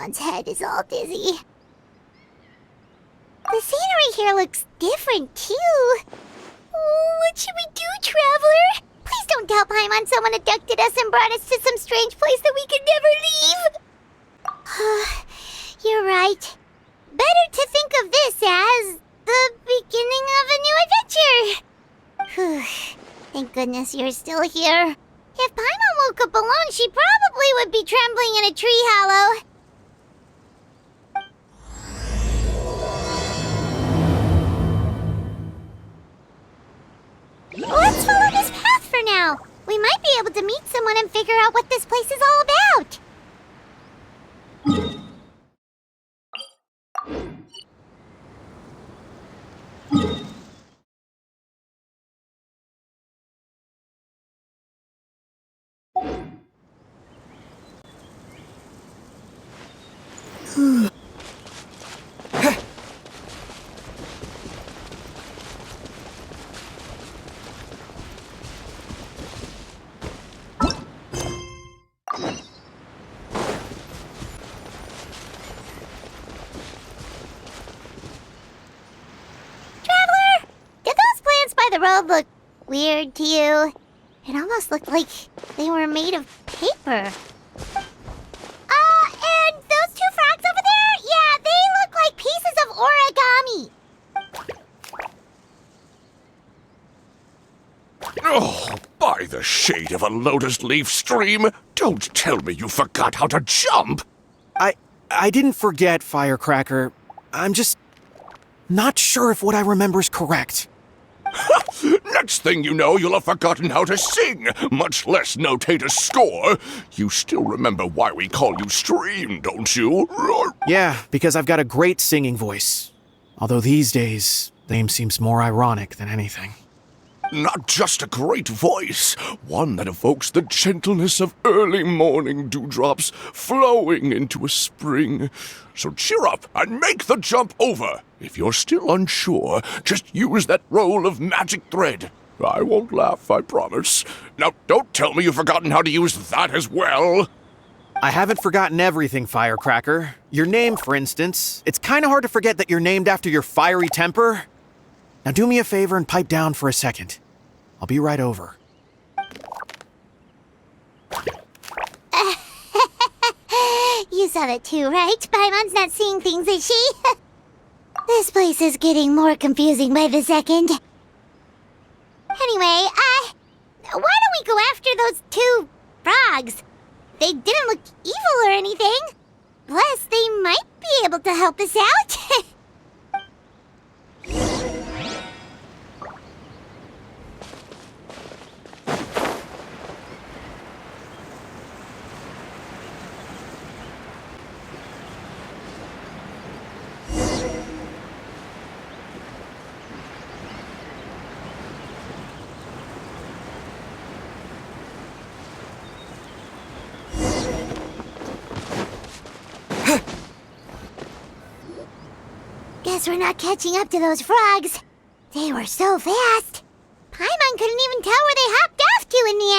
Paimon's head is all dizzy. The scenery here looks different, too. Oh, what should we do, Traveler? Please don't tell Paimon someone abducted us and brought us to some strange place that we could never leave. You're right. Better to think of this as the beginning of a new adventure. Thank goodness you're still here. If Paimon woke up alone, she probably would be trembling in a tree hollow. Let's follow this path for now. We might be able to meet someone and figure out what this place is all about. The road looked weird to you. It almost looked like they were made of paper. And those two frogs over there? Yeah, they look like pieces of origami. Oh, by the shade of a lotus leaf stream, don't tell me you forgot how to jump! I didn't forget, Firecracker. I'm just not sure if what I remember is correct. Next thing you know, you'll have forgotten how to sing, much less notate a score. You still remember why we call you Stream, don't you? Yeah, because I've got a great singing voice. Although these days, the name seems more ironic than anything. Not just a great voice, one that evokes the gentleness of early morning dewdrops flowing into a spring. So cheer up and make the jump over. If you're still unsure, just use that roll of magic thread. I won't laugh, I promise. Now, don't tell me you've forgotten how to use that as well. I haven't forgotten everything, Firecracker. Your name, for instance. It's kind of hard to forget that you're named after your fiery temper. Now do me a favor and pipe down for a second. I'll be right over. You saw that too, right? Paimon's not seeing things, is she? This place is getting more confusing by the second. Anyway, why don't we go after those two frogs? They didn't look evil or anything. Plus, they might be able to help us out. Guess we're not catching up to those frogs. They were so fast. Paimon couldn't even tell where they hopped off to in the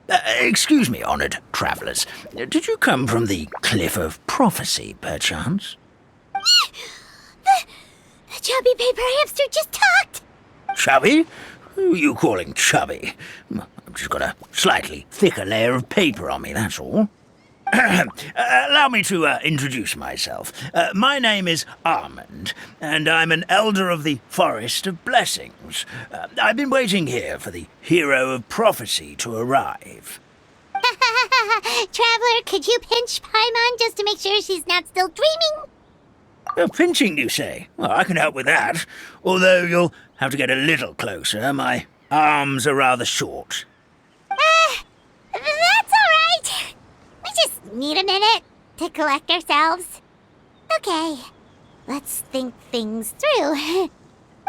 end. Excuse me, honored travelers. Did you come from the Cliff of Prophecy, perchance? The chubby paper hamster just talked. Chubby? Who are you calling chubby? I've just got a slightly thicker layer of paper on me, that's all. Allow me to introduce myself. My name is Armand, and I'm an elder of the Forest of Blessings. I've been waiting here for the hero of prophecy to arrive. Traveler, could you pinch Paimon just to make sure she's not still dreaming? Pinching, you say? Well, I can help with that, although you'll have to get a little closer. My arms are rather short. That's all right. We just need a minute to collect ourselves. Okay, let's think things through.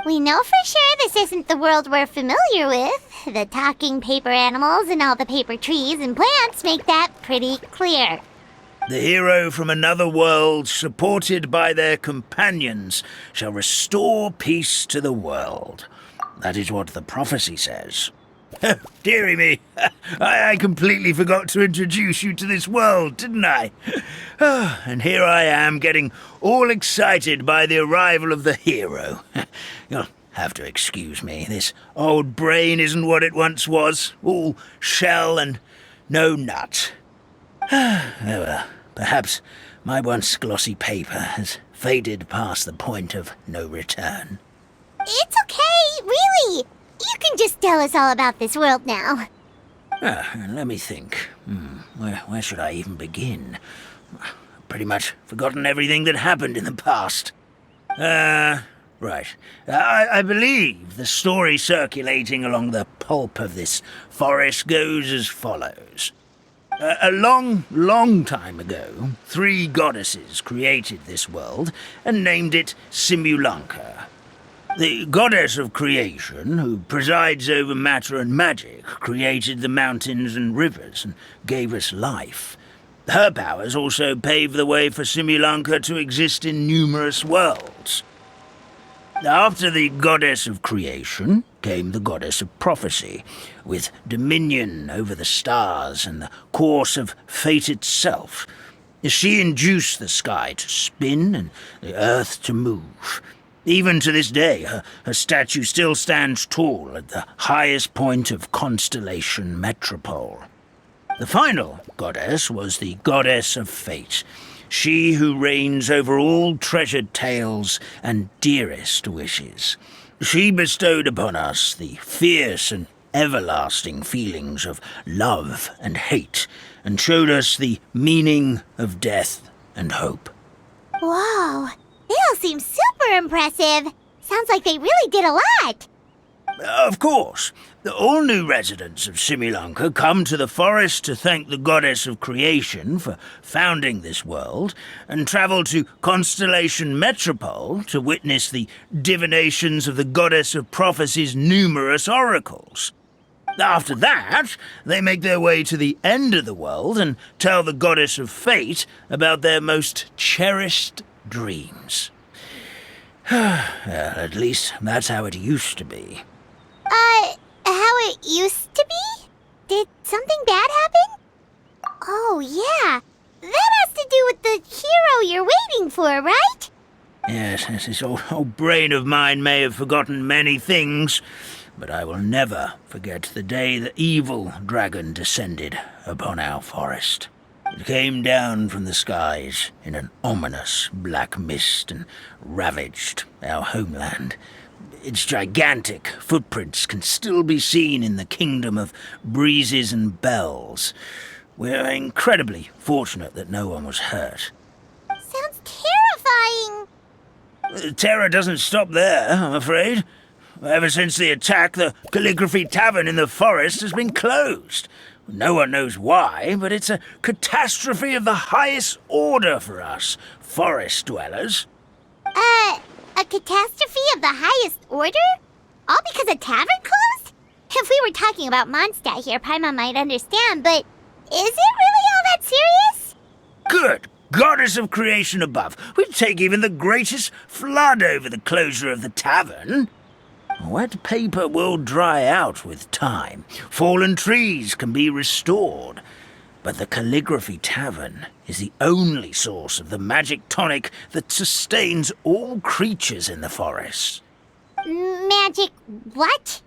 We know for sure this isn't the world we're familiar with. The talking paper animals and all the paper trees and plants make that pretty clear. The hero from another world, supported by their companions, shall restore peace to the world. That is what the prophecy says. Dearie me, I completely forgot to introduce you to this world, didn't I? And here I am getting all excited by the arrival of the hero. You'll have to excuse me, this old brain isn't what it once was, all shell and no nut. Oh well, perhaps my once glossy paper has faded past the point of no return. It's okay, really. You can just tell us all about this world now. Let me think. Where should I even begin? Pretty much forgotten everything that happened in the past. Right. I believe the story circulating along the pulp of this forest goes as follows. A long time ago, 3 goddesses created this world and named it Simulanka. The goddess of creation, who presides over matter and magic, created the mountains and rivers and gave us life. Her powers also paved the way for Simulanka to exist in numerous worlds. After the goddess of creation came the goddess of prophecy, with dominion over the stars and the course of fate itself. She induced the sky to spin and the earth to move. Even to this day, her statue still stands tall at the highest point of Constellation Metropole. The final goddess was the goddess of fate, she who reigns over all treasured tales and dearest wishes. She bestowed upon us the fierce and everlasting feelings of love and hate, and showed us the meaning of death and hope. Whoa, they all seem super impressive. Sounds like they really did a lot. Of course. All new residents of Simulanka come to the forest to thank the goddess of creation for founding this world, and travel to Constellation Metropole to witness the divinations of the goddess of prophecy's numerous oracles. After that, they make their way to the end of the world and tell the goddess of fate about their most cherished dreams. Well, at least that's how it used to be. How it used to be? Did something bad happen? Oh, yeah. That has to do with the hero you're waiting for, right? Yes, this old brain of mine may have forgotten many things, but I will never forget the day the evil dragon descended upon our forest. It came down from the skies in an ominous black mist and ravaged our homeland. Its gigantic footprints can still be seen in the kingdom of breezes and bells. We're incredibly fortunate that no one was hurt. Sounds terrifying. The terror doesn't stop there, I'm afraid. Ever since the attack, the Calligraphy Tavern in the forest has been closed. No one knows why, but it's a catastrophe of the highest order for us, forest dwellers. A catastrophe of the highest order? All because a tavern closed? If we were talking about Mondstadt here, Paimon might understand, but is it really all that serious? Good goddess of creation above. We'd take even the greatest flood over the closure of the tavern. Wet paper will dry out with time. Fallen trees can be restored. But the Calligraphy Tavern is the only source of the magic tonic that sustains all creatures in the forest. Magic what?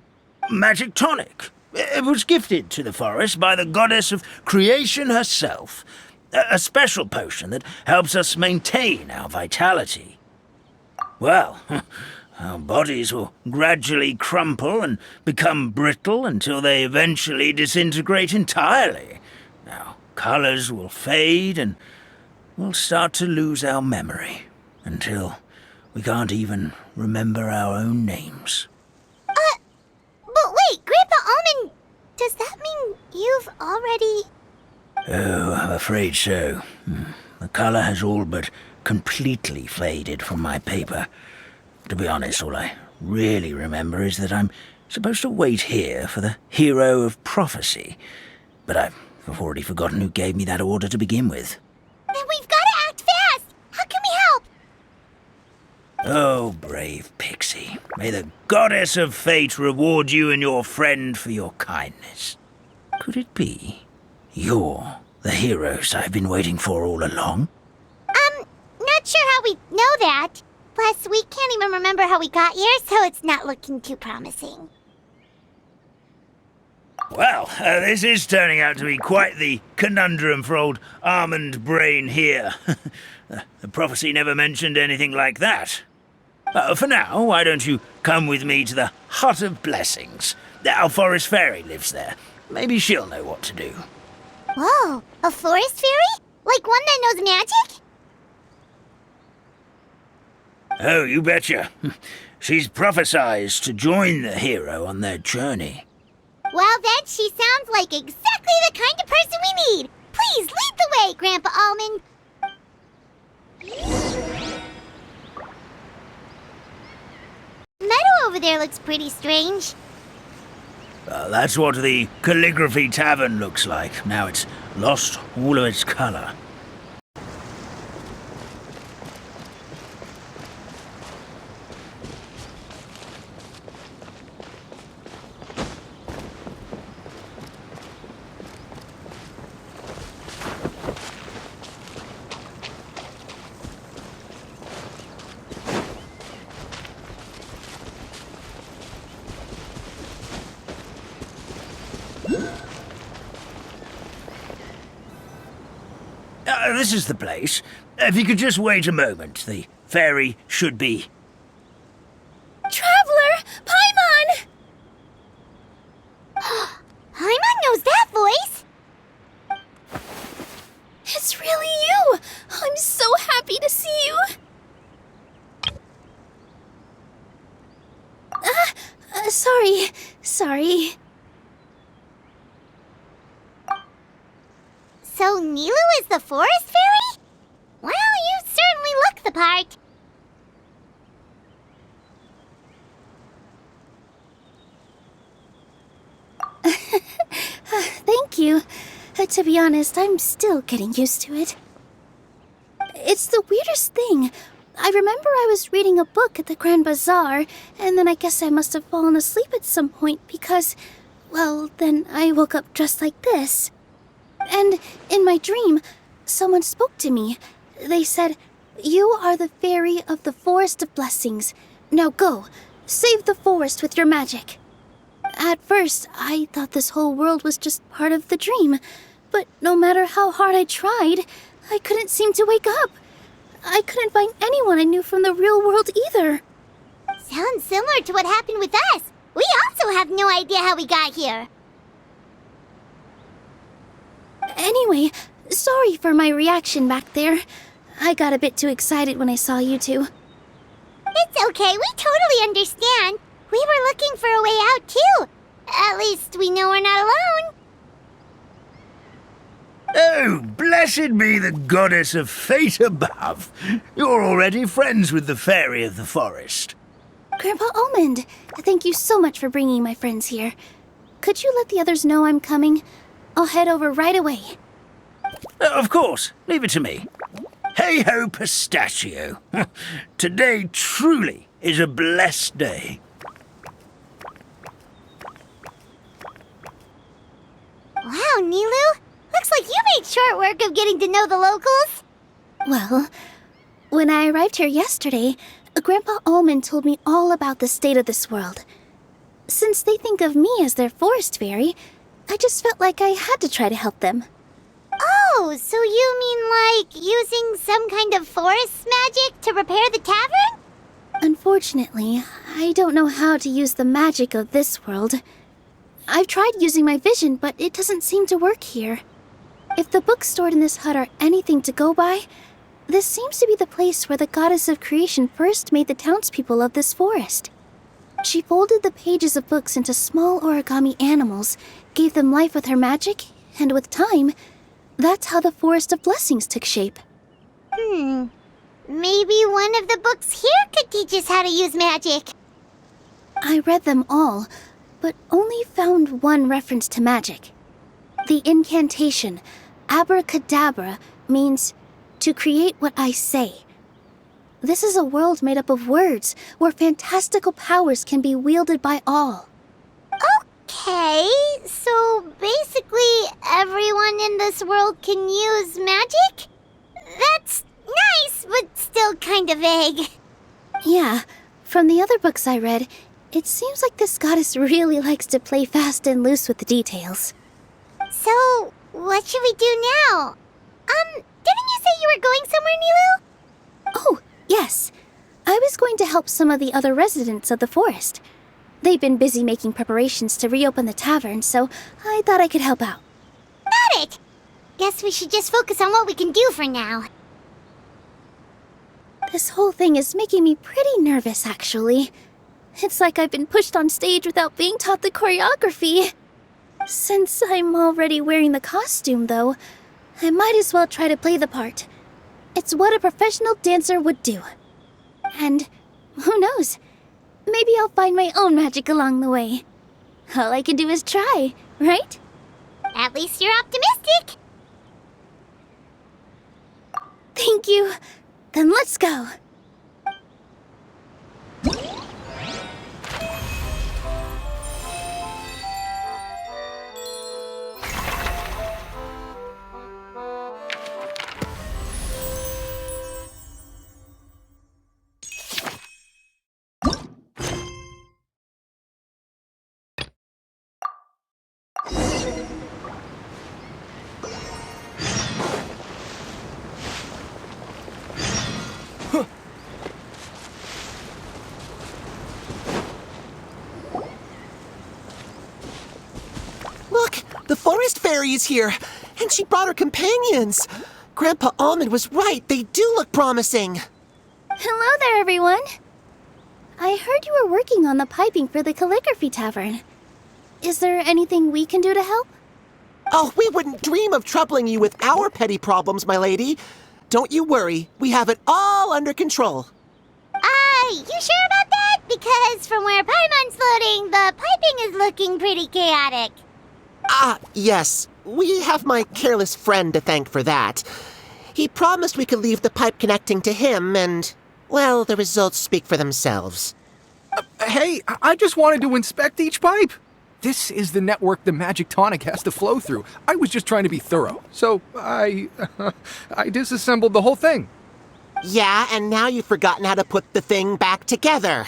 Magic tonic. It was gifted to the forest by the goddess of creation herself. A special potion that helps us maintain our vitality. Well, our bodies will gradually crumple and become brittle until they eventually disintegrate entirely. Our colors will fade and we'll start to lose our memory until we can't even remember our own names. But wait, Grandpa Almond, does that mean you've already... Oh, I'm afraid so. The color has all but completely faded from my paper. To be honest, all I really remember is that I'm supposed to wait here for the hero of prophecy. But I've already forgotten who gave me that order to begin with. Then we've got to act fast! How can we help? Oh, brave pixie. see. May the goddess of fate reward you and your friend for your kindness. Could it be you're the heroes I've been waiting for all along? Not sure how we know that. Plus, we can't even remember how we got here, so it's not looking too promising. Well, this is turning out to be quite the conundrum for old Almond Brain here. The prophecy never mentioned anything like that. For now, why don't you come with me to the Hut of Blessings? Our forest fairy lives there. Maybe she'll know what to do. Whoa, a forest fairy? Like one that knows magic? Oh, you betcha. She's prophesized to join the hero on their journey. Well then, she sounds like exactly the kind of person we need. Please lead the way, Grandpa Almond. Meadow over there looks pretty strange. That's what the Calligraphy Tavern looks like. Now it's lost all of its color. This is the place. If you could just wait a moment, the fairy should be... Traveler! Paimon! Paimon knows that voice! It's really you! I'm so happy to see you! Sorry. So Nilu is the forest fairy? Well, you certainly look the part. Thank you. To be honest, I'm still getting used to it. It's the weirdest thing. I remember I was reading a book at the Grand Bazaar, and then I guess I must have fallen asleep at some point because, well, then I woke up just like this. And in my dream, someone spoke to me. They said, "You are the fairy of the Forest of Blessings. Now go, save the forest with your magic." At first, I thought this whole world was just part of the dream, but no matter how hard I tried, I couldn't seem to wake up. I couldn't find anyone I knew from the real world either. Sounds similar to what happened with us. We also have no idea how we got here. Anyway, sorry for my reaction back there. I got a bit too excited when I saw you two. It's okay, we totally understand. We were looking for a way out too. At least we know we're not alone. Oh, blessed be the goddess of fate above. You're already friends with the fairy of the forest. Grandpa Almond, thank you so much for bringing my friends here. Could you let the others know I'm coming? I'll head over right away. Of course, leave it to me. Hey-ho, pistachio. Today truly is a blessed day. Wow, Nilu. Looks like you made short work of getting to know the locals. Well, when I arrived here yesterday, Grandpa Almond told me all about the state of this world. Since they think of me as their forest fairy, I just felt like I had to try to help them. Oh, so you mean like using some kind of forest magic to repair the tavern? Unfortunately, I don't know how to use the magic of this world. I've tried using my vision, but it doesn't seem to work here. If the books stored in this hut are anything to go by, this seems to be the place where the goddess of creation first made the townspeople of this forest. She folded the pages of books into small origami animals, gave them life with her magic, and with time, that's how the Forest of Blessings took shape. Maybe one of the books here could teach us how to use magic. I read them all, but only found one reference to magic. The incantation, abracadabra, means to create what I say. This is a world made up of words, where fantastical powers can be wielded by all. Okay, so basically everyone in this world can use magic? That's nice, but still kind of vague. Yeah, from the other books I read, it seems like this goddess really likes to play fast and loose with the details. So, what should we do now? Didn't you say you were going somewhere, Nilu? Oh, yes. I was going to help some of the other residents of the forest. They've been busy making preparations to reopen the tavern, so I thought I could help out. Got it! Guess we should just focus on what we can do for now. This whole thing is making me pretty nervous, actually. It's like I've been pushed on stage without being taught the choreography. Since I'm already wearing the costume, though, I might as well try to play the part. It's what a professional dancer would do. And who knows? Maybe I'll find my own magic along the way. All I can do is try, right? At least you're optimistic. Thank you. Then let's go. Look, the forest fairy is here, and she brought her companions. Grandpa Almond was right. They do look promising. Hello there, everyone. I heard you were working on the piping for the calligraphy tavern. Is there anything we can do to help? Oh, we wouldn't dream of troubling you with our petty problems, my lady. Don't you worry. We have it all under control. You sure about that? Because from where Paimon's floating, the piping is looking pretty chaotic. Yes. We have my careless friend to thank for that. He promised we could leave the pipe connecting to him, and, well, the results speak for themselves. Hey, I just wanted to inspect each pipe. This is the network the magic tonic has to flow through. I was just trying to be thorough, so I disassembled the whole thing. Yeah, and now you've forgotten how to put the thing back together.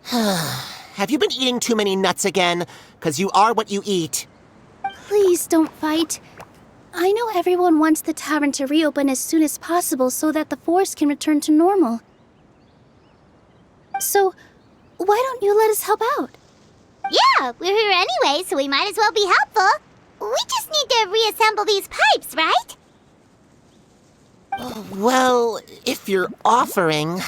Have you been eating too many nuts again? 'Cause you are what you eat. Please don't fight. I know everyone wants the tavern to reopen as soon as possible so that the forest can return to normal. So, why don't you let us help out? Yeah, we're here anyway, so we might as well be helpful. We just need to reassemble these pipes, right? Well, if you're offering...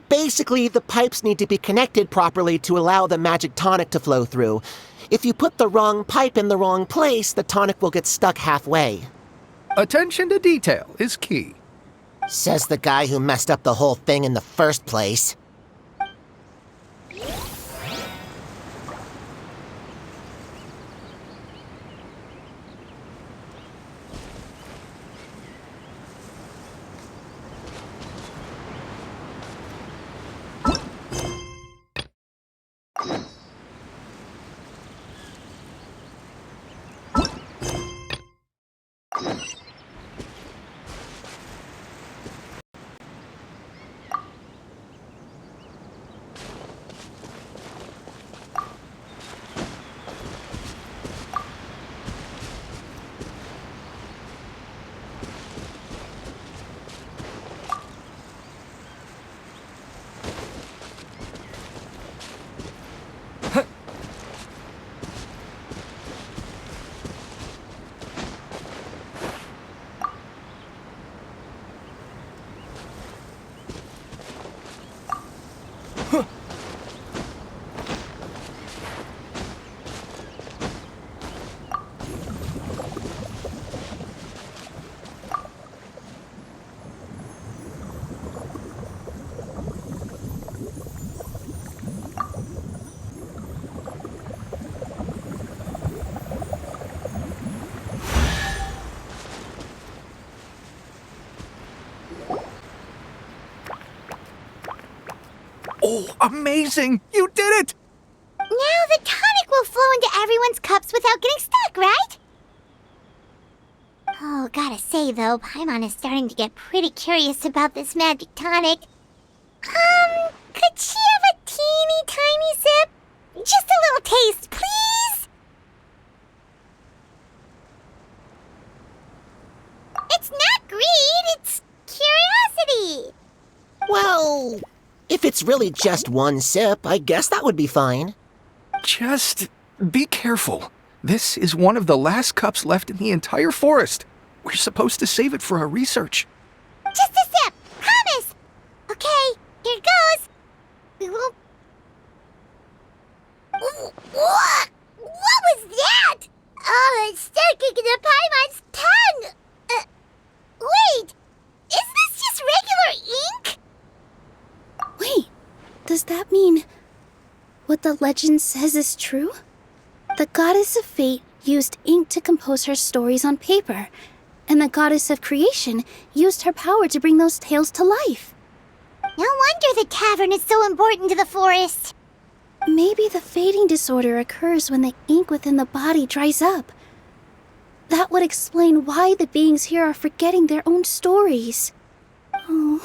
Basically, the pipes need to be connected properly to allow the magic tonic to flow through. If you put the wrong pipe in the wrong place, the tonic will get stuck halfway. Attention to detail is key. Says the guy who messed up the whole thing in the first place. Oh, amazing! You did it! Now the tonic will flow into everyone's cups without getting stuck, right? Oh, gotta say though, Paimon is starting to get pretty curious about this magic tonic. Could she have a teeny tiny sip? Just a little taste, please? It's not greed, it's curiosity. Well, if it's really just one sip, I guess that would be fine. Just be careful. This is one of the last cups left in the entire forest. We're supposed to save it for our research. Just a sip, promise. Okay, here goes. We won't... What? What was that? Oh, it's sticking to Paimon's tongue. Wait, is this just regular ink? Wait, does that mean what the legend says is true? The goddess of fate used ink to compose her stories on paper, and the goddess of creation used her power to bring those tales to life. No wonder the tavern is so important to the forest. Maybe the fading disorder occurs when the ink within the body dries up. That would explain why the beings here are forgetting their own stories. Oh.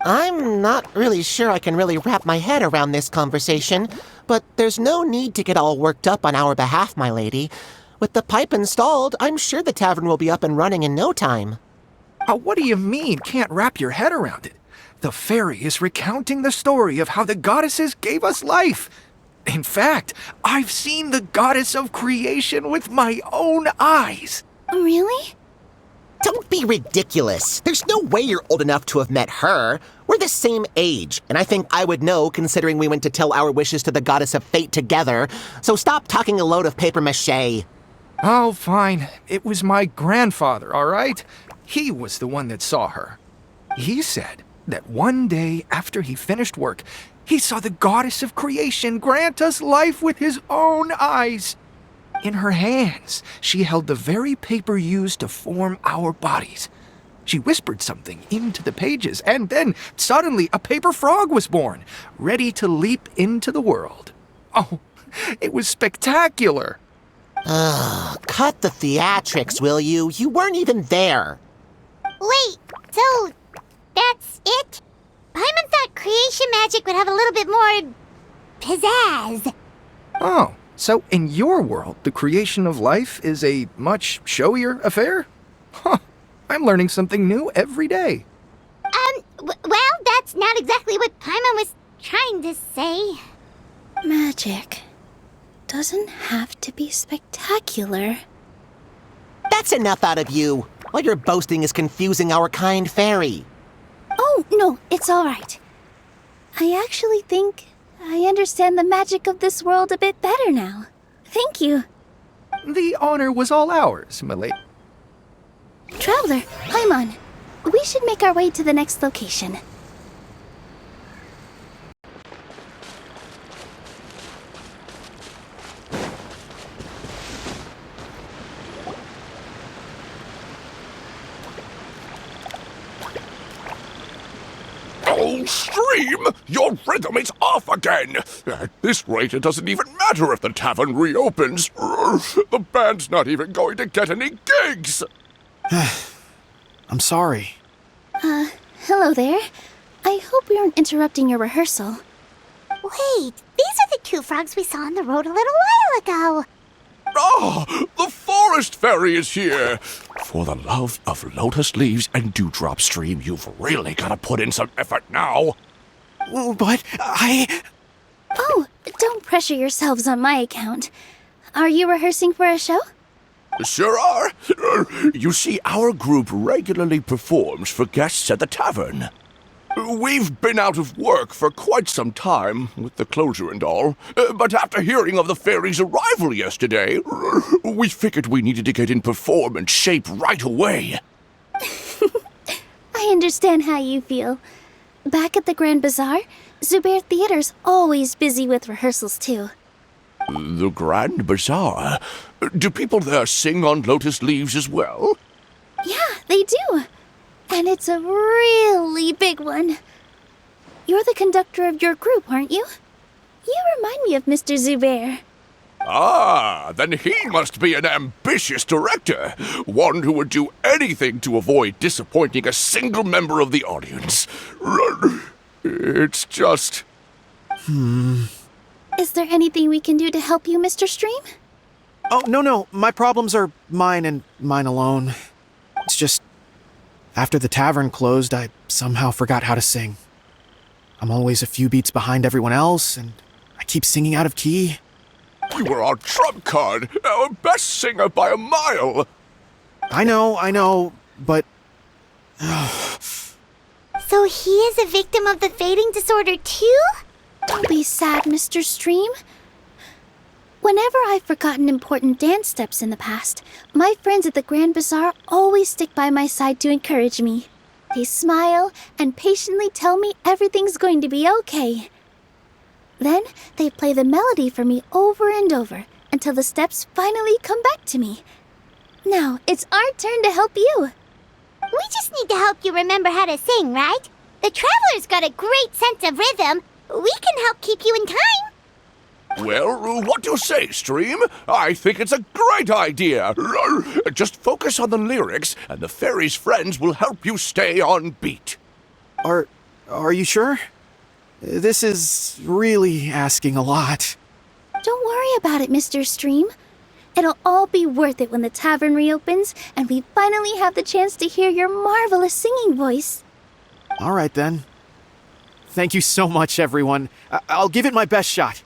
I'm not really sure I can really wrap my head around this conversation, but there's no need to get all worked up on our behalf, my lady. With the pipe installed, I'm sure the tavern will be up and running in no time. What do you mean, can't wrap your head around it? The fairy is recounting the story of how the goddesses gave us life. In fact, I've seen the goddess of creation with my own eyes. Really? Don't be ridiculous. There's no way you're old enough to have met her. We're the same age, and I think I would know considering we went to tell our wishes to the goddess of fate together. So stop talking a load of papier-mâché. Oh, fine. It was my grandfather, all right? He was the one that saw her. He said that one day after he finished work, he saw the goddess of creation grant us life with his own eyes. In her hands, she held the very paper used to form our bodies. She whispered something into the pages, and then suddenly a paper frog was born, ready to leap into the world. Oh, it was spectacular. Cut the theatrics, will you? You weren't even there. Wait, so that's it? Paimon thought creation magic would have a little bit more pizzazz. Oh, so in your world, the creation of life is a much showier affair? Huh, I'm learning something new every day. Well, that's not exactly what Paimon was trying to say. Magic doesn't have to be spectacular. That's enough out of you. All your boasting is confusing our kind fairy. Oh, no, it's all right. I actually think I understand the magic of this world a bit better now. Thank you. The honor was all ours, my lady. Traveler, Paimon, we should make our way to the next location. Oh, Stream! Your rhythm is off again! At this rate, it doesn't even matter if the tavern reopens. The band's not even going to get any gigs! I'm sorry. Hello there. I hope we aren't interrupting your rehearsal. Wait, these are the two frogs we saw on the road a little while ago. Ah, the forest fairy is here! For the love of lotus leaves and dewdrop, Stream, you've really got to put in some effort now. But Oh, don't pressure yourselves on my account. Are you rehearsing for a show? Sure are. You see, our group regularly performs for guests at the tavern. We've been out of work for quite some time, with the closure and all, but after hearing of the fairy's arrival yesterday, we figured we needed to get in performance shape right away. I understand how you feel. Back at the Grand Bazaar, Zubair Theater's always busy with rehearsals too. The Grand Bazaar? Do people there sing on lotus leaves as well? Yeah, they do. And it's a really big one. you're the conductor of your group, aren't you? You remind me of Mr. Zubair. Ah, then he must be an ambitious director. One who would do anything to avoid disappointing a single member of the audience. It's just... Is there anything we can do to help you, Mr. Stream? Oh, no. My problems are mine and mine alone. It's just, after the tavern closed, I somehow forgot how to sing. I'm always a few beats behind everyone else, and I keep singing out of key. You were our trump card, our best singer by a mile. I know, but... So he is a victim of the fading disorder too? Don't be sad, Mr. Stream. Whenever I've forgotten important dance steps in the past, my friends at the Grand Bazaar always stick by my side to encourage me. They smile and patiently tell me everything's going to be okay. Then they play the melody for me over and over until the steps finally come back to me. Now it's our turn to help you. We just need to help you remember how to sing, right? The Traveler's got a great sense of rhythm. We can help keep you in time. Well, what do you say, Stream? I think it's a great idea. Just focus on the lyrics, and the fairy's friends will help you stay on beat. Are you sure? This is really asking a lot. Don't worry about it, Mr. Stream. It'll all be worth it when the tavern reopens and we finally have the chance to hear your marvelous singing voice. All right, then. Thank you so much, everyone. I'll give it my best shot.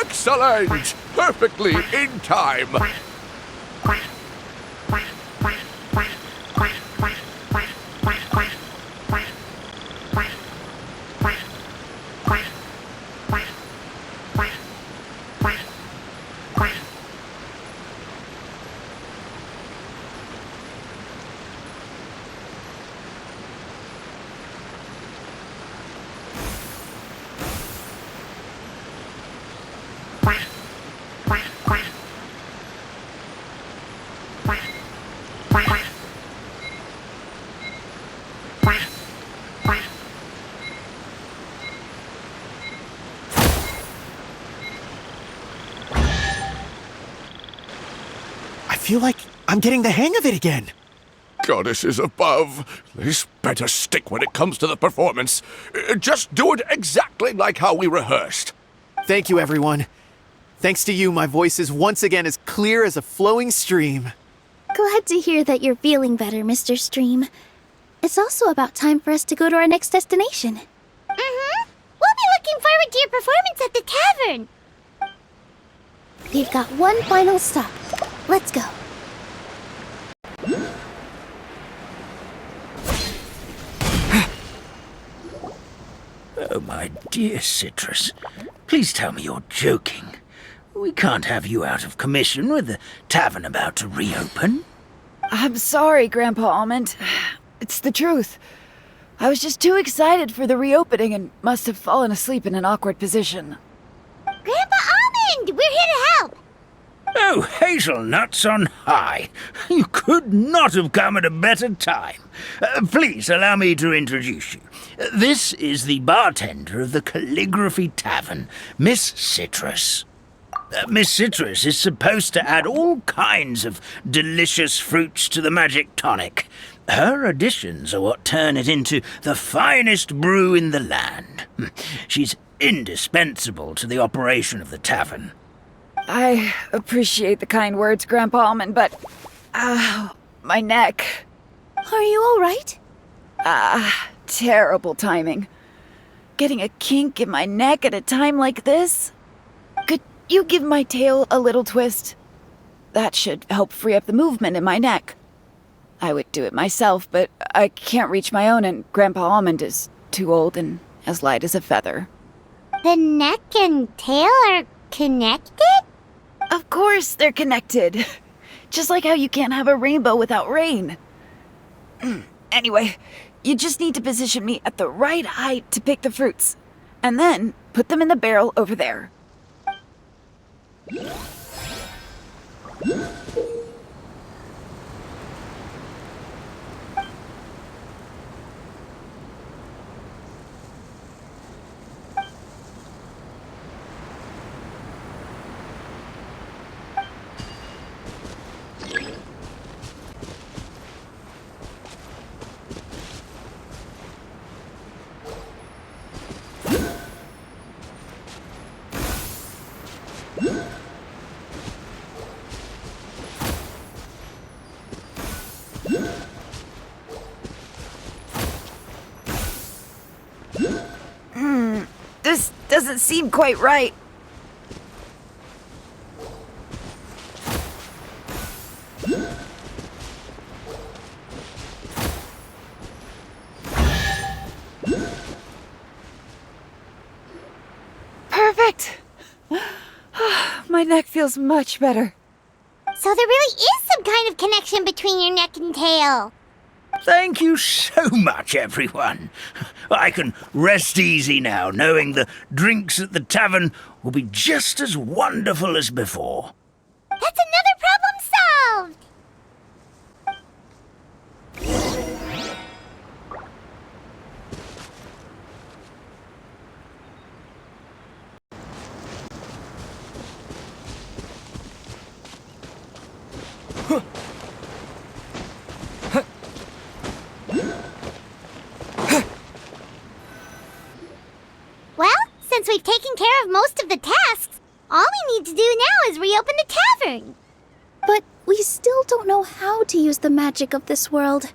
Excellent! Perfectly in time. I feel like I'm getting the hang of it again. Goddesses above, this better stick when it comes to the performance. Just do it exactly like how we rehearsed. Thank you, everyone. Thanks to you, my voice is once again as clear as a flowing stream. Glad to hear that you're feeling better, Mr. Stream. It's also about time for us to go to our next destination. Mm-hmm. We'll be looking forward to your performance at the tavern. We've got one final stop. Let's go. Oh, my dear Citrus, please tell me you're joking. We can't have you out of commission with the tavern about to reopen. I'm sorry, Grandpa Almond. It's the truth. I was just too excited for the reopening and must have fallen asleep in an awkward position. Grandpa Almond, we're here to help. Oh, hazelnuts on high. You could not have come at a better time. Please allow me to introduce you. This is the bartender of the Calligraphy Tavern, Miss Citrus. Miss Citrus is supposed to add all kinds of delicious fruits to the magic tonic. Her additions are what turn it into the finest brew in the land. She's indispensable to the operation of the tavern. I appreciate the kind words, Grandpa Almond, but... my neck. Are you all right? Terrible timing. Getting a kink in my neck at a time like this? Could you give my tail a little twist? That should help free up the movement in my neck. I would do it myself, but I can't reach my own, and Grandpa Almond is too old and as light as a feather. The neck and tail are connected? Of course they're connected. Just like how you can't have a rainbow without rain. Anyway, you just need to position me at the right height to pick the fruits, and then put them in the barrel over there. This doesn't seem quite right. Perfect! My neck feels much better. So there really is some kind of connection between your neck and tail. Thank you so much, everyone. I can rest easy now, knowing the drinks at the tavern will be just as wonderful as before. That's another problem solved! Well, since we've taken care of most of the tasks, all we need to do now is reopen the tavern. But we still don't know how to use the magic of this world.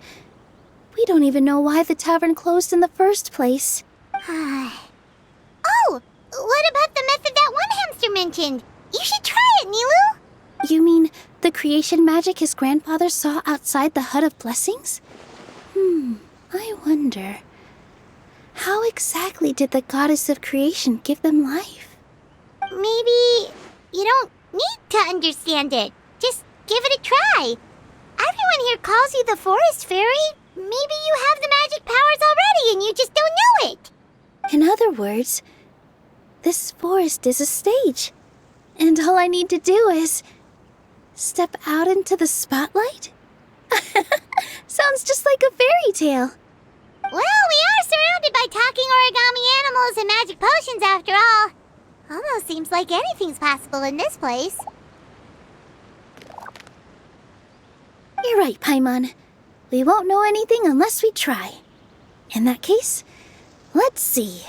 We don't even know why the tavern closed in the first place. Oh, what about the method that one hamster mentioned? You should try it, Nilu. You mean the creation magic his grandfather saw outside the Hut of Blessings? I wonder. How exactly did the goddess of creation give them life? Maybe you don't need to understand it. Just give it a try. Everyone here calls you the Forest Fairy. Maybe you have the magic powers already and you just don't know it. In other words, this forest is a stage. And all I need to do is step out into the spotlight? Sounds just like a fairy tale. Well, we are surrounded by talking origami animals and magic potions after all. Almost seems like anything's possible in this place. You're right, Paimon. We won't know anything unless we try. In that case, let's see.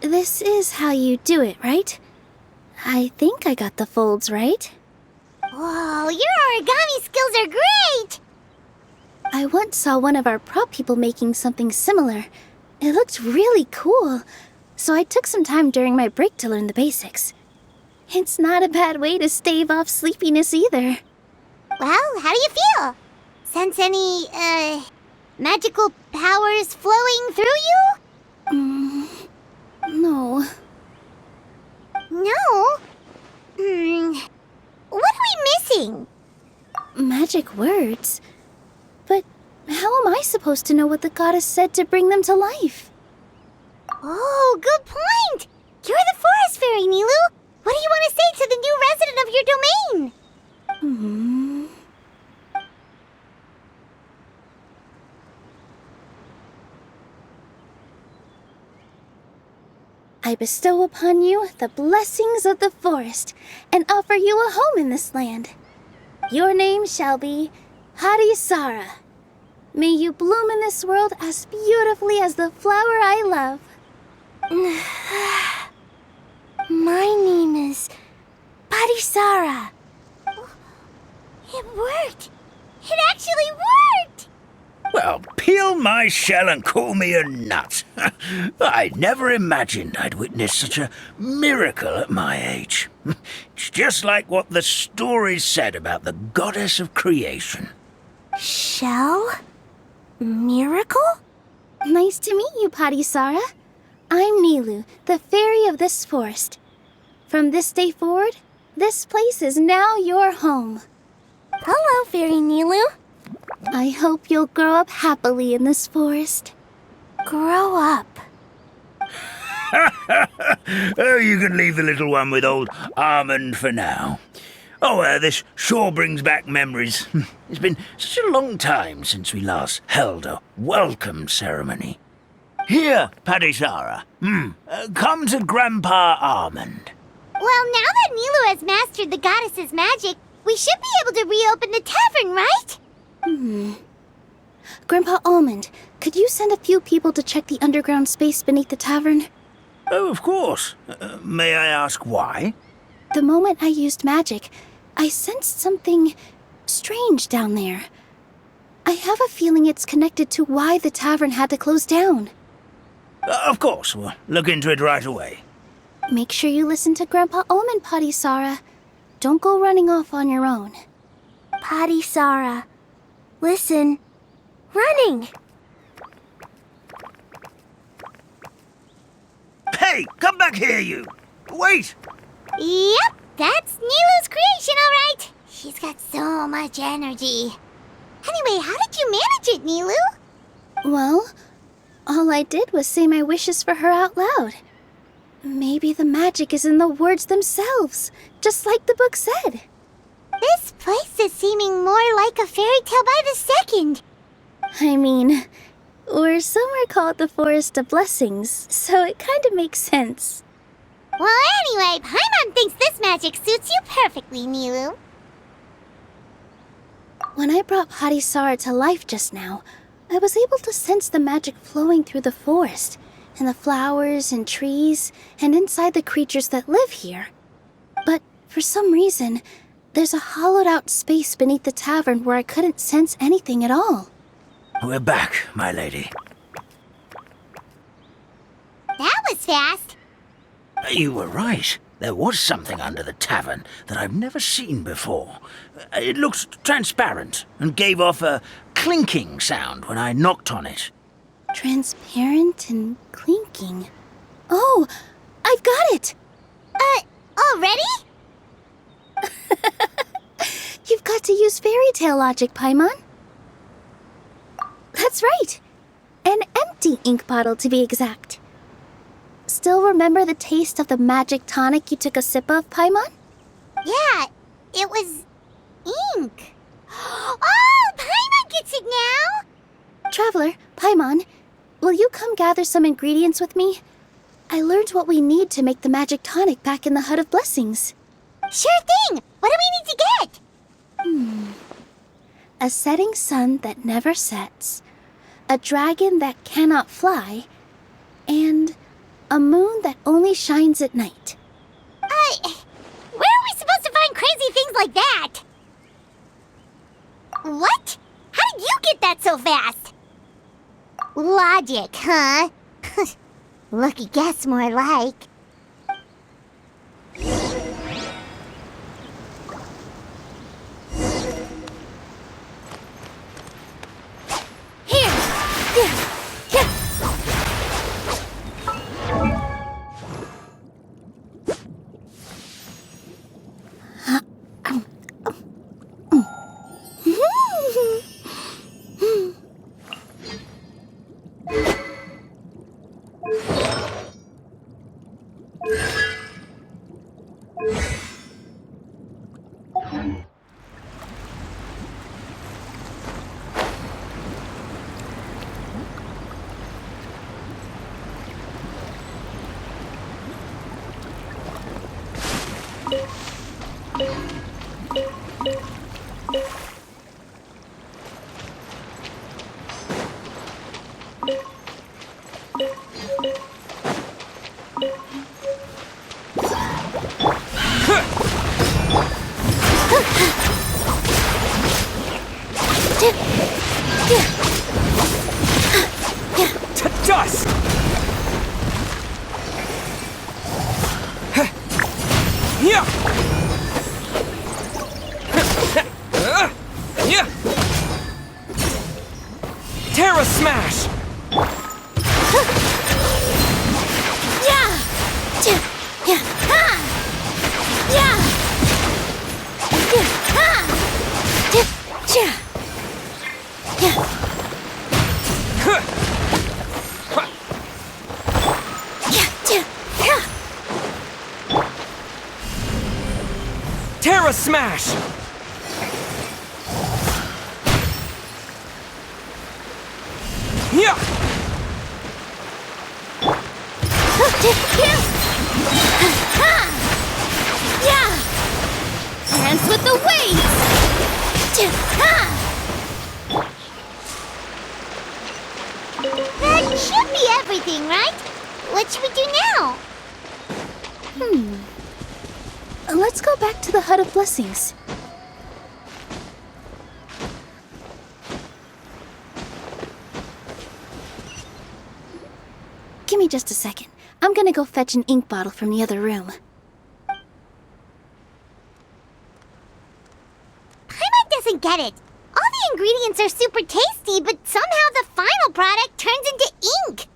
This is how you do it, right? I think I got the folds right. Whoa, your origami skills are great! I once saw one of our prop people making something similar. It looked really cool, so I took some time during my break to learn the basics. It's not a bad way to stave off sleepiness either. Well, how do you feel? Sense any, magical powers flowing through you? No. No? What are we missing? Magic words? But how am I supposed to know what the goddess said to bring them to life? Oh, good point! You're the Forest Fairy, Nilu! What do you want to say to the new resident of your domain? I bestow upon you the blessings of the forest and offer you a home in this land. Your name shall be Harisara. May you bloom in this world as beautifully as the flower I love. My name is Parisara. It worked! It actually worked! Well, peel my shell and call me a nut. I never imagined I'd witness such a miracle at my age. It's just like what the stories said about the goddess of creation. Shell? Miracle? Nice to meet you, Padisara. I'm Nilu, the fairy of this forest. From this day forward, this place is now your home. Hello, Fairy Nilu. I hope you'll grow up happily in this forest. Grow up. Oh, you can leave the little one with old Almond for now. Oh, this sure brings back memories. It's been such a long time since we last held a welcome ceremony. Here, Padisara. Come to Grandpa Almond. Well, now that Nilu has mastered the goddess's magic, we should be able to reopen the tavern, right? Grandpa Almond, could you send a few people to check the underground space beneath the tavern? Oh, of course. May I ask why? The moment I used magic, I sensed something strange down there. I have a feeling it's connected to why the tavern had to close down. Of course, we'll look into it right away. Make sure you listen to Grandpa Almond, Padisara. Don't go running off on your own. Padisara. Listen. Running. Hey, come back here, you! Wait! Yep, that's Nilu's creation, all right. She's got so much energy. Anyway, how did you manage it, Nilu? Well, all I did was say my wishes for her out loud. Maybe the magic is in the words themselves, just like the book said. This place is seeming more like a fairy tale by the second. I mean, or somewhere called the Forest of Blessings, so it kind of makes sense. Well, anyway, Paimon thinks this magic suits you perfectly, Nilu. When I brought Padisara to life just now, I was able to sense the magic flowing through the forest, and the flowers and trees, and inside the creatures that live here. But for some reason, there's a hollowed-out space beneath the tavern where I couldn't sense anything at all. We're back, my lady. That was fast. You were right. There was something under the tavern that I've never seen before. It looked transparent and gave off a clinking sound when I knocked on it. Transparent and clinking. Oh, I've got it! Already? You've got to use fairy tale logic, Paimon. That's right. An empty ink bottle, to be exact. Still remember the taste of the magic tonic you took a sip of, Paimon? Yeah, it was ink. Oh, Paimon gets it now! Traveler, Paimon, will you come gather some ingredients with me? I learned what we need to make the magic tonic back in the Hut of Blessings. Sure thing! What do we need to get? A setting sun that never sets, a dragon that cannot fly, and a moon that only shines at night. Where are we supposed to find crazy things like that? What? How did you get that so fast? Logic, huh? Lucky guess, more like. Smash! Yeah! Yeah! Ha! Yeah! Yeah! Ha! Yeah! Yeah! Terra Smash! Yeah! Yeah! Dance with the waves! That should be everything, right? What should we do now? Let's go back to the Hut of Blessings. Give me just a second. I'm gonna go fetch an ink bottle from the other room. Paimon doesn't get it. All the ingredients are super tasty, but somehow the final product turns into ink.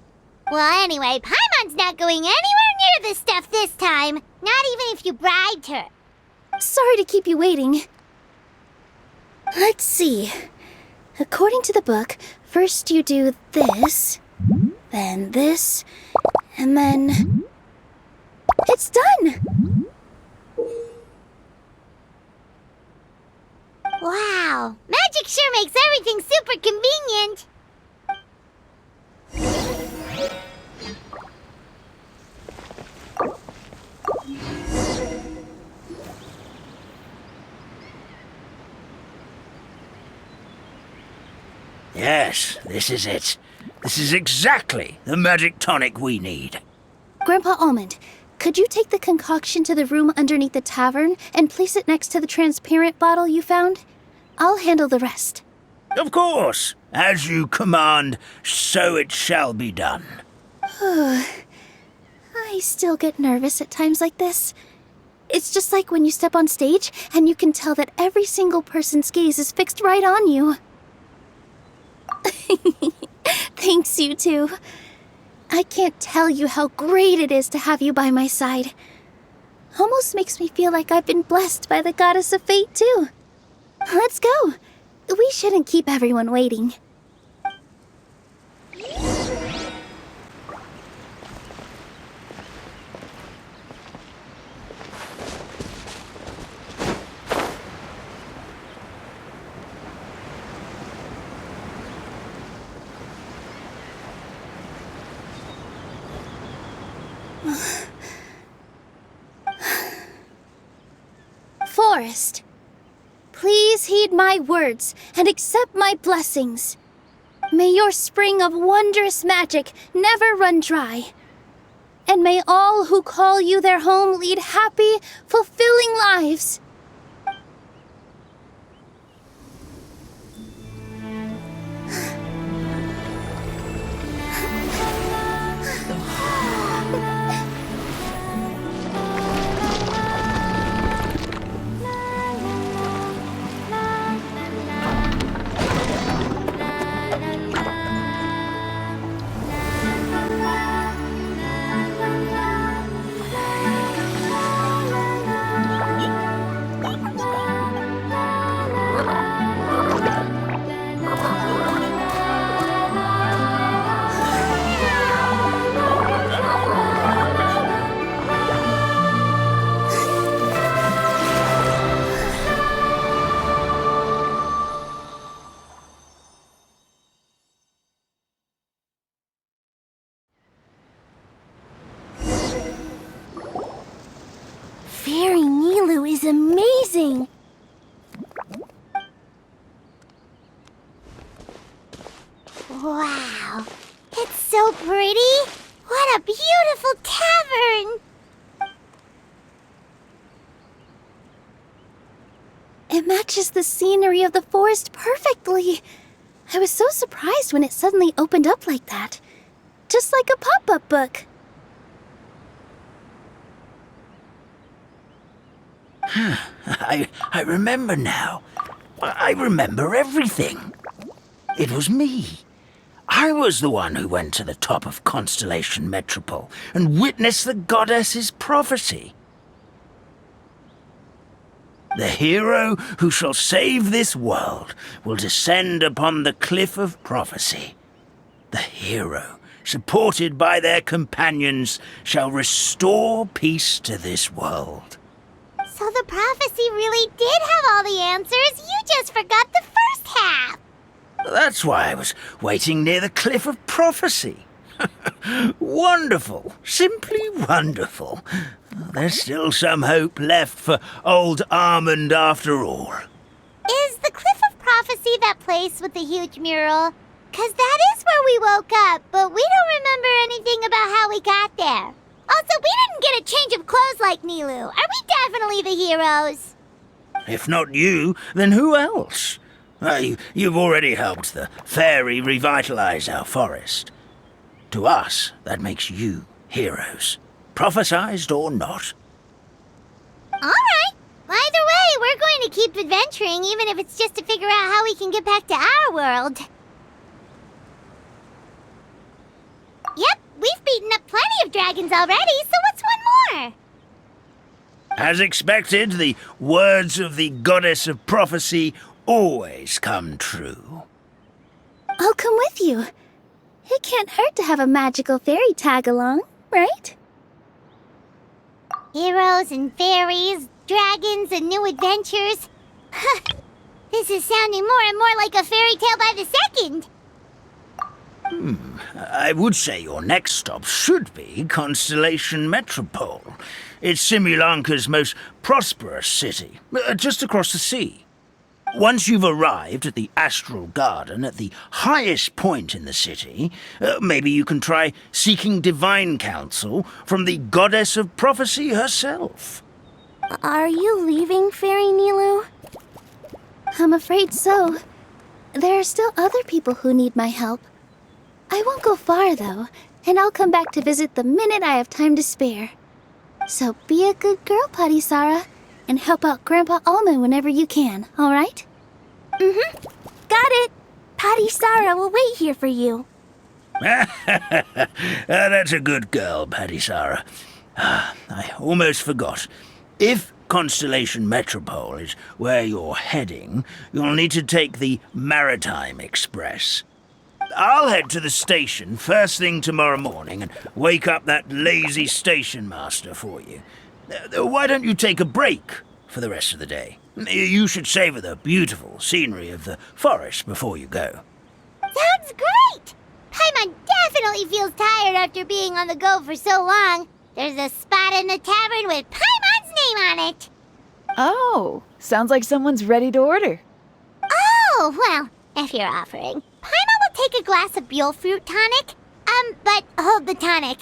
Well, anyway, Paimon's not going anywhere near this stuff this time. Not even if you bribed her. Sorry to keep you waiting. Let's see. According to the book, first you do this, then this, and then... It's done! Wow, magic sure makes everything super convenient. Yes, this is it. This is exactly the magic tonic we need. Grandpa Almond, could you take the concoction to the room underneath the tavern and place it next to the transparent bottle you found? I'll handle the rest. Of course. As you command, so it shall be done. I still get nervous at times like this. It's just like when you step on stage and you can tell that every single person's gaze is fixed right on you. Thanks, you two. I can't tell you how great it is to have you by my side. Almost makes me feel like I've been blessed by the goddess of fate, too. Let's go. We shouldn't keep everyone waiting. Forest, please heed my words and accept my blessings. May your spring of wondrous magic never run dry. And may all who call you their home lead happy, fulfilling lives. Fairy Nilu is amazing! Wow, it's so pretty. What a beautiful tavern! It matches the scenery of the forest perfectly. I was so surprised when it suddenly opened up like that. Just like a pop-up book. I remember now. I remember everything. It was me. I was the one who went to the top of Constellation Metropole and witnessed the goddess's prophecy. The hero who shall save this world will descend upon the cliff of prophecy. The hero, supported by their companions, shall restore peace to this world. So the prophecy really did have all the answers. You just forgot the first half. That's why I was waiting near the cliff of prophecy. Wonderful. Simply wonderful. There's still some hope left for old Armand after all. Is the Cliff of Prophecy that place with the huge mural? 'Cause that is where we woke up, but we don't remember anything about how we got there. Also, we didn't get a change of clothes like Nilu. Are we definitely the heroes? If not you, then who else? You've already helped the fairy revitalize our forest. To us, that makes you heroes, prophesized or not. All right. Either way, we're going to keep adventuring, even if it's just to figure out how we can get back to our world. Yep, we've beaten up plenty of dragons already, so what's one more? As expected, the words of the goddess of prophecy always come true. I'll come with you. It can't hurt to have a magical fairy tag along, right? Heroes and fairies, dragons and new adventures. This is sounding more and more like a fairy tale by the second. I would say your next stop should be Constellation Metropole. It's Simulanka's most prosperous city, just across the sea. Once you've arrived at the Astral Garden at the highest point in the city, maybe you can try seeking divine counsel from the goddess of prophecy herself. Are you leaving, Fairy Nilu? I'm afraid so. There are still other people who need my help. I won't go far, though, and I'll come back to visit the minute I have time to spare. So be a good girl, Padisara, and help out Grandpa Almond whenever you can, all right? Mm-hmm. Got it. Padisara will wait here for you. That's a good girl, Padisara. I almost forgot. If Constellation Metropole is where you're heading, you'll need to take the Maritime Express. I'll head to the station first thing tomorrow morning and wake up that lazy station master for you. Why don't you take a break for the rest of the day? You should savor the beautiful scenery of the forest before you go. Sounds great! Paimon definitely feels tired after being on the go for so long. There's a spot in the tavern with Paimon's name on it. Oh, sounds like someone's ready to order. Oh, well, if you're offering. Paimon will take a glass of Buell fruit tonic. But hold the tonic.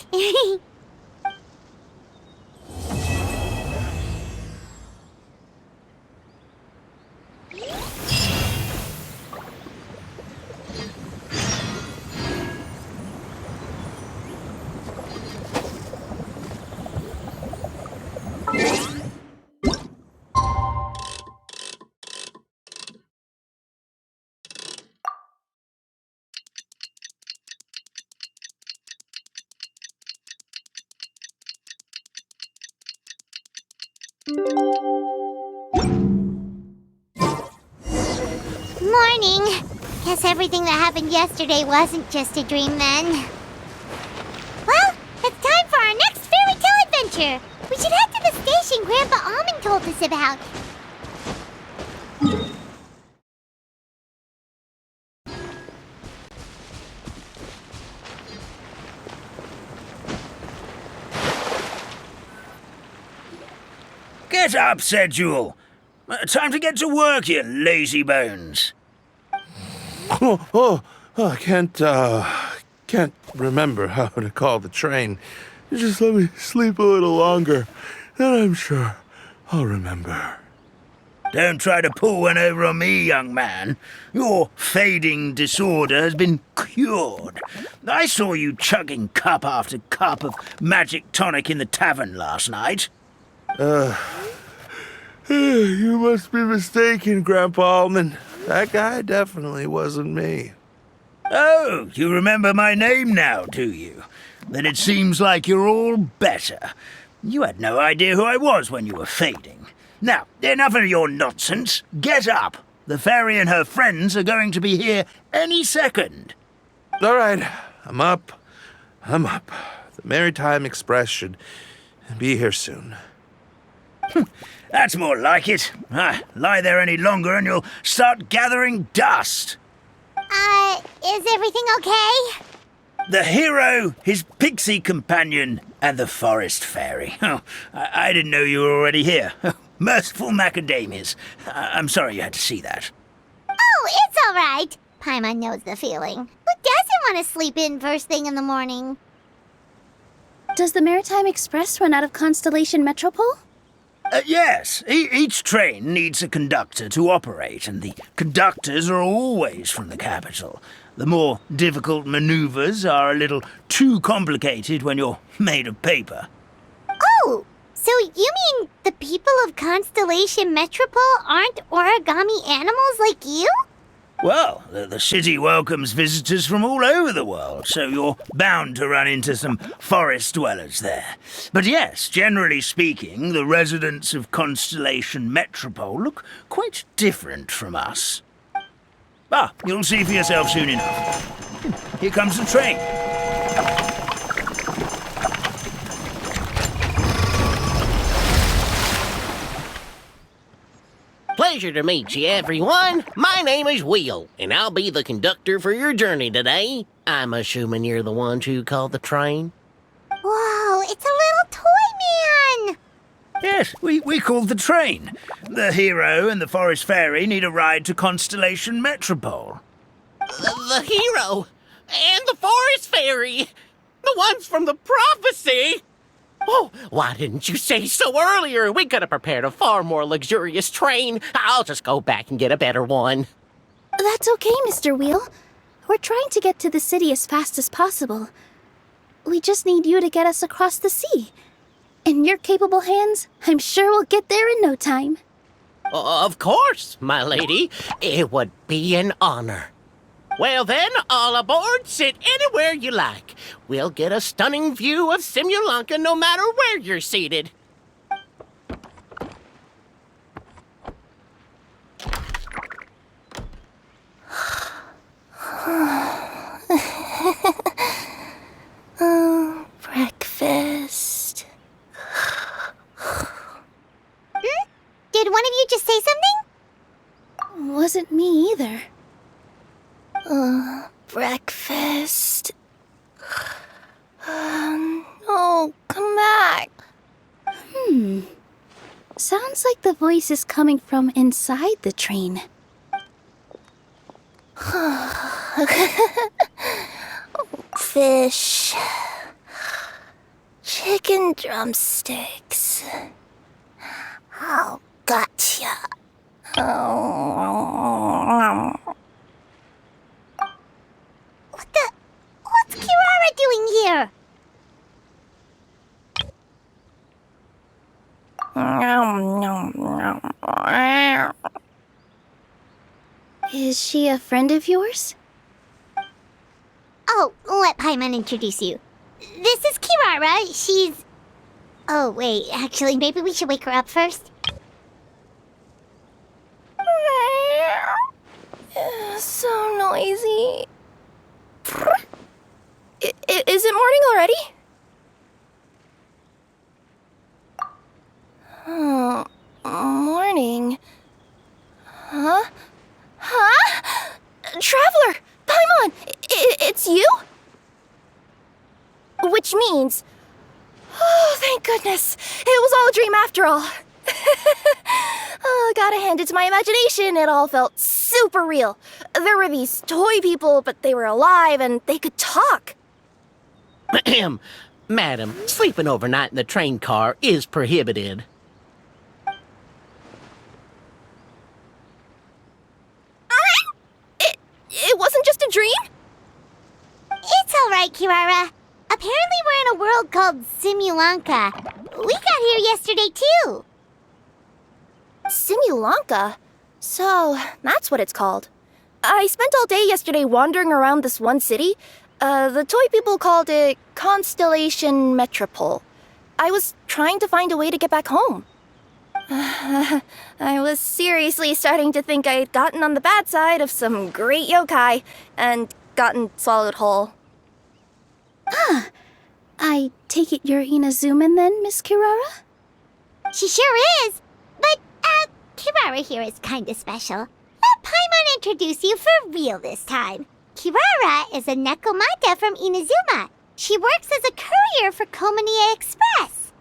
Morning. Guess everything that happened yesterday wasn't just a dream then. Well, it's time for our next fairy tale adventure. We should head to the station Grandpa Almond told us about. Get up, said Jewel. Time to get to work, you lazy bones. I can't remember how to call the train. Just let me sleep a little longer, then I'm sure I'll remember. Don't try to pull one over on me, young man. Your fading disorder has been cured. I saw you chugging cup after cup of magic tonic in the tavern last night. You must be mistaken, Grandpa Almond. That guy definitely wasn't me. Oh, you remember my name now, do you? Then it seems like you're all better. You had no idea who I was when you were fading. Now, enough of your nonsense. Get up. The fairy and her friends are going to be here any second. All right, I'm up. The Maritime Express should be here soon. That's more like it. Lie there any longer and you'll start gathering dust. Is everything okay? The hero, his pixie companion, and the forest fairy. Oh, I didn't know you were already here. Merciful macadamias. I'm sorry you had to see that. Oh, it's all right. Paimon knows the feeling. Who doesn't want to sleep in first thing in the morning? Does the Maritime Express run out of Constellation Metropole? Yes, each train needs a conductor to operate, and the conductors are always from the capital. The more difficult maneuvers are a little too complicated when you're made of paper. Oh, so you mean the people of Constellation Metropole aren't origami animals like you? Well, the city welcomes visitors from all over the world, so you're bound to run into some forest dwellers there. But yes, generally speaking, the residents of Constellation Metropole look quite different from us. You'll see for yourself soon enough. Here comes the train. Pleasure to meet you, everyone. My name is Will, and I'll be the conductor for your journey today. I'm assuming you're the ones who called the train. Whoa, it's a little toy man! Yes, we called the train. The hero and the forest fairy need a ride to Constellation Metropole. The hero and the forest fairy, the ones from the prophecy. Oh, why didn't you say so earlier? We could have prepared a far more luxurious train. I'll just go back and get a better one. That's okay, Mr. Wheel. We're trying to get to the city as fast as possible. We just need you to get us across the sea. In your capable hands, I'm sure we'll get there in no time. Of course, my lady. It would be an honor. Well then, all aboard, sit anywhere you like. We'll get a stunning view of Simulanka no matter where you're seated. Breakfast. Did one of you just say something? Wasn't me either. Breakfast. No, come back. Sounds like the voice is coming from inside the train. Fish. Chicken drumsticks. Oh, gotcha. What's Kirara doing here? Is she a friend of yours? Oh, let Paimon introduce you. This is Kirara. She's... Oh, wait, actually, maybe we should wake her up first. So noisy. Is it morning already? Oh, morning. Huh? Traveler! Paimon! It's you? Which means... Oh, thank goodness. It was all a dream after all. Oh, gotta hand it to my imagination. It all felt super real. There were these toy people, but they were alive and they could talk. Ahem. Madam, sleeping overnight in the train car is prohibited. It wasn't just a dream? It's all right, Kirara. Apparently we're in a world called Simulanka. We got here yesterday, too. Simulanka? So, that's what it's called. I spent all day yesterday wandering around this one city. The toy people called it Constellation Metropole. I was trying to find a way to get back home. I was seriously starting to think I'd gotten on the bad side of some great yokai and gotten swallowed whole. I take it you're Inazuman then, Miss Kirara? She sure is. But, Kirara here is kinda special. Let Paimon introduce you for real this time. Kirara is a Nekomata from Inazuma. She works as a courier for Komanie Express.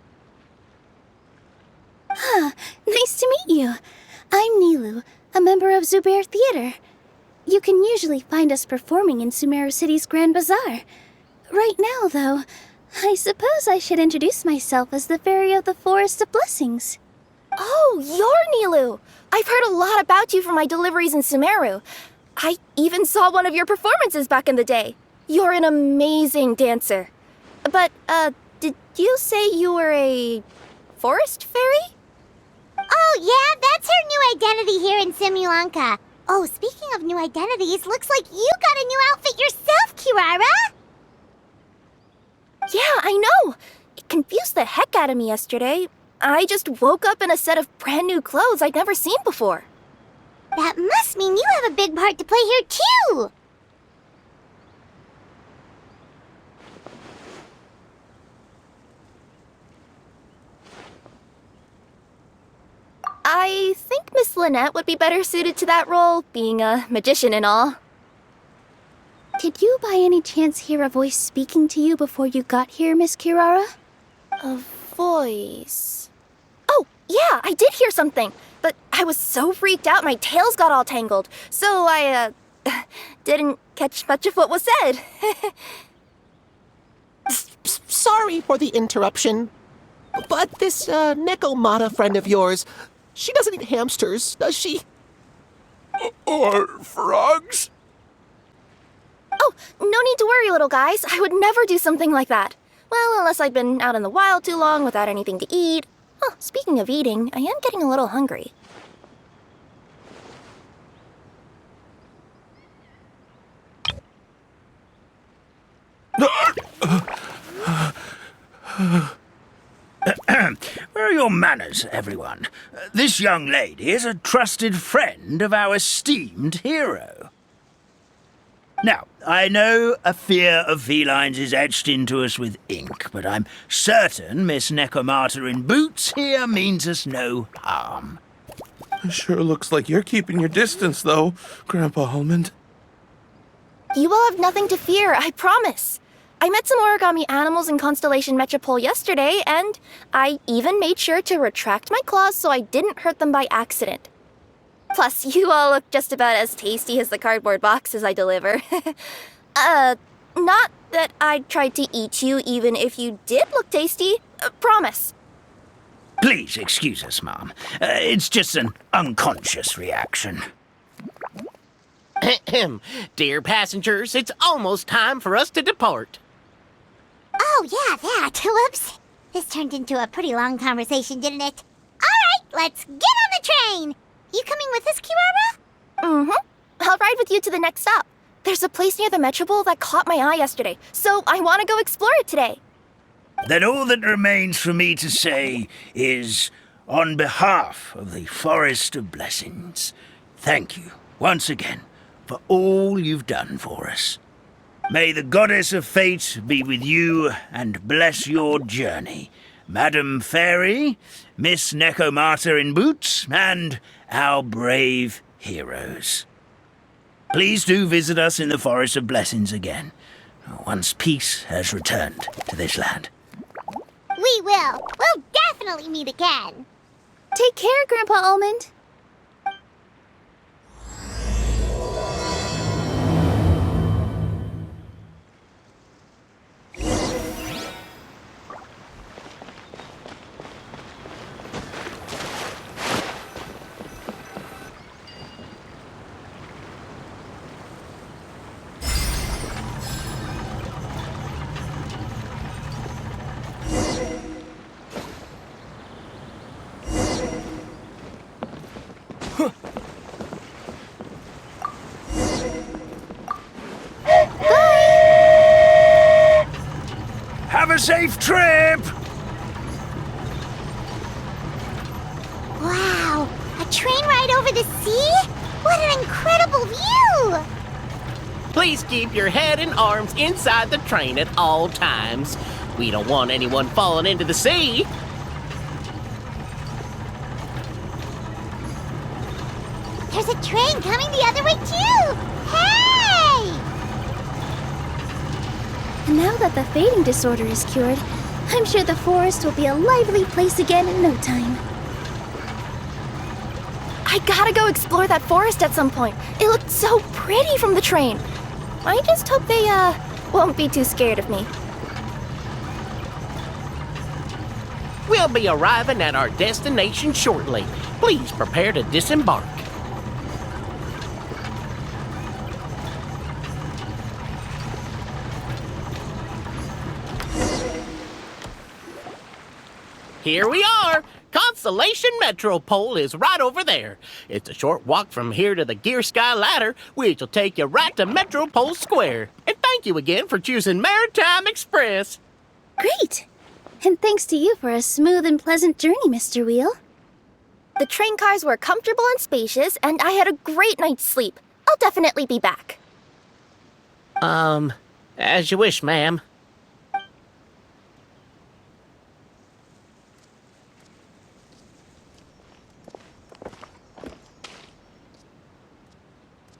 Nice to meet you. I'm Nilu, a member of Zubair Theater. You can usually find us performing in Sumeru City's Grand Bazaar. Right now, though, I suppose I should introduce myself as the Fairy of the Forest of Blessings. Oh, you're Nilu! I've heard a lot about you from my deliveries in Sumeru. I even saw one of your performances back in the day. You're an amazing dancer. But, did you say you were a forest fairy? Oh, yeah, that's her new identity here in Simulanka. Oh, speaking of new identities, looks like you got a new outfit yourself, Kirara! Yeah, I know! It confused the heck out of me yesterday. I just woke up in a set of brand new clothes I'd never seen before. That must mean you have a big part to play here, too! I think Miss Lynette would be better suited to that role, being a magician and all. Did you by any chance hear a voice speaking to you before you got here, Miss Kirara? A voice... Oh, yeah, I did hear something, but I was so freaked out my tails got all tangled, so I, didn't catch much of what was said. Sorry for the interruption, but this Nekomata friend of yours, she doesn't eat hamsters, does she? Or frogs? Oh, no need to worry, little guys. I would never do something like that. Well, unless I'd been out in the wild too long without anything to eat. Oh, speaking of eating, I am getting a little hungry. Where are your manners, everyone? This young lady is a trusted friend of our esteemed hero. Now, I know a fear of felines is etched into us with ink, but I'm certain Miss Nekomata in boots here means us no harm. It sure looks like you're keeping your distance, though, Grandpa Almond. You will have nothing to fear, I promise. I met some origami animals in Constellation Metropole yesterday, and I even made sure to retract my claws so I didn't hurt them by accident. Plus, you all look just about as tasty as the cardboard boxes I deliver. Not that I'd try to eat you even if you did look tasty. Promise. Please excuse us, Mom. It's just an unconscious reaction. Dear passengers, it's almost time for us to depart. Oh, yeah, that. Whoops. This turned into a pretty long conversation, didn't it? All right, let's get on the train. You coming with us, Kirara? Mm-hmm. I'll ride with you to the next stop. There's a place near the Metropole that caught my eye yesterday, so I want to go explore it today. Then all that remains for me to say is, on behalf of the Forest of Blessings, thank you once again for all you've done for us. May the goddess of fate be with you and bless your journey, Madam Fairy, Miss Nekomata in boots, and our brave heroes. Please do visit us in the Forest of Blessings again, once peace has returned to this land. We will. We'll definitely meet again. Take care, Grandpa Almond. Have a safe trip! Wow, a train ride over the sea? What an incredible view! Please keep your head and arms inside the train at all times. We don't want anyone falling into the sea. There's a train coming the other way too! Hey! And now that the fading disorder is cured, I'm sure the forest will be a lively place again in no time. I gotta go explore that forest at some point. It looked so pretty from the train. I just hope they, won't be too scared of me. We'll be arriving at our destination shortly. Please prepare to disembark. Here we are! Constellation Metropole is right over there. It's a short walk from here to the Gear Sky Ladder, which will take you right to Metropole Square. And thank you again for choosing Maritime Express. Great! And thanks to you for a smooth and pleasant journey, Mr. Wheel. The train cars were comfortable and spacious, and I had a great night's sleep. I'll definitely be back. As you wish, ma'am.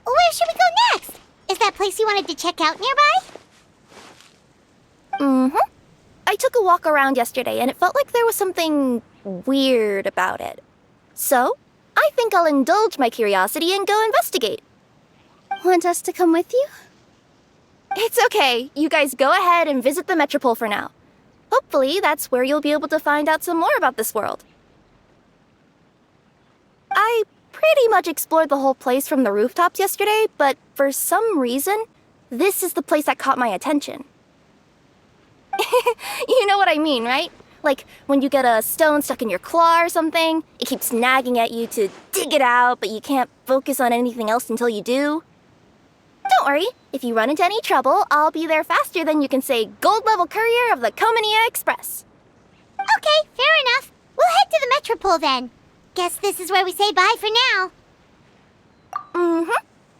Where should we go next? Is that place you wanted to check out nearby? Mm-hmm. I took a walk around yesterday, and it felt like there was something weird about it. So, I think I'll indulge my curiosity and go investigate. Want us to come with you? It's okay. You guys go ahead and visit the Metropole for now. Hopefully, that's where you'll be able to find out some more about this world. I pretty much explored the whole place from the rooftops yesterday, but for some reason, this is the place that caught my attention. You know what I mean, right? Like, when you get a stone stuck in your claw or something, it keeps nagging at you to dig it out, but you can't focus on anything else until you do. Don't worry, if you run into any trouble, I'll be there faster than you can say gold-level courier of the Komania Express. Okay, fair enough. We'll head to the Metropole then. Guess this is where we say bye for now. Mm-hmm.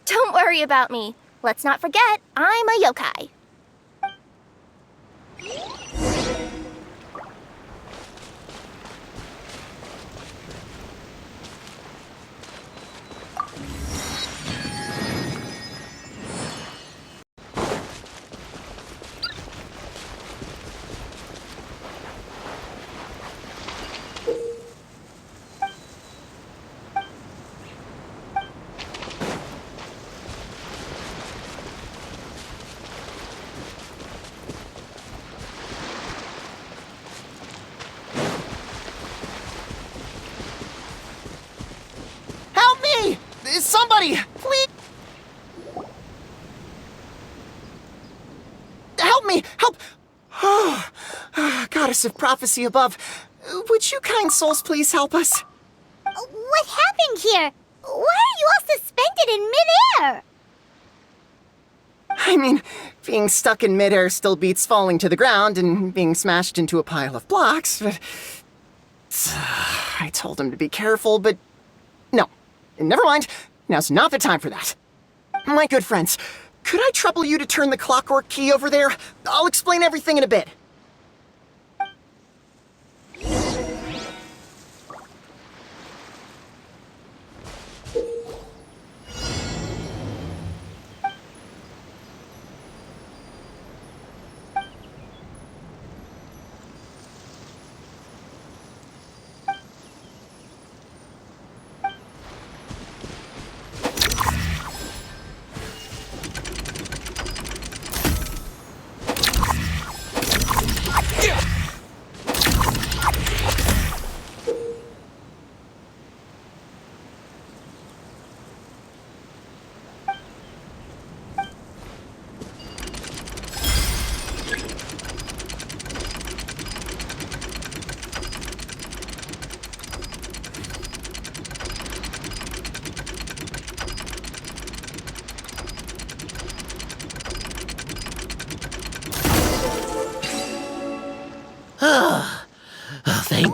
Don't worry about me. Let's not forget, I'm a yokai. Somebody, please! Help me! Help! Oh, goddess of prophecy above, would you kind souls please help us? What happened here? Why are you all suspended in midair? I mean, being stuck in midair still beats falling to the ground and being smashed into a pile of blocks, but... I told him to be careful, but... No. Never mind. Now's not the time for that. My good friends, could I trouble you to turn the clockwork key over there? I'll explain everything in a bit.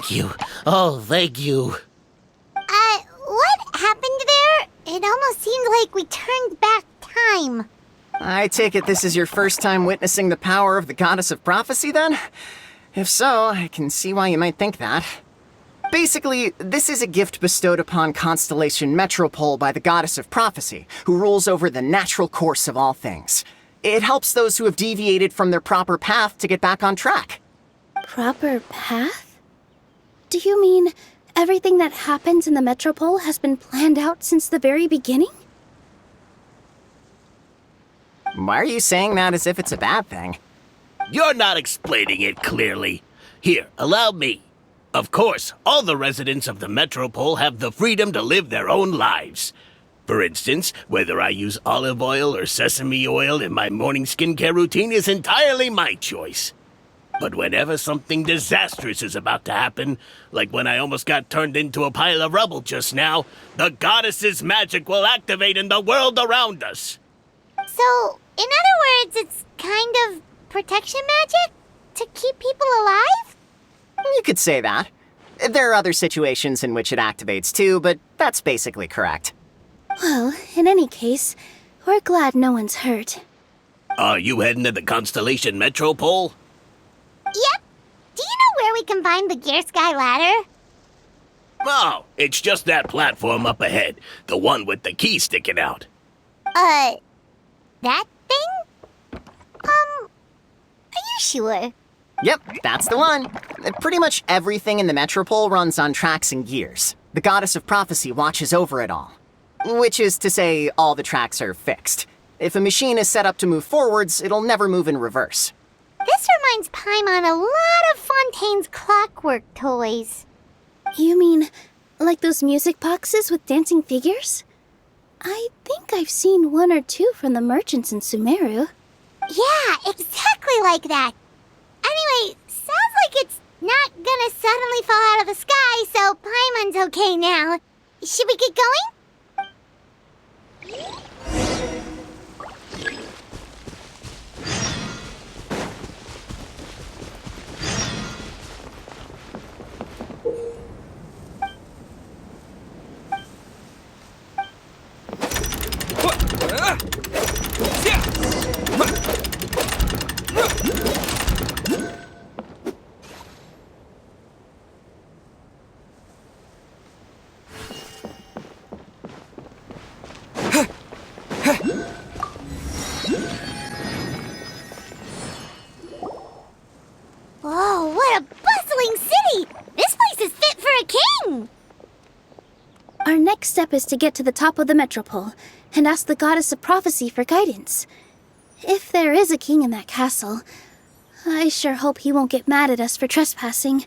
Thank you. Oh, thank you. What happened there? It almost seemed like we turned back time. I take it this is your first time witnessing the power of the Goddess of Prophecy, then? If so, I can see why you might think that. Basically, this is a gift bestowed upon Constellation Metropole by the Goddess of Prophecy, who rules over the natural course of all things. It helps those who have deviated from their proper path to get back on track. Proper path? Do you mean everything that happens in the Metropole has been planned out since the very beginning? Why are you saying that as if it's a bad thing? You're not explaining it clearly. Here, allow me. Of course, all the residents of the Metropole have the freedom to live their own lives. For instance, whether I use olive oil or sesame oil in my morning skincare routine is entirely my choice. But whenever something disastrous is about to happen, like when I almost got turned into a pile of rubble just now, the goddess's magic will activate in the world around us. So, in other words, it's kind of protection magic? To keep people alive? You could say that. There are other situations in which it activates too, but that's basically correct. Well, in any case, we're glad no one's hurt. Are you heading to the Constellation Metropole? Yep. Do you know where we can find the Gear Sky ladder? Oh, it's just that platform up ahead. The one with the key sticking out. That thing? Are you sure? Yep, that's the one. Pretty much everything in the Metropole runs on tracks and gears. The Goddess of Prophecy watches over it all. Which is to say, all the tracks are fixed. If a machine is set up to move forwards, it'll never move in reverse. This reminds Paimon a lot of Fontaine's clockwork toys. You mean, like those music boxes with dancing figures? I think I've seen one or two from the merchants in Sumeru. Yeah, exactly like that. Anyway, sounds like it's not gonna suddenly fall out of the sky, so Paimon's okay now. Should we get going? Whoa, what a bustling city! This place is fit for a king! Our next step is to get to the top of the Metropole and ask the Goddess of Prophecy for guidance. If there is a king in that castle, I sure hope he won't get mad at us for trespassing.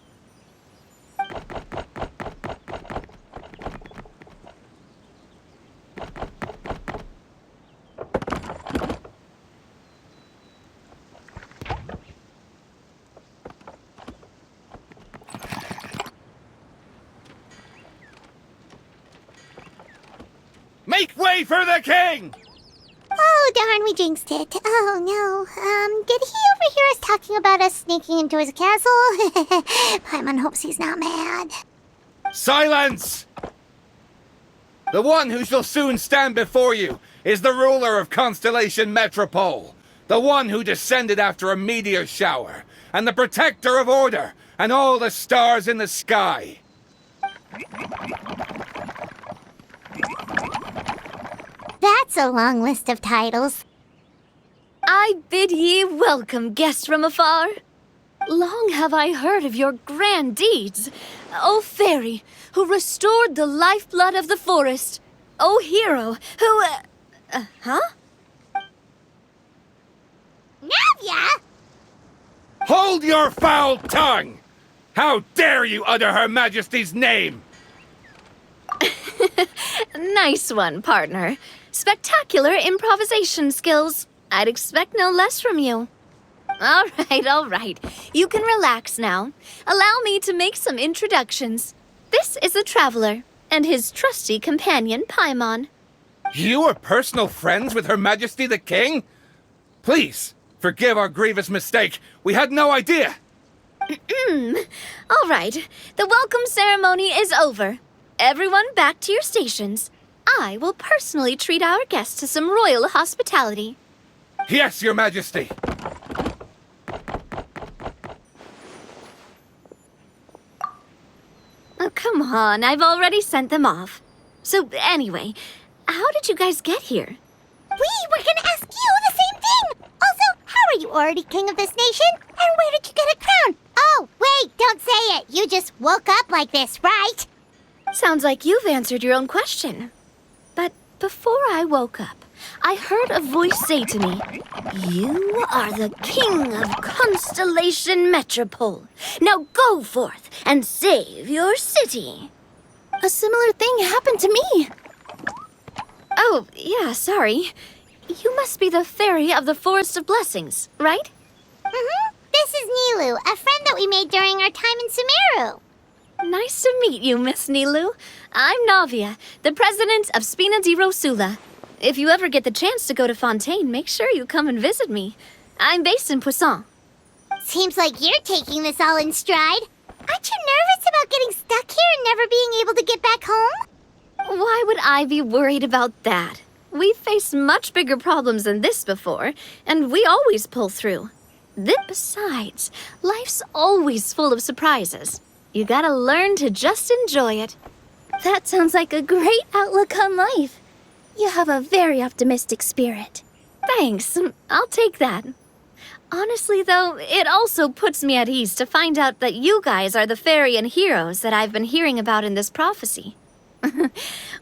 Make way for the king! Oh, darn, we jinxed it. Oh, no. Did he overhear us talking about us sneaking into his castle? Paimon hopes he's not mad. Silence! The one who shall soon stand before you is the ruler of Constellation Metropole, the one who descended after a meteor shower, and the protector of order and all the stars in the sky. That's a long list of titles. I bid ye welcome, guests from afar. Long have I heard of your grand deeds. O fairy, who restored the lifeblood of the forest. O hero, who... huh? Navia! Hold your foul tongue! How dare you utter Her Majesty's name? Nice one, partner. Spectacular improvisation skills. I'd expect no less from you. All right. You can relax now. Allow me to make some introductions. This is the Traveler, and his trusty companion, Paimon. You are personal friends with Her Majesty the King? Please, forgive our grievous mistake. We had no idea. All right, the welcome ceremony is over. Everyone back to your stations. I will personally treat our guests to some royal hospitality. Yes, Your Majesty. Oh, come on, I've already sent them off. So anyway, how did you guys get here? We were gonna ask you the same thing! Also, how are you already king of this nation? And where did you get a crown? Oh, wait, don't say it! You just woke up like this, right? Sounds like you've answered your own question. But before I woke up, I heard a voice say to me, "You are the king of Constellation Metropole. Now go forth and save your city." A similar thing happened to me. Oh, yeah, sorry. You must be the fairy of the Forest of Blessings, right? Mm-hmm. This is Nilu, a friend that we made during our time in Sumeru. Nice to meet you, Miss Nilu. I'm Navia, the president of Spina di Rosula. If you ever get the chance to go to Fontaine, make sure you come and visit me. I'm based in Poisson. Seems like you're taking this all in stride. Aren't you nervous about getting stuck here and never being able to get back home? Why would I be worried about that? We've faced much bigger problems than this before, and we always pull through. Besides, life's always full of surprises. You gotta learn to just enjoy it. That sounds like a great outlook on life. You have a very optimistic spirit. Thanks, I'll take that. Honestly, though, it also puts me at ease to find out that you guys are the fairy and heroes that I've been hearing about in this prophecy.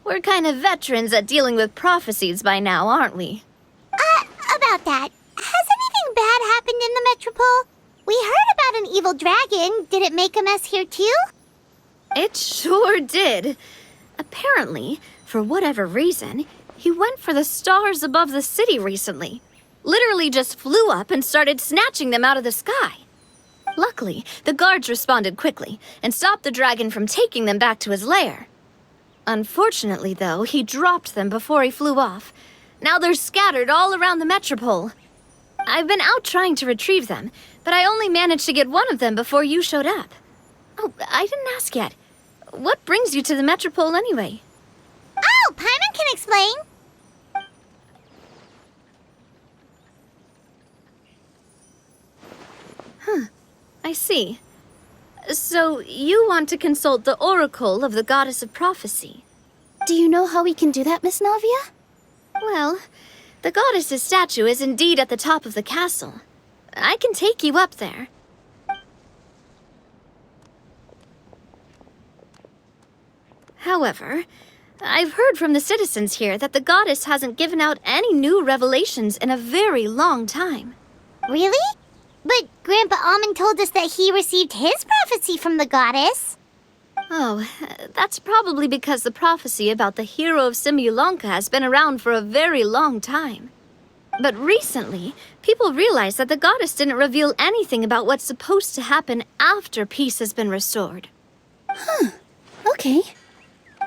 We're kind of veterans at dealing with prophecies by now, aren't we? About that, has anything bad happened in the Metropole? We heard about an evil dragon. Did it make a mess here too? It sure did. Apparently, for whatever reason, he went for the stars above the city recently. Literally just flew up and started snatching them out of the sky. Luckily, the guards responded quickly and stopped the dragon from taking them back to his lair. Unfortunately, though, he dropped them before he flew off. Now they're scattered all around the Metropole. I've been out trying to retrieve them, but I only managed to get one of them before you showed up. Oh, I didn't ask yet. What brings you to the Metropole anyway? Oh, Paimon can explain. I see. So, you want to consult the oracle of the goddess of prophecy. Do you know how we can do that, Miss Navia? Well, the goddess's statue is indeed at the top of the castle. I can take you up there. However, I've heard from the citizens here that the goddess hasn't given out any new revelations in a very long time. Really? But Grandpa Almond told us that he received his prophecy from the goddess. Oh, that's probably because the prophecy about the hero of Simulanka has been around for a very long time. But recently, people realized that the goddess didn't reveal anything about what's supposed to happen after peace has been restored. Okay.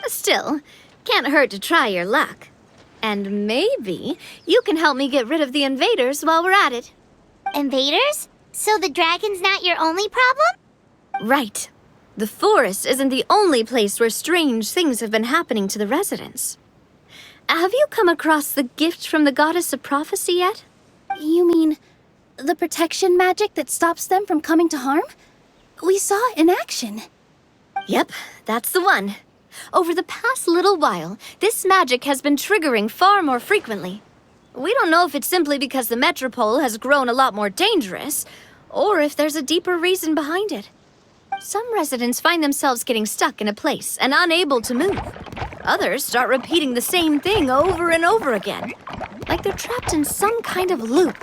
Still, can't hurt to try your luck. And maybe you can help me get rid of the invaders while we're at it. Invaders? So the dragon's not your only problem? Right. The forest isn't the only place where strange things have been happening to the residents. Have you come across the gift from the goddess of prophecy yet? You mean the protection magic that stops them from coming to harm? We saw it in action. Yep, that's the one. Over the past little while, this magic has been triggering far more frequently. We don't know if it's simply because the Metropole has grown a lot more dangerous, or if there's a deeper reason behind it. Some residents find themselves getting stuck in a place and unable to move. Others start repeating the same thing over and over again, like they're trapped in some kind of loop.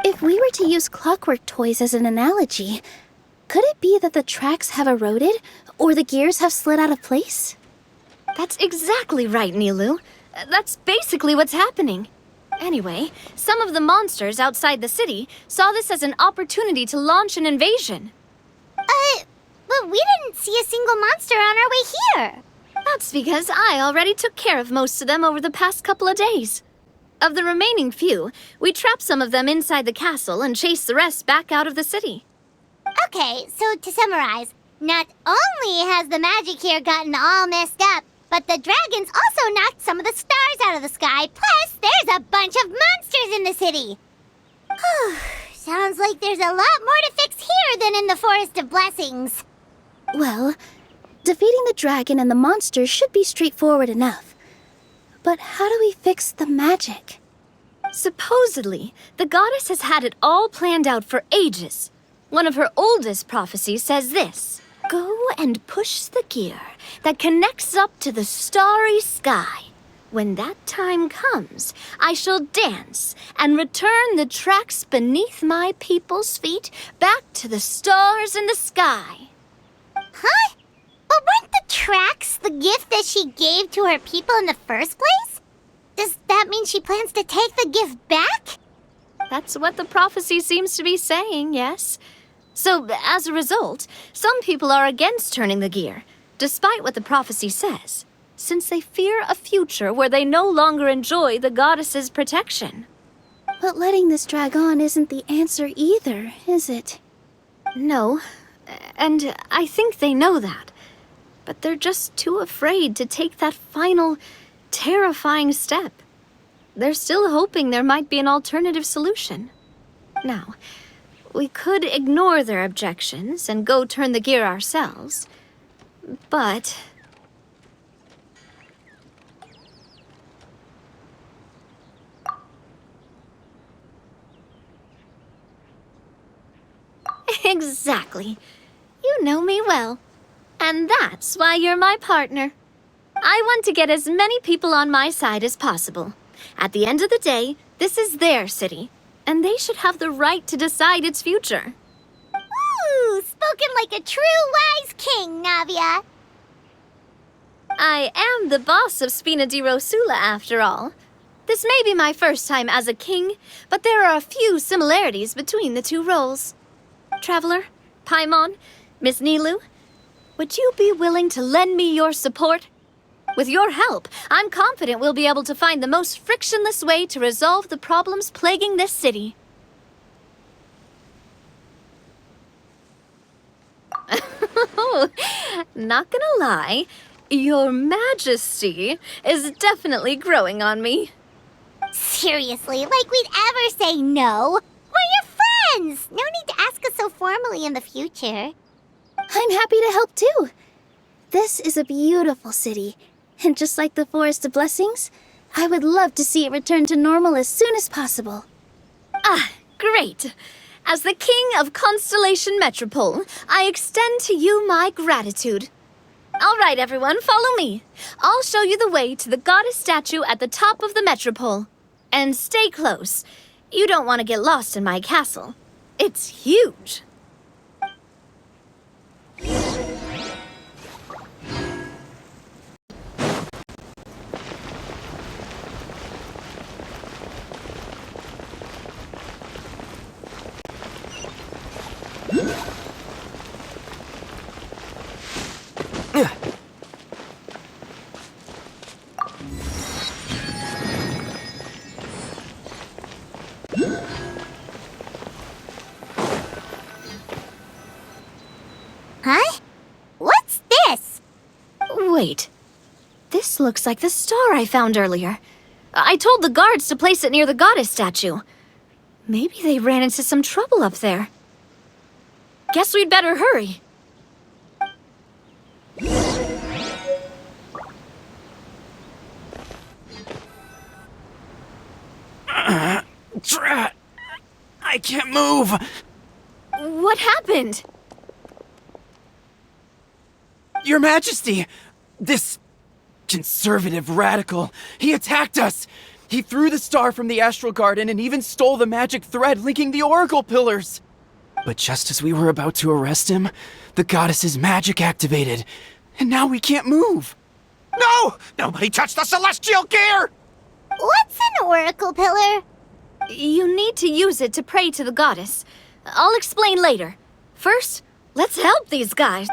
If we were to use clockwork toys as an analogy, could it be that the tracks have eroded, or the gears have slid out of place? That's exactly right, Nilu. That's basically what's happening. Anyway, some of the monsters outside the city saw this as an opportunity to launch an invasion. But we didn't see a single monster on our way here. That's because I already took care of most of them over the past couple of days. Of the remaining few, we trap some of them inside the castle and chase the rest back out of the city. Okay, so to summarize, not only has the magic here gotten all messed up, but the dragons also knocked some of the stars out of the sky, plus there's a bunch of monsters in the city. Sounds like there's a lot more to fix here than in the Forest of Blessings. Well, defeating the dragon and the monsters should be straightforward enough. But how do we fix the magic? Supposedly, the goddess has had it all planned out for ages. One of her oldest prophecies says this: "Go and push the gear that connects up to the starry sky. When that time comes, I shall dance and return the tracks beneath my people's feet back to the stars in the sky." Huh? But weren't the tracks the gift that she gave to her people in the first place? Does that mean she plans to take the gift back? That's what the prophecy seems to be saying, yes. So, as a result, some people are against turning the gear, despite what the prophecy says, since they fear a future where they no longer enjoy the goddess's protection. But letting this drag on isn't the answer either, is it? No, and I think they know that. But they're just too afraid to take that final, terrifying step. They're still hoping there might be an alternative solution. Now, we could ignore their objections and go turn the gear ourselves, but... Exactly. You know me well. And that's why you're my partner. I want to get as many people on my side as possible. At the end of the day, this is their city, and they should have the right to decide its future. Ooh, spoken like a true wise king, Navia. I am the boss of Spina di Rosula, after all. This may be my first time as a king, but there are a few similarities between the two roles. Traveler, Paimon, Miss Nilu, would you be willing to lend me your support? With your help, I'm confident we'll be able to find the most frictionless way to resolve the problems plaguing this city. Not gonna lie, Your Majesty is definitely growing on me. Seriously, like we'd ever say no. We're your friends! No need to ask us so formally in the future. I'm happy to help too. This is a beautiful city, and just like the Forest of Blessings, I would love to see it return to normal as soon as possible. Ah, great. As the King of Constellation Metropole, I extend to you my gratitude. All right, everyone, follow me. I'll show you the way to the goddess statue at the top of the Metropole. And stay close. You don't want to get lost in my castle. It's huge. Huh? What's this? Wait. This looks like the star I found earlier. I told the guards to place it near the goddess statue. Maybe they ran into some trouble up there. Guess we'd better hurry. Drat! I can't move! What happened? Your Majesty! This conservative radical, he attacked us! He threw the star from the Astral Garden and even stole the magic thread linking the Oracle Pillars! But just as we were about to arrest him, the goddess's magic activated, and now we can't move! No! Nobody touched the celestial gear! What's an oracle pillar? You need to use it to pray to the goddess. I'll explain later. First, let's help these guys.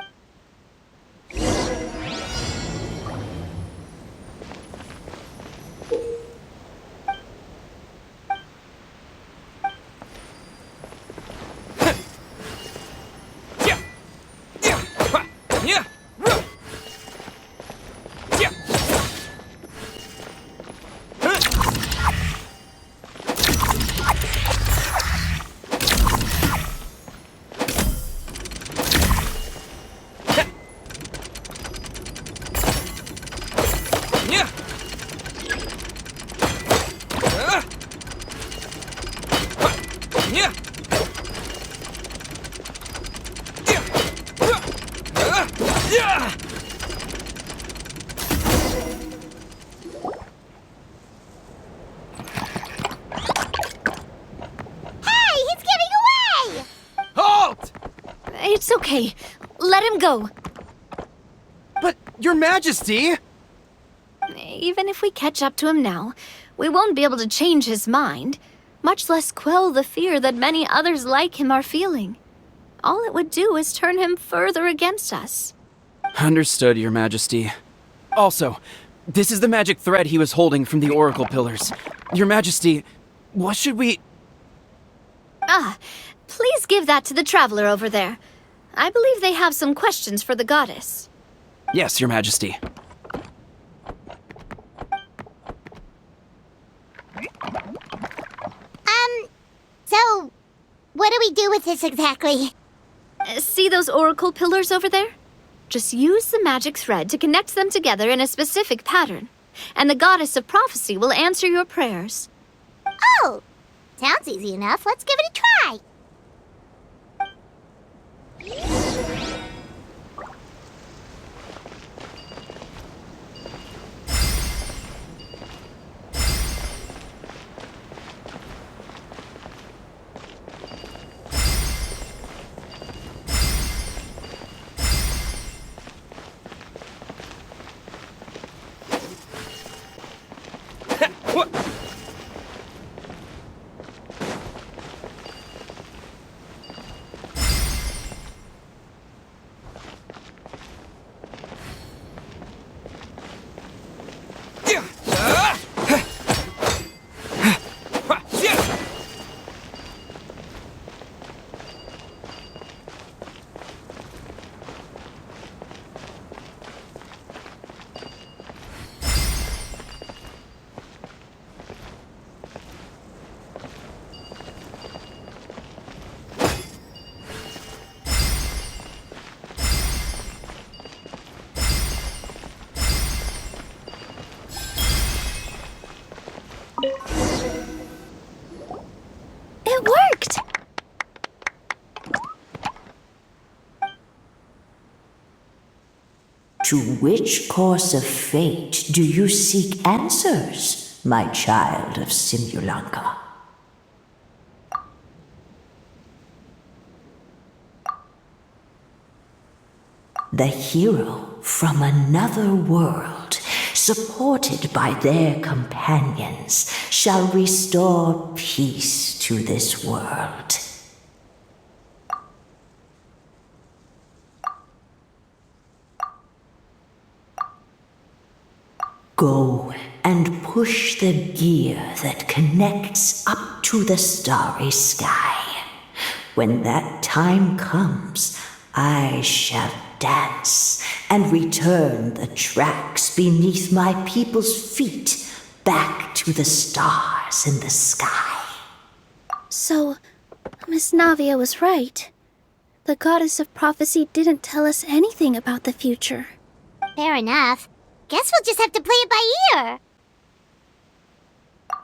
Okay, let him go. But, Your Majesty! Even if we catch up to him now, we won't be able to change his mind, much less quell the fear that many others like him are feeling. All it would do is turn him further against us. Understood, Your Majesty. Also, this is the magic thread he was holding from the Oracle Pillars. Your Majesty, what should we... Please give that to the traveler over there. I believe they have some questions for the goddess. Yes, Your Majesty. So, what do we do with this exactly? See those oracle pillars over there? Just use the magic thread to connect them together in a specific pattern, and the goddess of prophecy will answer your prayers. Oh, sounds easy enough. Let's give it a try. It worked! To which course of fate do you seek answers, my child of Simulanka? The hero from another world, supported by their companions, shall restore peace to this world. Go and push the gear that connects up to the starry sky. When that time comes, I shall dance and return the tracks beneath my people's feet back to the stars in the sky. So, Miss Navia was right. The goddess of prophecy didn't tell us anything about the future. Fair enough. Guess we'll just have to play it by ear.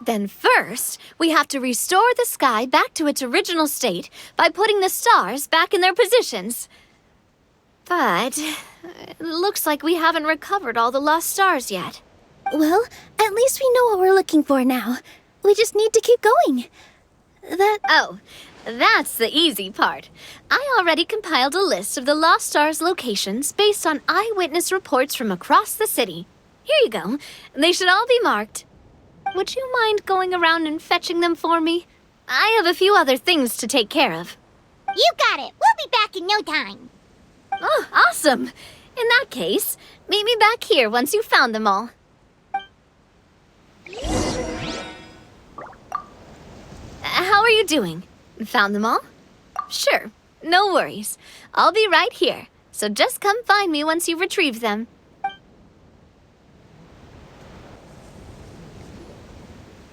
Then first, we have to restore the sky back to its original state by putting the stars back in their positions. But it looks like we haven't recovered all the lost stars yet. Well, at least we know what we're looking for now. We just need to keep going. Oh, that's the easy part. I already compiled a list of the lost stars' locations based on eyewitness reports from across the city. Here you go. They should all be marked. Would you mind going around and fetching them for me? I have a few other things to take care of. You got it. We'll be back in no time. Oh, awesome. In that case, meet me back here once you've found them all. How are you doing? Found them all? Sure, no worries. I'll be right here, so just come find me once you've retrieved them.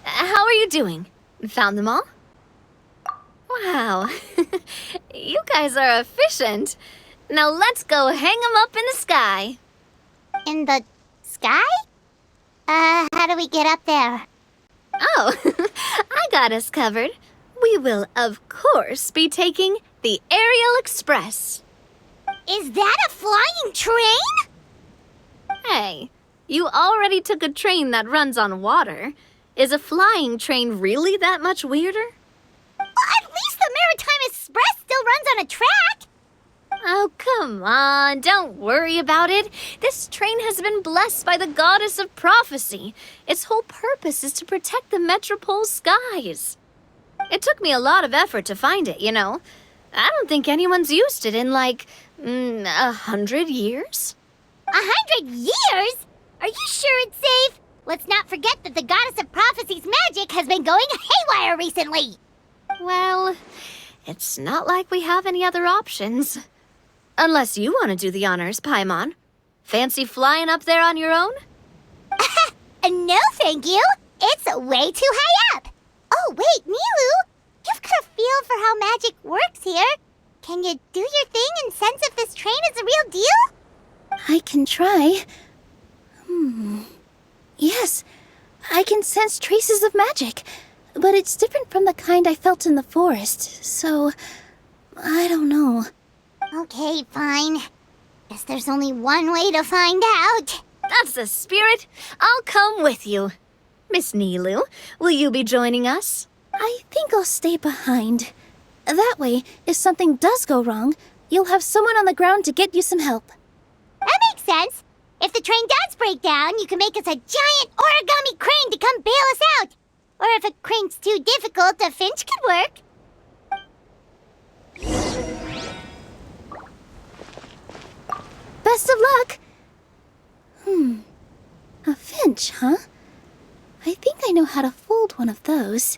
How are you doing? Found them all? Wow, you guys are efficient. Now let's go hang them up in the sky. In the sky? How do we get up there? Oh, I got us covered. We will, of course, be taking the Aerial Express. Is that a flying train? Hey, you already took a train that runs on water. Is a flying train really that much weirder? Well, at least the Maritime Express still runs on a track. Come on, don't worry about it. This train has been blessed by the goddess of prophecy. Its whole purpose is to protect the metropole skies. It took me a lot of effort to find it, you know. I don't think anyone's used it in, like, 100 years? 100 years? Are you sure it's safe? Let's not forget that the goddess of prophecy's magic has been going haywire recently. Well, it's not like we have any other options. Unless you want to do the honors, Paimon. Fancy flying up there on your own? No, thank you. It's way too high up. Oh, wait, Nilu. You've got a feel for how magic works here. Can you do your thing and sense if this train is a real deal? I can try. Yes, I can sense traces of magic, but it's different from the kind I felt in the forest, so I don't know. Okay, fine. Guess there's only one way to find out. That's the spirit. I'll come with you. Miss Nilu, will you be joining us? I think I'll stay behind. That way, if something does go wrong, you'll have someone on the ground to get you some help. That makes sense. If the train does break down, you can make us a giant origami crane to come bail us out. Or if a crane's too difficult, a finch could work. Best of luck! A finch, huh? I think I know how to fold one of those.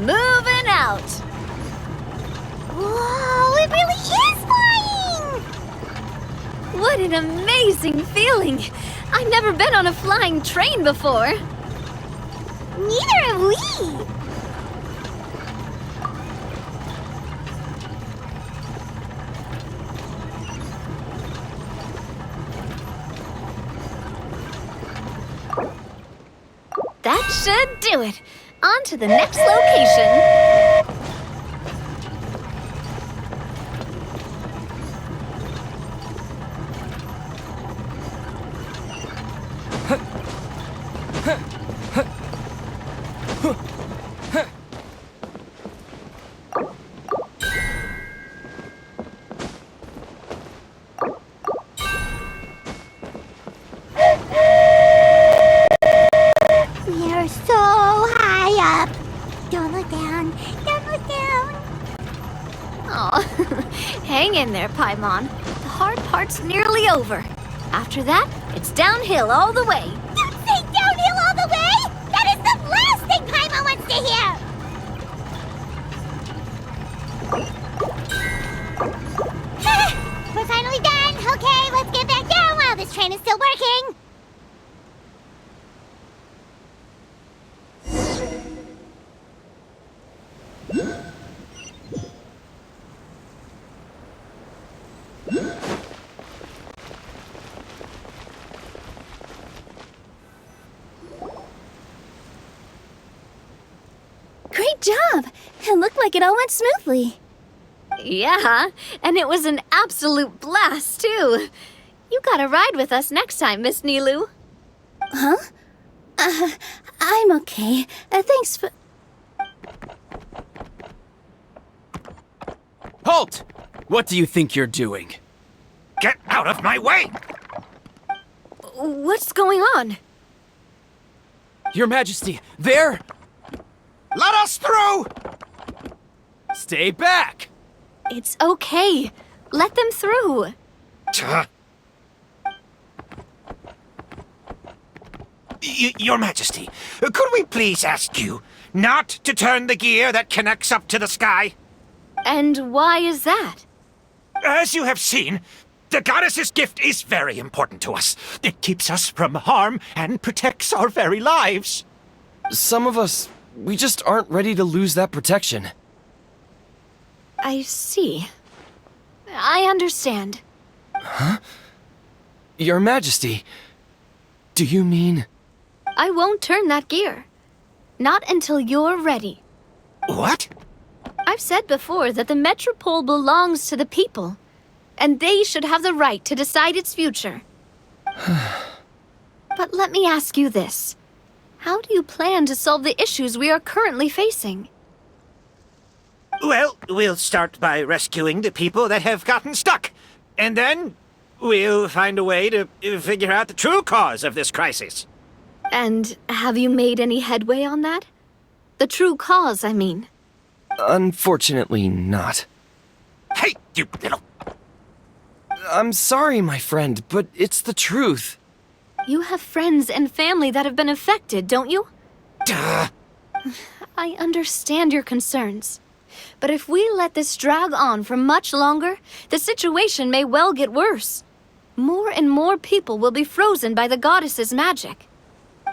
Moving out! Whoa, it really is flying! What an amazing feeling! I've never been on a flying train before. Neither have we! That should do it. On to the next location. We're so high up. Don't look down. Don't look down. Oh, hang in there, Paimon. The hard part's nearly over. After that, it's downhill all the way. Don't say downhill all the way! That is the last thing Paimon wants to hear! We're finally done. Okay, let's get back down while this train is still working. Great job! It looked like it all went smoothly. Yeah, and it was an absolute blast, too. You gotta ride with us next time, Miss Nilu. Huh? I'm okay. Thanks for... Halt! What do you think you're doing? Get out of my way! What's going on? Your Majesty, there! Let us through! Stay back! It's okay. Let them through. Your Majesty, could we please ask you not to turn the gear that connects up to the sky? And why is that? As you have seen, the goddess's gift is very important to us. It keeps us from harm and protects our very lives. Some of us, we just aren't ready to lose that protection. I see. I understand. Your Majesty, do you mean... I won't turn that gear. Not until you're ready. What? I've said before that the Metropole belongs to the people, and they should have the right to decide its future. But let me ask you this. How do you plan to solve the issues we are currently facing? Well, we'll start by rescuing the people that have gotten stuck. And then we'll find a way to figure out the true cause of this crisis. And have you made any headway on that? The true cause, I mean. Unfortunately not. Hey, you little... I'm sorry, my friend, but it's the truth. You have friends and family that have been affected, don't you? Duh. I understand your concerns. But if we let this drag on for much longer, the situation may well get worse. More and more people will be frozen by the goddess's magic.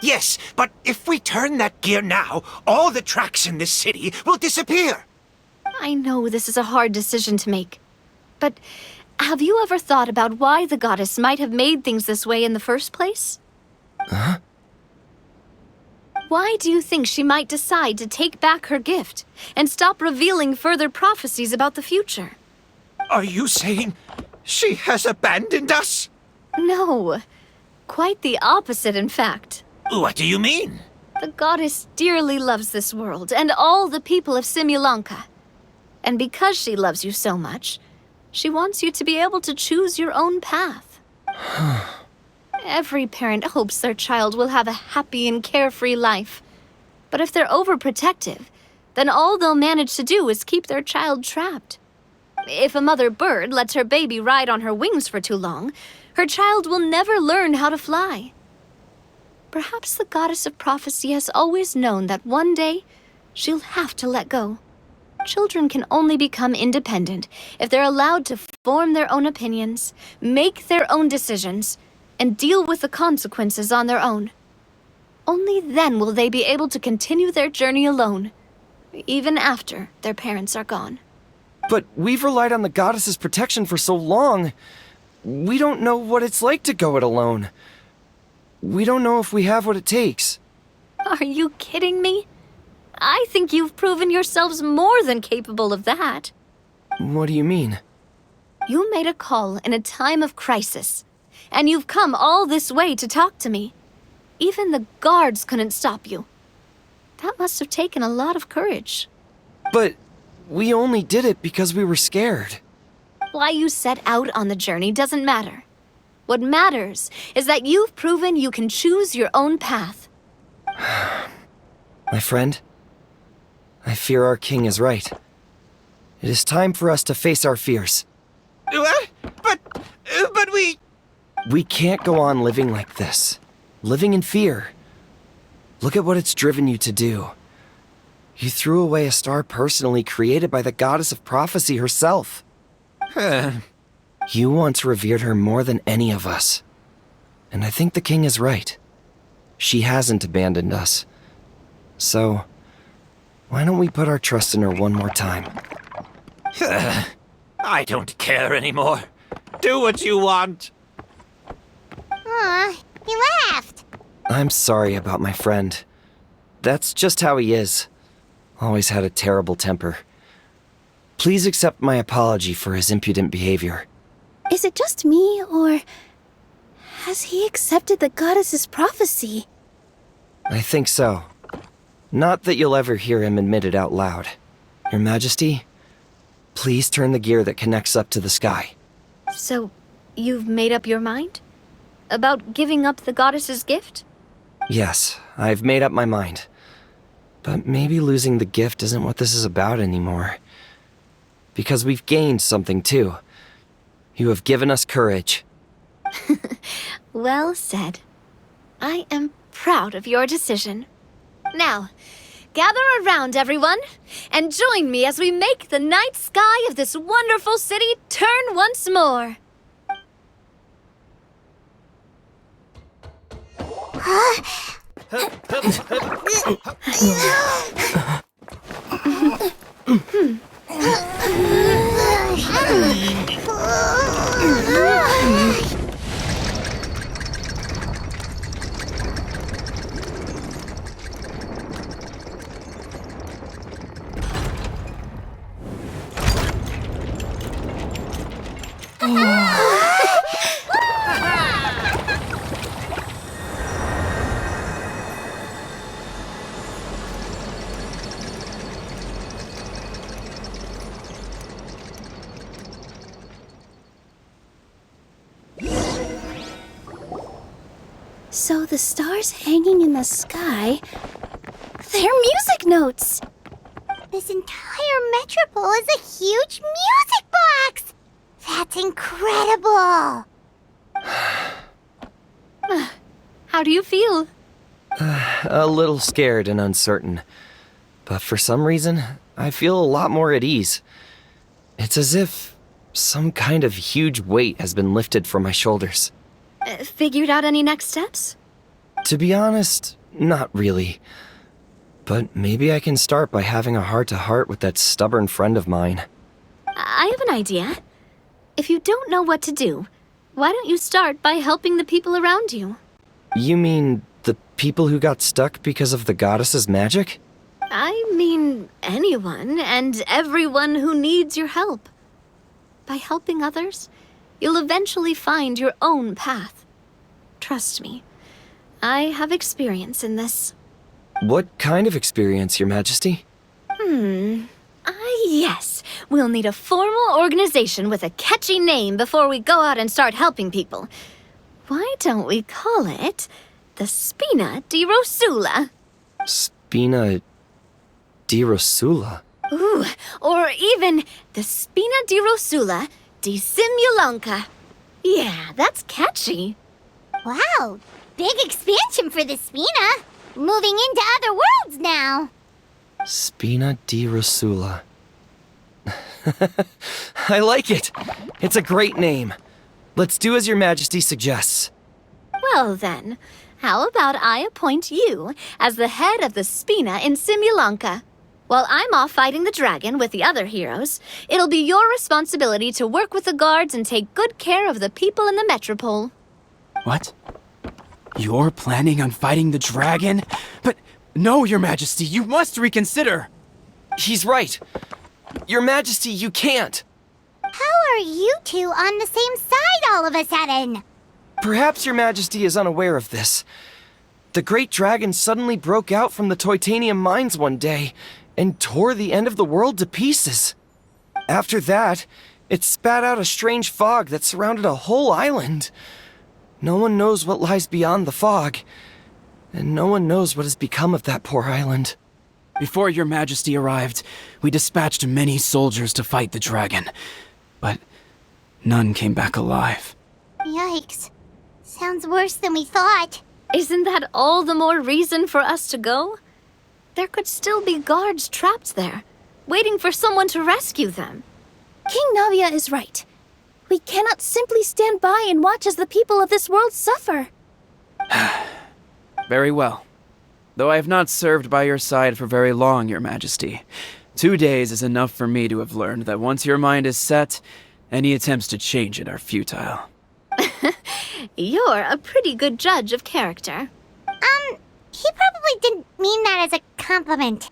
Yes, but if we turn that gear now, all the tracks in this city will disappear. I know this is a hard decision to make. But have you ever thought about why the goddess might have made things this way in the first place? Huh? Why do you think she might decide to take back her gift and stop revealing further prophecies about the future? Are you saying she has abandoned us? No. Quite the opposite, in fact. What do you mean? The goddess dearly loves this world and all the people of Simulanka. And because she loves you so much, she wants you to be able to choose your own path. Every parent hopes their child will have a happy and carefree life. But if they're overprotective, then all they'll manage to do is keep their child trapped. If a mother bird lets her baby ride on her wings for too long, her child will never learn how to fly. Perhaps the goddess of prophecy has always known that one day she'll have to let go. Children can only become independent if they're allowed to form their own opinions, make their own decisions, and deal with the consequences on their own. Only then will they be able to continue their journey alone, even after their parents are gone. But we've relied on the goddess's protection for so long. We don't know what it's like to go it alone. We don't know if we have what it takes. Are you kidding me? I think you've proven yourselves more than capable of that. What do you mean? You made a call in a time of crisis, and you've come all this way to talk to me. Even the guards couldn't stop you. That must have taken a lot of courage. But we only did it because we were scared. Why you set out on the journey doesn't matter. What matters is that you've proven you can choose your own path. My friend, I fear our king is right. It is time for us to face our fears. What? But we... We can't go on living like this. Living in fear. Look at what it's driven you to do. You threw away a star personally created by the goddess of prophecy herself. You once revered her more than any of us. And I think the king is right. She hasn't abandoned us. So, why don't we put our trust in her one more time? I don't care anymore. Do what you want. Aw, he laughed. I'm sorry about my friend. That's just how he is. Always had a terrible temper. Please accept my apology for his impudent behavior. Is it just me, or has he accepted the goddess's prophecy? I think so. Not that you'll ever hear him admit it out loud. Your Majesty, please turn the gear that connects up to the sky. So, you've made up your mind? About giving up the goddess's gift? Yes, I've made up my mind. But maybe losing the gift isn't what this is about anymore. Because we've gained something too. You have given us courage. Well said. I am proud of your decision. Now, gather around, everyone, and join me as we make the night sky of this wonderful city turn once more. So the stars hanging in the sky, they're music notes. This entire metropole is a huge music box! That's incredible! How do you feel? A little scared and uncertain. But for some reason, I feel a lot more at ease. It's as if some kind of huge weight has been lifted from my shoulders. Figured out any next steps? To be honest, not really. But maybe I can start by having a heart-to-heart with that stubborn friend of mine. I have an idea. If you don't know what to do, why don't you start by helping the people around you? You mean the people who got stuck because of the goddess's magic? I mean anyone and everyone who needs your help. By helping others, you'll eventually find your own path. Trust me, I have experience in this. What kind of experience, Your Majesty? Yes. We'll need a formal organization with a catchy name before we go out and start helping people. Why don't we call it the Spina di Rosula? Spina di Rosula? Ooh, or even the Spina di Rosula di Simulanka. Yeah, that's catchy. Wow, big expansion for the Spina. Moving into other worlds now. Spina di Rosula. I like it. It's a great name. Let's do as Your Majesty suggests. Well then, how about I appoint you as the head of the Spina in Simulanka? While I'm off fighting the dragon with the other heroes, it'll be your responsibility to work with the guards and take good care of the people in the metropole. What? You're planning on fighting the dragon? But no, Your Majesty, you must reconsider. He's right. Your Majesty, you can't. How are you two on the same side all of a sudden? Perhaps Your Majesty is unaware of this. The great dragon suddenly broke out from the Titanium mines one day and tore the end of the world to pieces. After that, it spat out a strange fog that surrounded a whole island. No one knows what lies beyond the fog, and no one knows what has become of that poor island. Before Your Majesty arrived, we dispatched many soldiers to fight the dragon, but none came back alive. Yikes. Sounds worse than we thought. Isn't that all the more reason for us to go? There could still be guards trapped there, waiting for someone to rescue them. King Navia is right. We cannot simply stand by and watch as the people of this world suffer. Very well. Though I have not served by your side for very long, Your Majesty. 2 days is enough for me to have learned that once your mind is set, any attempts to change it are futile. You're a pretty good judge of character. He probably didn't mean that as a compliment.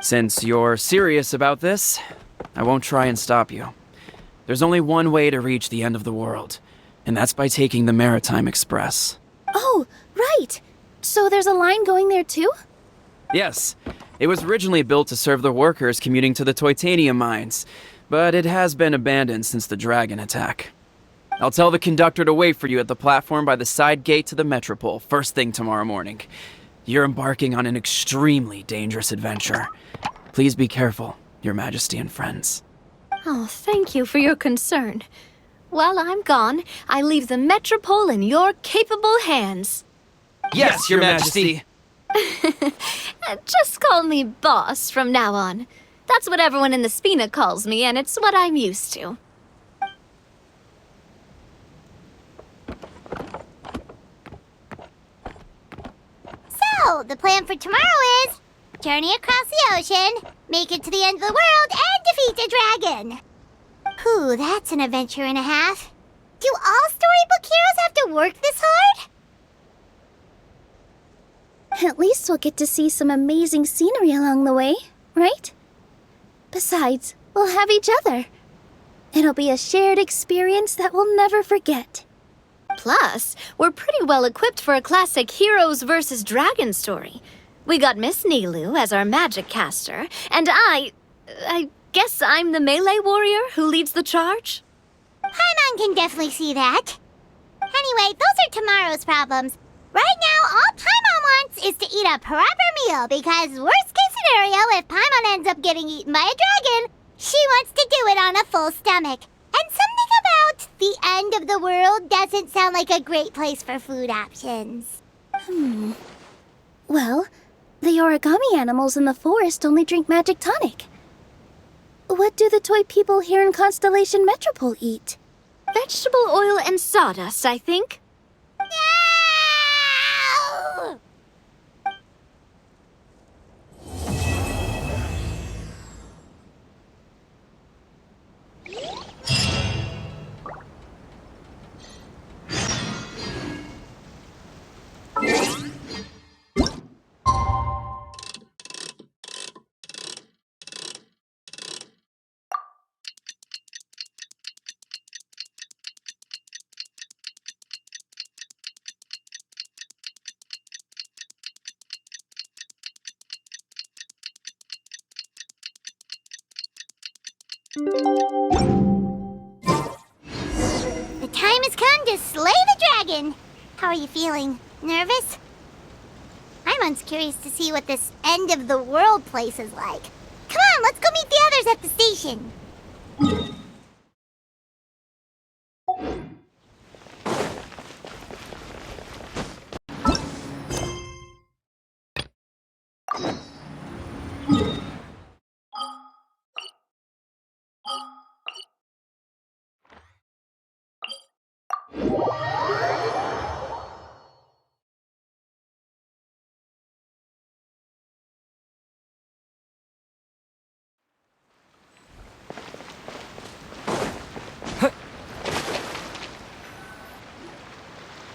Since you're serious about this, I won't try and stop you. There's only one way to reach the end of the world, and that's by taking the Maritime Express. Oh, right. So there's a line going there too? Yes, it was originally built to serve the workers commuting to the Titanium mines, but it has been abandoned since the dragon attack. I'll tell the conductor to wait for you at the platform by the side gate to the metropole first thing tomorrow morning. You're embarking on an extremely dangerous adventure. Please be careful, Your Majesty and friends. Oh, thank you for your concern. While I'm gone, I leave the metropole in your capable hands. Yes, Your Majesty. Just call me boss from now on. That's what everyone in the Spina calls me, and it's what I'm used to. So, the plan for tomorrow is journey across the ocean, make it to the end of the world, and defeat a dragon. Whew, that's an adventure and a half. Do all storybook heroes have to work this hard? At least we'll get to see some amazing scenery along the way, right? Besides, we'll have each other. It'll be a shared experience that we'll never forget. Plus, we're pretty well equipped for a classic heroes versus dragons story. We got Miss Nilu as our magic caster, and I guess I'm the melee warrior who leads the charge? Paimon can definitely see that. Anyway, those are tomorrow's problems. Right now, all Paimon wants is to eat a proper meal, because worst case scenario, if Paimon ends up getting eaten by a dragon, she wants to do it on a full stomach. And something about the end of the world doesn't sound like a great place for food options. Well, the origami animals in the forest only drink magic tonic. What do the toy people here in Constellation Metropole eat? Vegetable oil and sawdust, I think. No! The time has come to slay the dragon. How are you feeling? Nervous? I'm curious to see what this end of the world place is like. Come on, let's go meet the others at the station.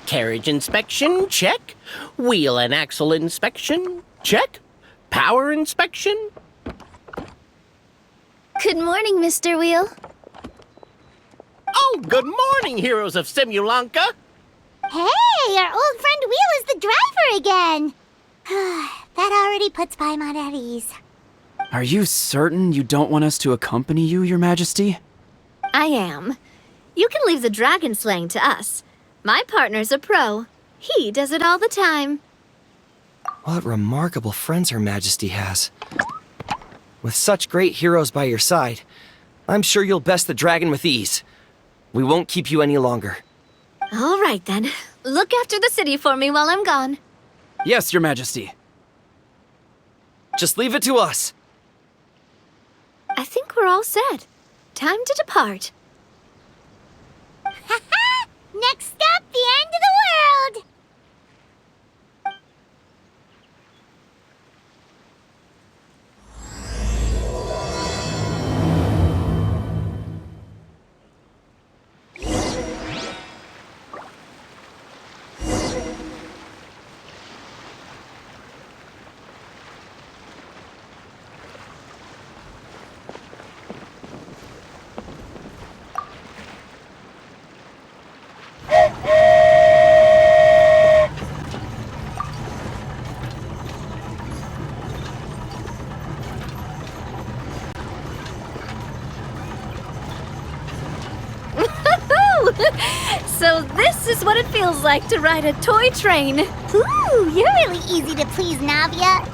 Carriage inspection, check. Wheel and axle inspection, check. Power inspection. Good morning, Mr. Wheel. Oh, good morning, heroes of Simulanka. Hey, our old friend Wheel is the driver again. That already puts Paimon at ease. Are you certain you don't want us to accompany you, Your Majesty? I am. You can leave the dragon slaying to us. My partner's a pro. He does it all the time. What remarkable friends Her Majesty has. With such great heroes by your side, I'm sure you'll best the dragon with ease. We won't keep you any longer. All right, then. Look after the city for me while I'm gone. Yes, Your Majesty. Just leave it to us. I think we're all set. Time to depart. Next stop, the end of the world! So this is what it feels like to ride a toy train. Ooh, you're really easy to please, Navia.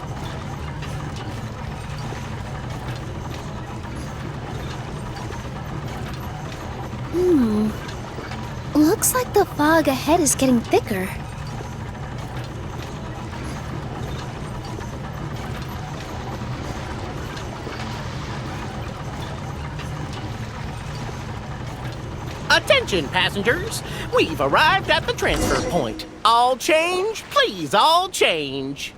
Looks like the fog ahead is getting thicker. Attention, passengers. We've arrived at the transfer point. All change, please, all change.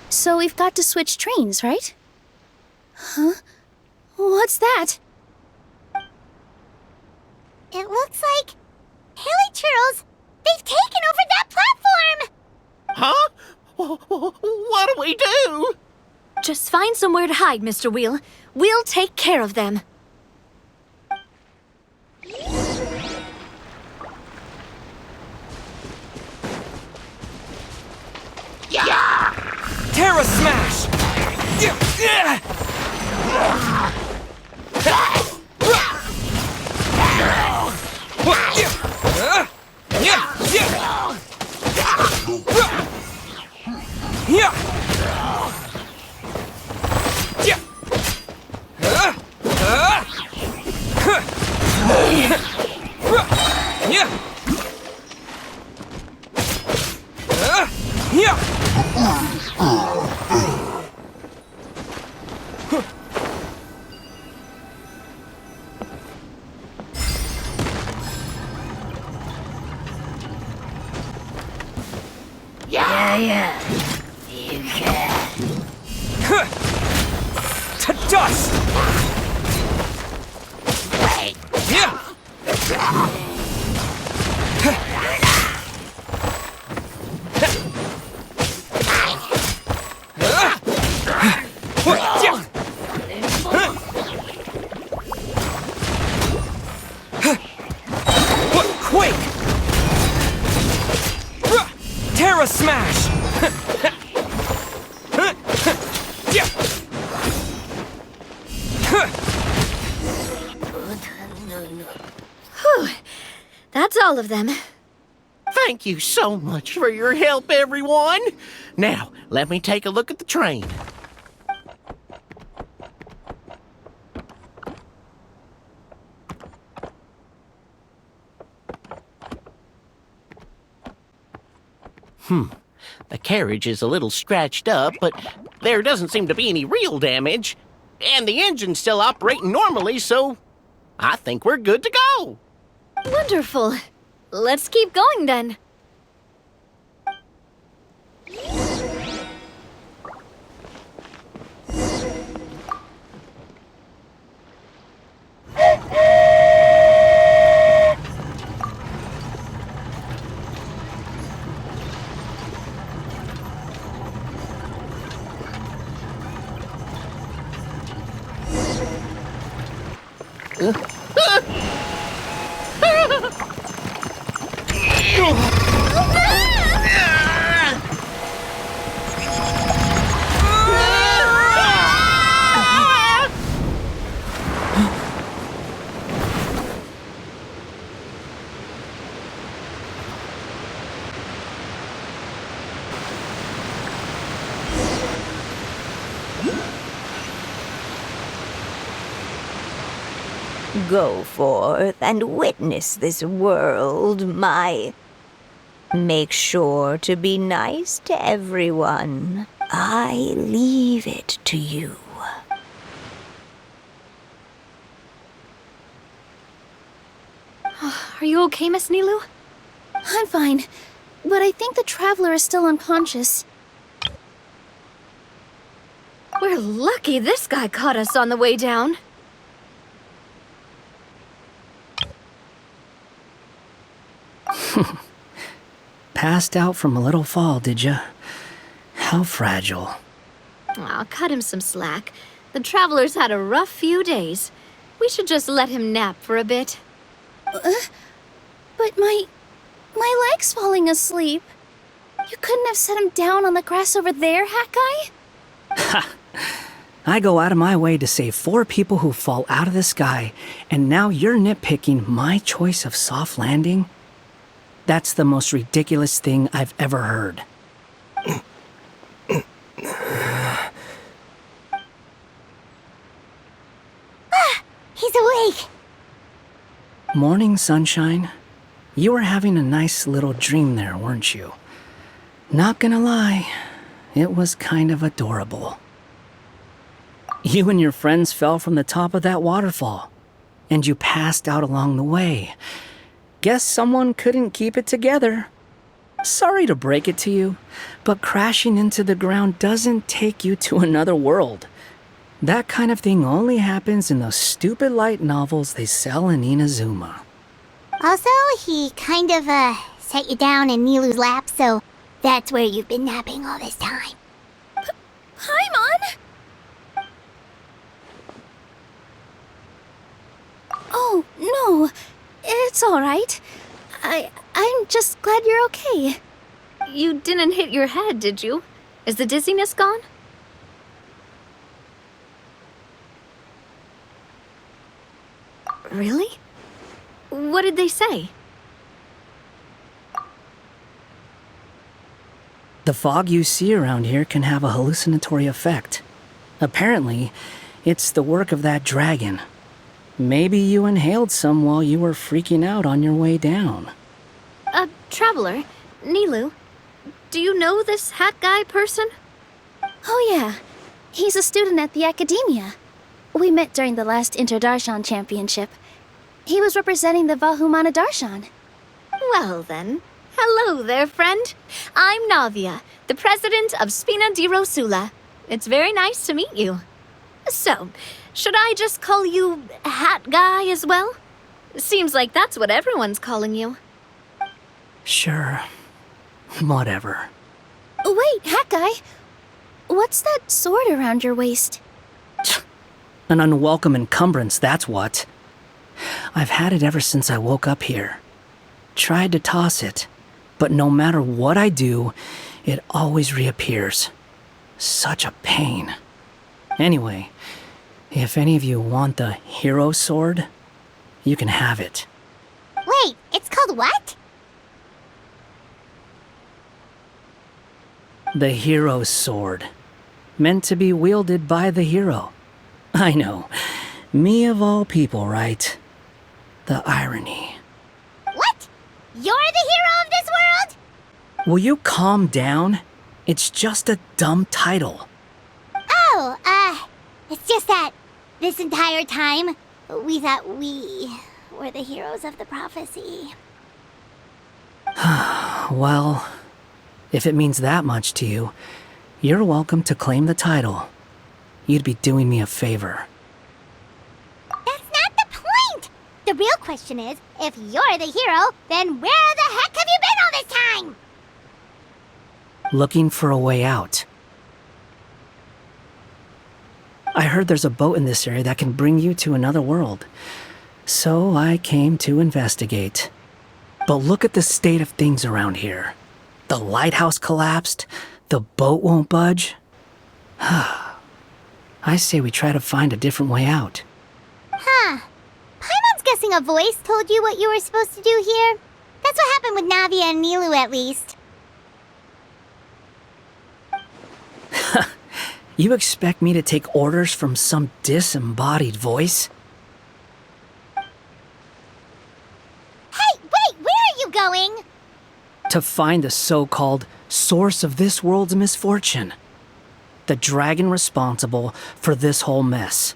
So we've got to switch trains, right? Huh? What's that? It looks like... Hilly Churls, they've taken over that platform! Huh? What do we do? Just find somewhere to hide, Mr. Wheel. We'll take care of them. Terra Smash! Yeah, you can. To dust! Wait. Quake! Terra Smash! Whew. That's all of them. Thank you so much for your help, everyone. Now, let me take a look at the train. The carriage is a little scratched up, but there doesn't seem to be any real damage. And the engine's still operating normally, so I think we're good to go. Wonderful. Let's keep going then. Go forth and witness this world, my... Make sure to be nice to everyone. I leave it to you. Are you okay, Miss Nilu? I'm fine, but I think the traveler is still unconscious. We're lucky this guy caught us on the way down. Passed out from a little fall, did ya? How fragile. Aw, cut him some slack. The traveler's had a rough few days. We should just let him nap for a bit. But my leg's falling asleep. You couldn't have set him down on the grass over there, Hat Guy? Ha! I go out of my way to save 4 people who fall out of the sky, and now you're nitpicking my choice of soft landing? That's the most ridiculous thing I've ever heard. He's awake! Morning, sunshine. You were having a nice little dream there, weren't you? Not gonna lie, it was kind of adorable. You and your friends fell from the top of that waterfall, and you passed out along the way. Guess someone couldn't keep it together. Sorry to break it to you, but crashing into the ground doesn't take you to another world. That kind of thing only happens in those stupid light novels they sell in Inazuma. Also, he kind of, set you down in Nilu's lap, so that's where you've been napping all this time. Paimon! Oh, no. It's all right. I'm just glad you're okay. You didn't hit your head, did you? Is the dizziness gone? Really? What did they say? The fog you see around here can have a hallucinatory effect. Apparently, it's the work of that dragon. Maybe you inhaled some while you were freaking out on your way down. Traveler, Nilu, do you know this hat guy person? Oh, yeah. He's a student at the academia. We met during the last Inter-Darshan Championship. He was representing the Vahumana Darshan. Well then, hello there, friend. I'm Navia, the president of Spina di Rosula. It's very nice to meet you. So, should I just call you Hat Guy as well? Seems like that's what everyone's calling you. Sure. Whatever. Wait, Hat Guy. What's that sword around your waist? An unwelcome encumbrance, that's what. I've had it ever since I woke up here. Tried to toss it, but no matter what I do, it always reappears. Such a pain. Anyway, if any of you want the hero sword, you can have it. Wait, it's called what? The hero's sword. Meant to be wielded by the hero. I know. Me of all people, right? The irony. What? You're the hero of this world? Will you calm down? It's just a dumb title. Oh, it's just that this entire time, we thought we were the heroes of the prophecy. Well, if it means that much to you, you're welcome to claim the title. You'd be doing me a favor. That's not the point! The real question is, if you're the hero, then where the heck have you been all this time? Looking for a way out. I heard there's a boat in this area that can bring you to another world. So I came to investigate. But look at the state of things around here. The lighthouse collapsed. The boat won't budge. I say we try to find a different way out. Huh. Paimon's guessing a voice told you what you were supposed to do here. That's what happened with Navia and Nilu, at least. You expect me to take orders from some disembodied voice? Hey, wait! Where are you going? To find the so-called source of this world's misfortune. The dragon responsible for this whole mess.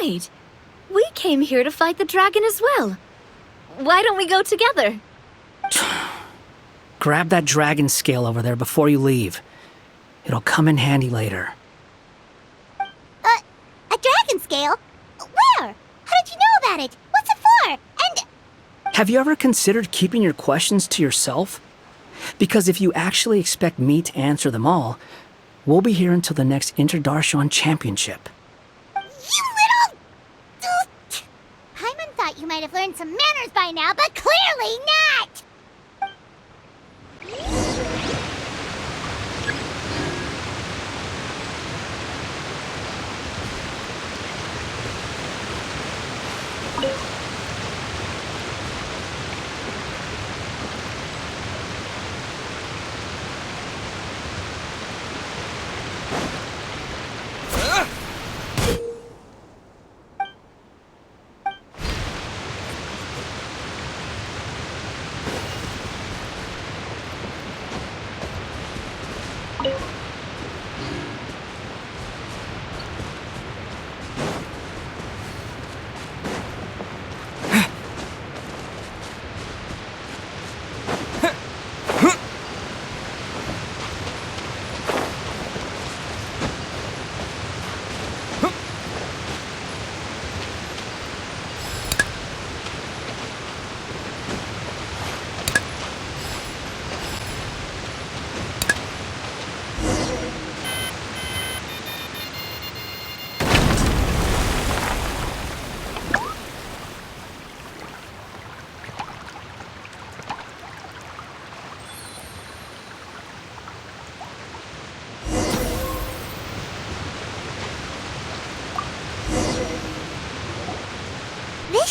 Wait, we came here to fight the dragon as well. Why don't we go together? Grab that dragon scale over there before you leave. It'll come in handy later. A dragon scale? Where? How did you know about it? What's it for? And... Have you ever considered keeping your questions to yourself? Because if you actually expect me to answer them all, we'll be here until the next Inter-Darshan Championship. You little... Paimon thought you might have learned some manners by now, but clearly not!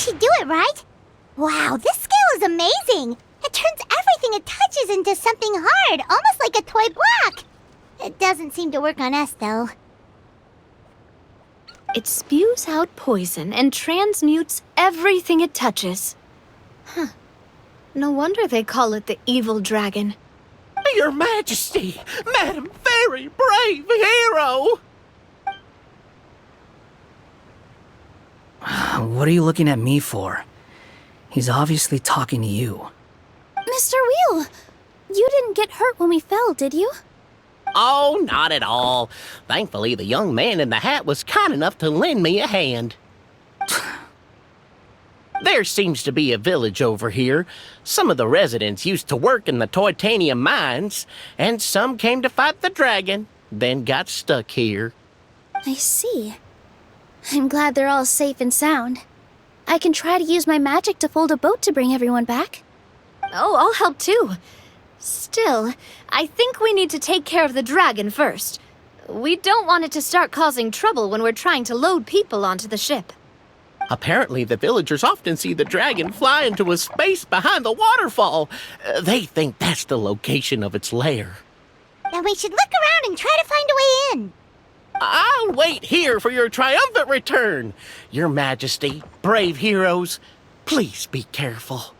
she do it, right? Wow, this scale is amazing! It turns everything it touches into something hard, almost like a toy block! It doesn't seem to work on us, though. It spews out poison and transmutes everything it touches. Huh. No wonder they call it the evil dragon. Your Majesty, Madam Very Brave Hero! What are you looking at me for? He's obviously talking to you. Mr. Wheel, you didn't get hurt when we fell, did you? Oh, not at all. Thankfully, the young man in the hat was kind enough to lend me a hand. There seems to be a village over here. Some of the residents used to work in the titanium mines, and some came to fight the dragon, then got stuck here. I see. I'm glad they're all safe and sound. I can try to use my magic to fold a boat to bring everyone back. Oh, I'll help too. Still, I think we need to take care of the dragon first. We don't want it to start causing trouble when we're trying to load people onto the ship. Apparently, the villagers often see the dragon fly into a space behind the waterfall. They think that's the location of its lair. Then we should look around and try to find a way in. I'll wait here for your triumphant return. Your Majesty, brave heroes, please be careful.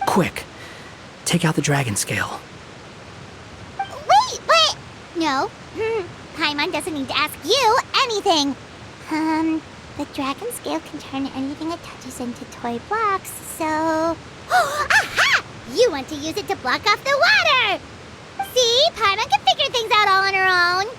Quick, take out the dragon scale. Wait, but... No. Paimon doesn't need to ask you anything. The dragon scale can turn anything it touches into toy blocks, so... Aha! You want to use it to block off the water! See? Paimon can figure things out all on her own.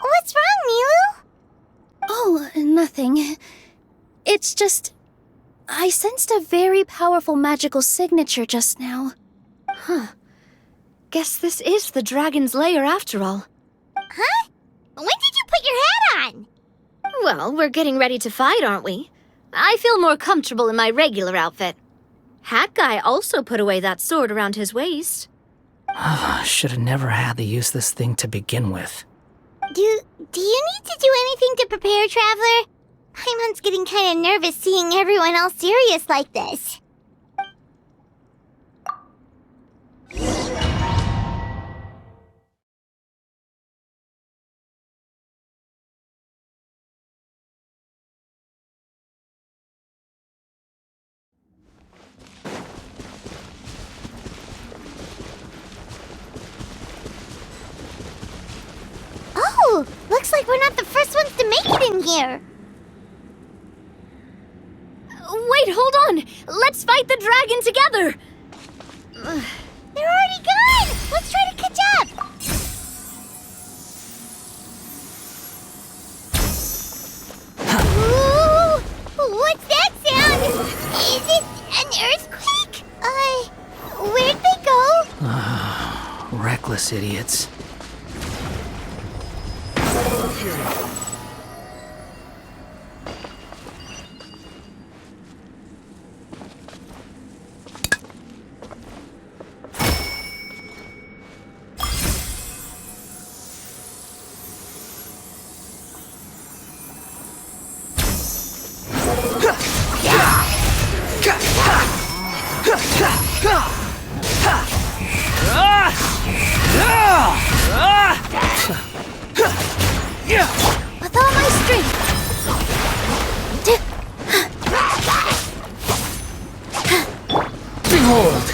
What's wrong, Milu? Oh, nothing. It's just... I sensed a very powerful magical signature just now. Huh. Guess this is the dragon's lair after all. Huh? When did you put your hat on? Well, we're getting ready to fight, aren't we? I feel more comfortable in my regular outfit. Hat Guy also put away that sword around his waist. Should have never had to use this thing to begin with. Do you need to do anything to prepare, Traveler? Paimon's getting kind of nervous seeing everyone else serious like this. Oh, looks like we're not the first ones to make it in here. Wait, hold on! Let's fight the dragon together! They're already gone! Let's try to catch up! Ooh, what's that sound? Is it an earthquake? Where'd they go? Reckless idiots. With all my strength. Behold!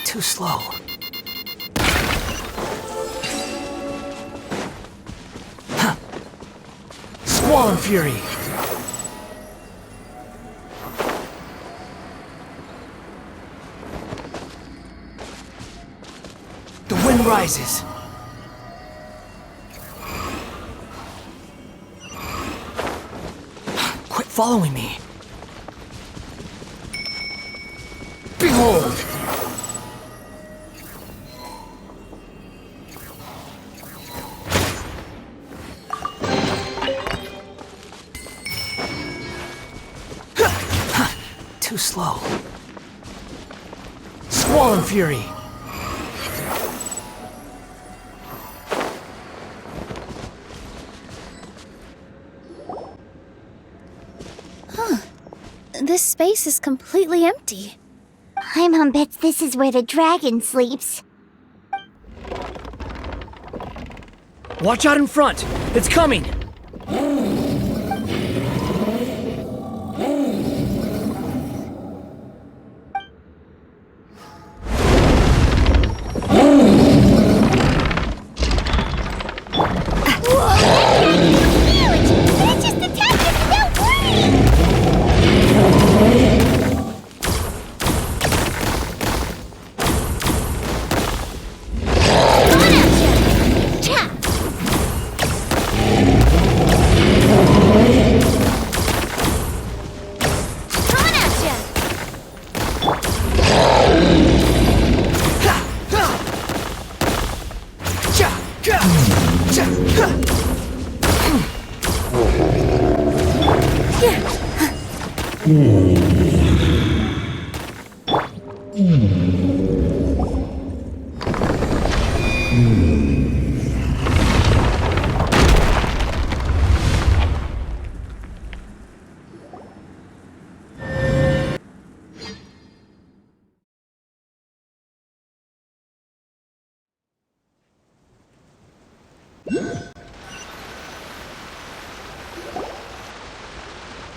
Too slow. Squall Fury! The wind rises. Quit following me. Behold! Too slow. Squall and Fury! This space is completely empty. Paimon bets this is where the dragon sleeps. Watch out in front! It's coming!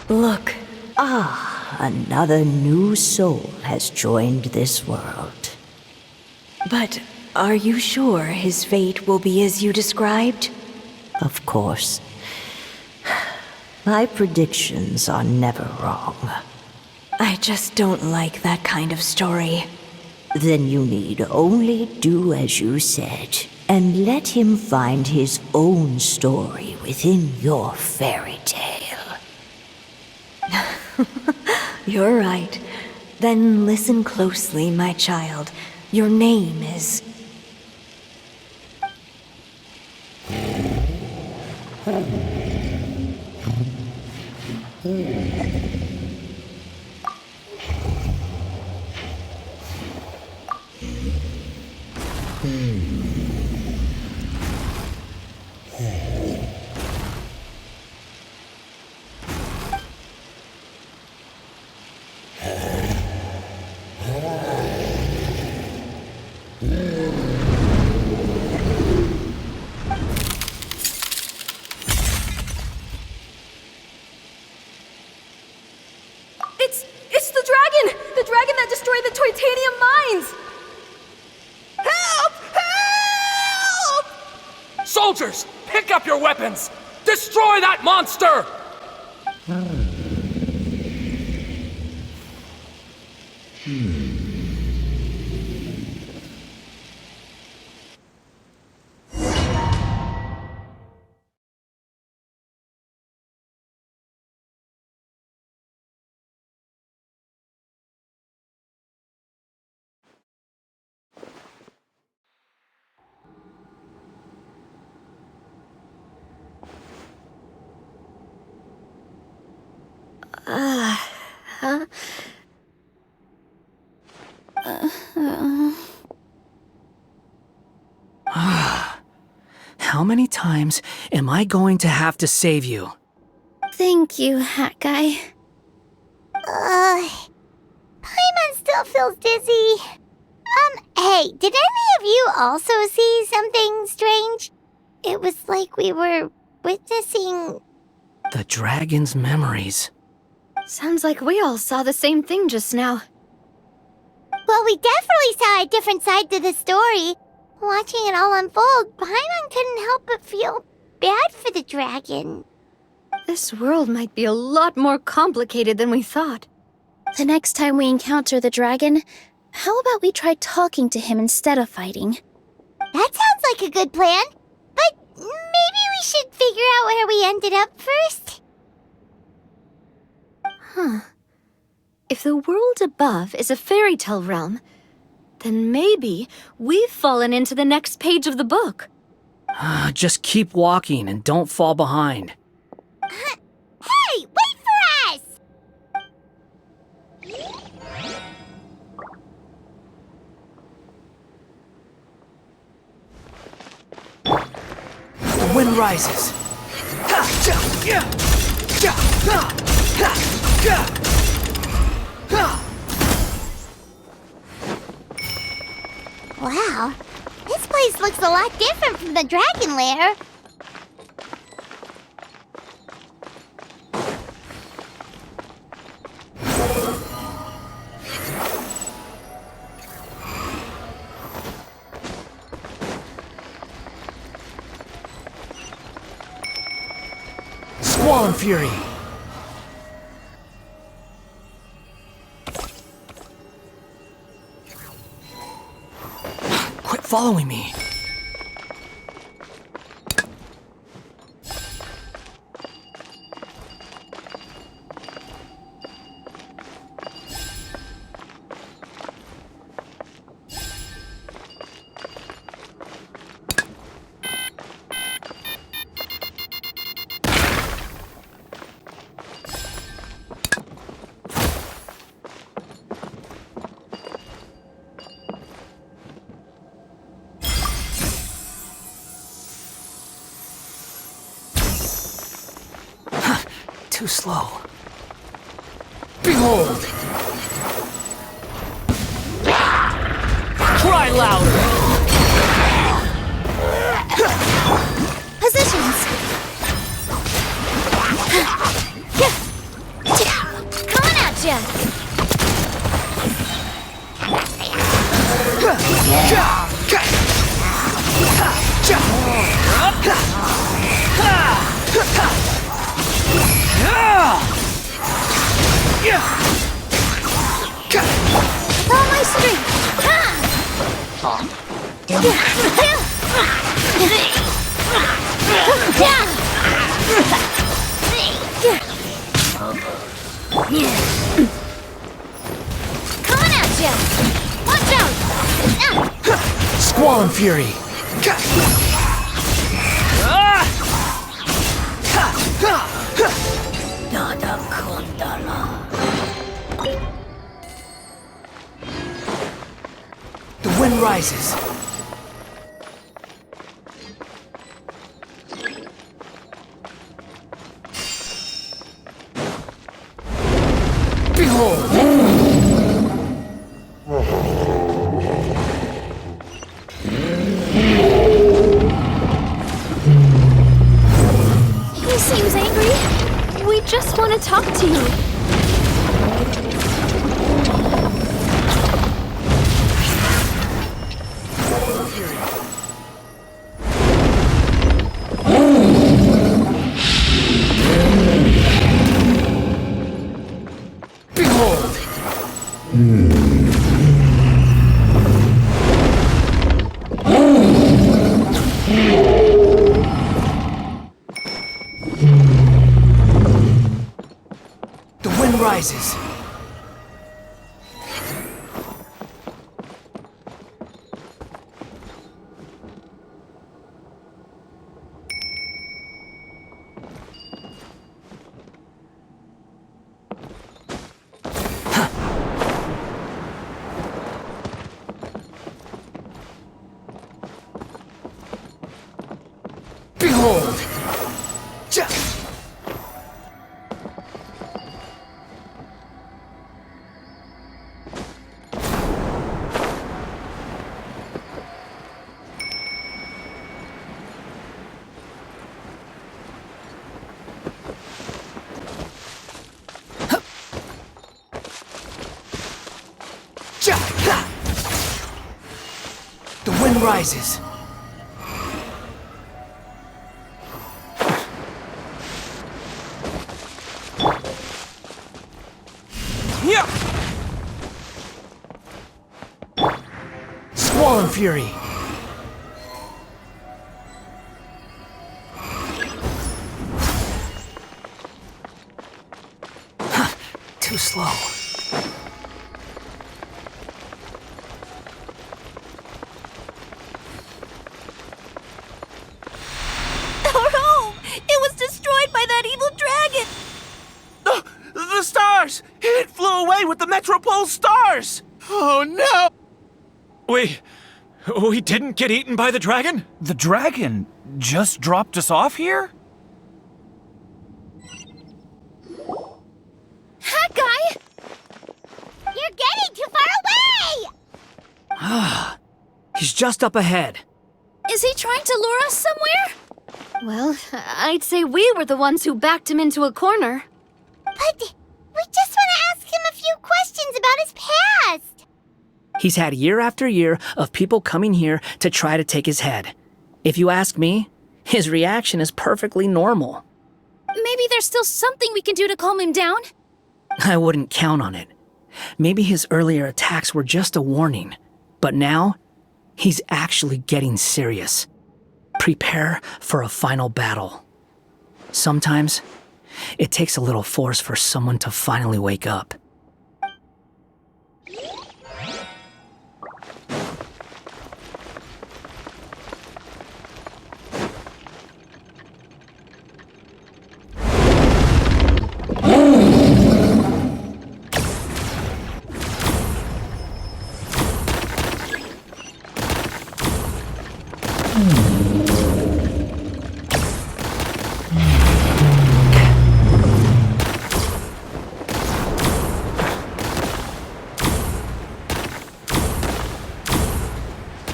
Look, another new soul has joined this world. But are you sure his fate will be as you described? Of course. My predictions are never wrong. I just don't like that kind of story. Then you need only do as you said, and let him find his own story within your fairy tale. You're right. Then listen closely, my child. Your name is... It's the dragon! The dragon that destroyed the titanium mines! Help! Help! Soldiers, pick up your weapons! Destroy that monster! How many times am I going to have to save you? Thank you, Hat Guy. Paimon still feels dizzy. Hey, did any of you also see something strange? It was like we were witnessing... The dragon's memories. Sounds like we all saw the same thing just now. Well, we definitely saw a different side to the story. Watching it all unfold, Paimon couldn't help but feel bad for the dragon. This world might be a lot more complicated than we thought. The next time we encounter the dragon, how about we try talking to him instead of fighting? That sounds like a good plan. But maybe we should figure out where we ended up first. Huh. If the world above is a fairy tale realm, then maybe we've fallen into the next page of the book. Just keep walking and don't fall behind. Hey, wait for us! The wind rises. Wow, this place looks a lot different from the dragon lair. Squall and Fury. Quit following me. Too slow. Behold! Try louder! All my strength! Coming at you! Watch out! Squall and Fury! The wind rises. Behold! He seems angry. We just want to talk to you. Behold! The wind rises. Behold! The wind rises. Squall and Fury. Too slow. Our home! It was destroyed by that evil dragon! The stars! It flew away with the Metropole stars! Oh no! We didn't get eaten by the dragon? The dragon just dropped us off here? Hot guy! You're getting too far away! Ah, he's just up ahead. Is he trying to lure us somewhere? Well, I'd say we were the ones who backed him into a corner. But we just want to ask him a few questions about his past. He's had year after year of people coming here to try to take his head. If you ask me, his reaction is perfectly normal. Maybe there's still something we can do to calm him down? I wouldn't count on it. Maybe his earlier attacks were just a warning, but now he's actually getting serious. Prepare for a final battle. Sometimes it takes a little force for someone to finally wake up.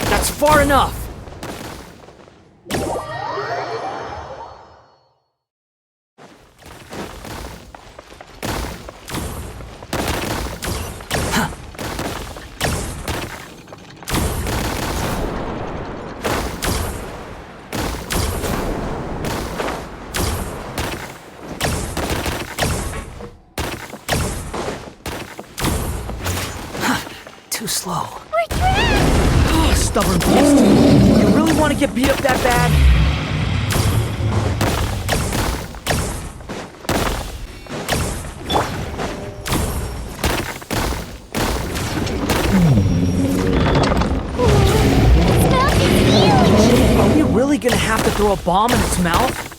That's far enough! too slow. We're trapped! Oh, stubborn beast. You really want to get beat up that bad? Are we really gonna have to throw a bomb in its mouth?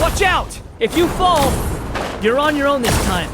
Watch out! If you fall, you're on your own this time.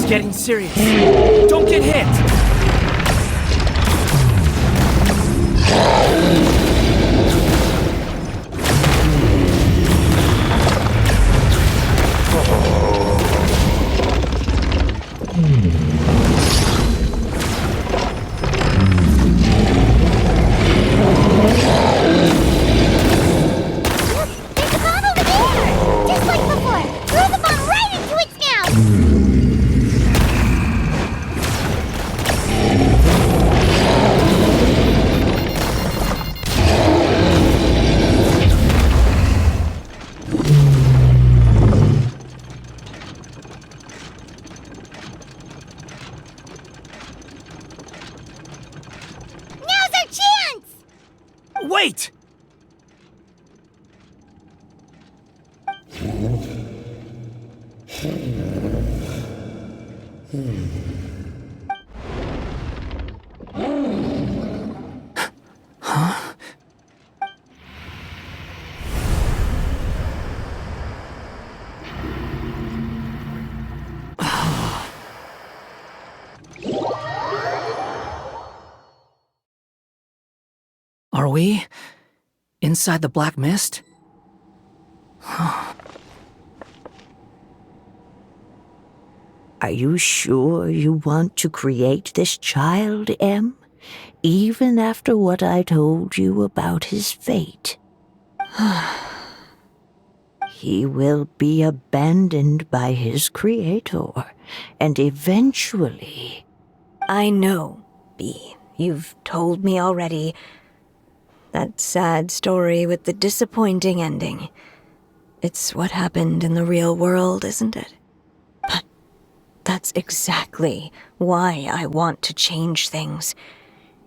Getting serious. Don't get hit! Wait! Huh? Are we inside the black mist? Are you sure you want to create this child, Em? Even after what I told you about his fate? He will be abandoned by his creator, and eventually... I know, Bee. You've told me already. That sad story with the disappointing ending. It's what happened in the real world, isn't it? But that's exactly why I want to change things.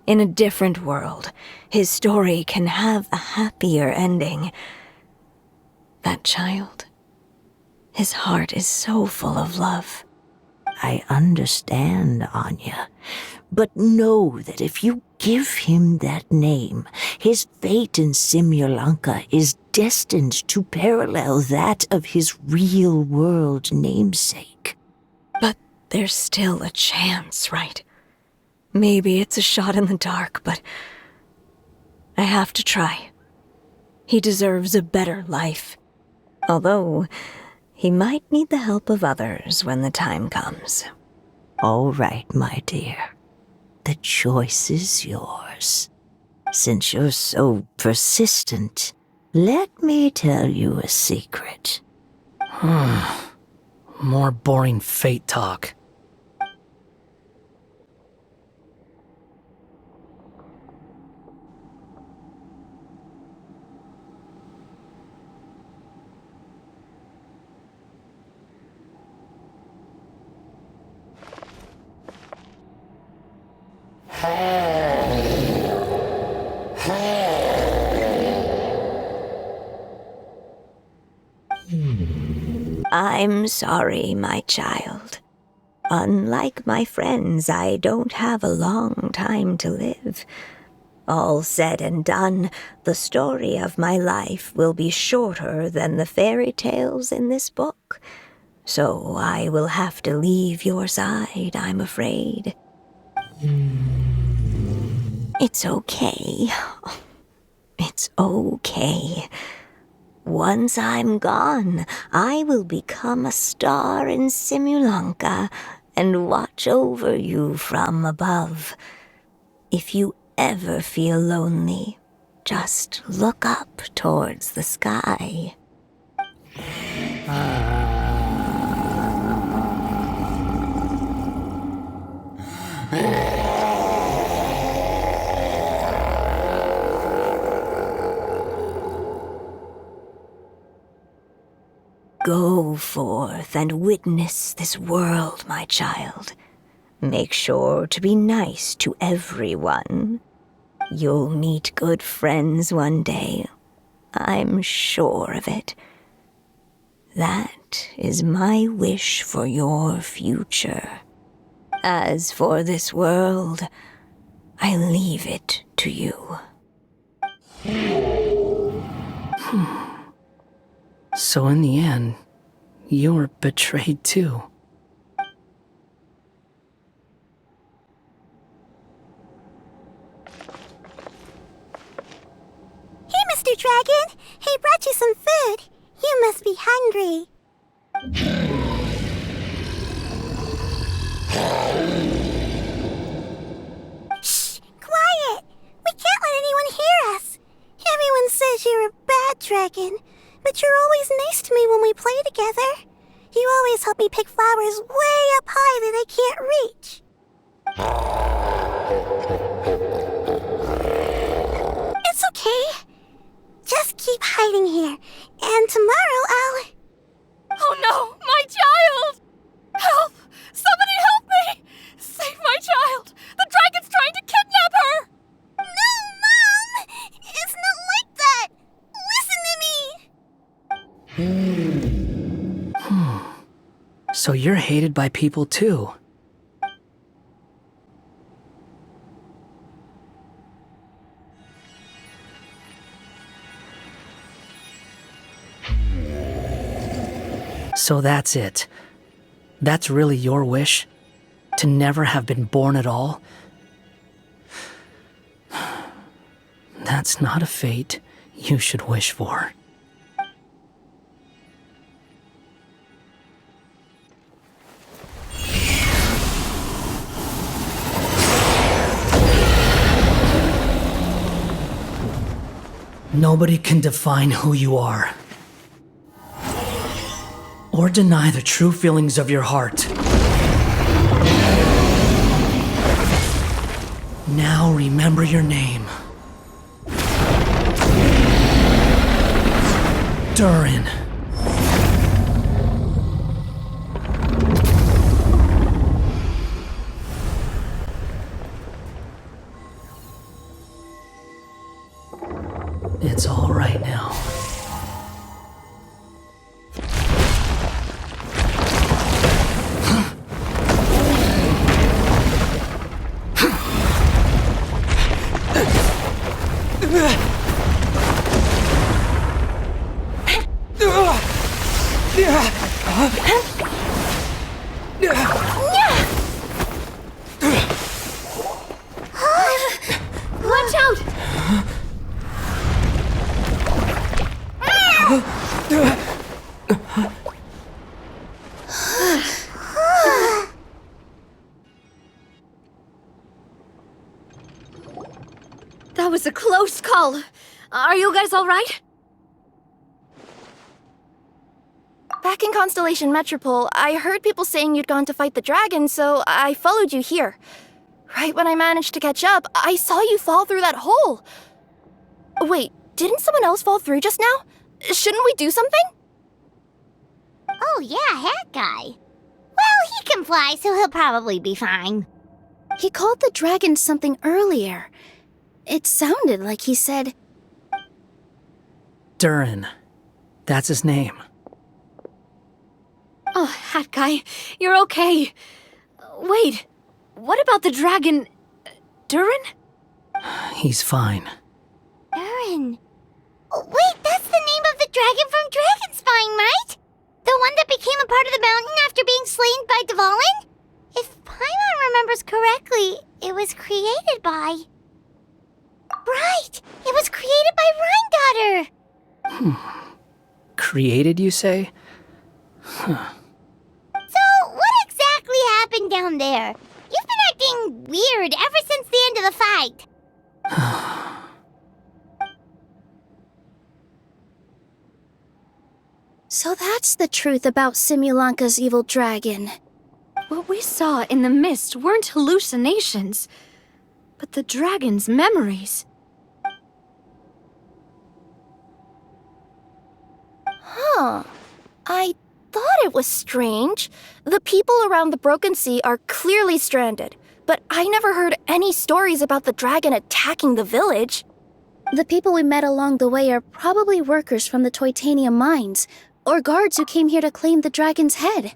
In a different world, his story can have a happier ending. That child, his heart is so full of love. I understand, Anya. But know that if you give him that name, his fate in Simulanka is destined to parallel that of his real-world namesake. But there's still a chance, right? Maybe it's a shot in the dark, but I have to try. He deserves a better life. Although, he might need the help of others when the time comes. All right, my dear. The choice is yours. Since you're so persistent, let me tell you a secret. More boring fate talk. I'm sorry, my child. Unlike my friends, I don't have a long time to live. All said and done, the story of my life will be shorter than the fairy tales in this book. So I will have to leave your side, I'm afraid. It's okay. It's okay. Once I'm gone, I will become a star in Simulanka and watch over you from above. If you ever feel lonely, just look up towards the sky. Go forth and witness this world, my child. Make sure to be nice to everyone. You'll meet good friends one day. I'm sure of it. That is my wish for your future. As for this world, I leave it to you. So in the end, you were betrayed too. Hey, Mr. Dragon! He brought you some food. You must be hungry. Shh! Quiet! We can't let anyone hear us. Everyone says you're a bad dragon, but you're always nice to me when we play together. You always help me pick flowers way up high that I can't reach. It's okay. Just keep hiding here, and tomorrow I'll... Oh no, my child! Help! Somebody help me! Save my child! The dragon's trying to kidnap her! No, Mom! It's not So you're hated by people too. So that's it. That's really your wish? To never have been born at all? That's not a fate you should wish for. Nobody can define who you are, or deny the true feelings of your heart. Now remember your name. Durin. It's all right now. Watch out! That was a close call. Are you guys all right? Back in Constellation Metropole, I heard people saying you'd gone to fight the dragon, so I followed you here. Right when I managed to catch up, I saw you fall through that hole. Wait, didn't someone else fall through just now? Shouldn't we do something? Oh yeah, Hat Guy. Well, he can fly, so he'll probably be fine. He called the dragon something earlier. It sounded like he said... Durin. That's his name. Oh, Hat Guy, you're okay. Wait, what about the dragon... Durin? He's fine. Durin. Wait, that's the name of the dragon from Dragonspine, right? The one that became a part of the mountain after being slain by Dvalin? If Paimon remembers correctly, it was created by... Right! It was created by Rhine Daughter! Created, you say? So, what exactly happened down there? You've been acting weird ever since the end of the fight. So that's the truth about Simulanka's evil dragon. What we saw in the mist weren't hallucinations, but the dragon's memories. Huh. I thought it was strange. The people around the Broken Sea are clearly stranded, but I never heard any stories about the dragon attacking the village. The people we met along the way are probably workers from the Toitanium mines, or guards who came here to claim the dragon's head.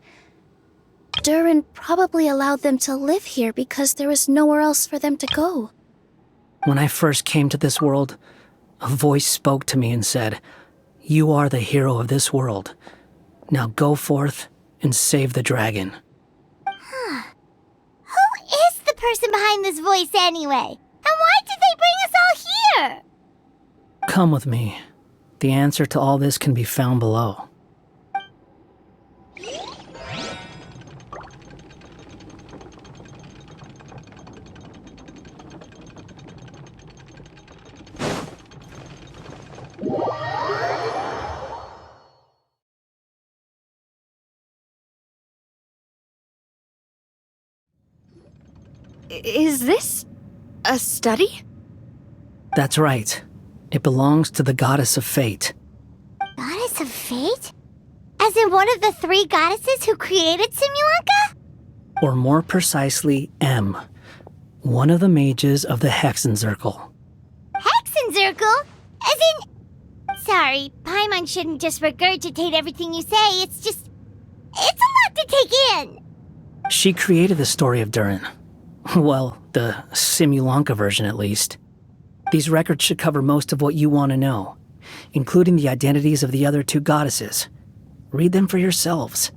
Durin probably allowed them to live here because there was nowhere else for them to go. When I first came to this world, a voice spoke to me and said, "You are the hero of this world. Now go forth and save the dragon." Huh. Who is the person behind this voice anyway? And why did they bring us all here? Come with me. The answer to all this can be found below. Is this a study? That's right. It belongs to the Goddess of Fate. Goddess of Fate? As in one of the three goddesses who created Simulanka? Or more precisely, M. One of the mages of the Hexenzirkel. Hexenzirkel? As in... Sorry, Paimon shouldn't just regurgitate everything you say. It's a lot to take begin? She created the story of Durin. Well, the Simulanka version at least. These records should cover most of what you want to know, including the identities of the other two goddesses. Read them for yourselves.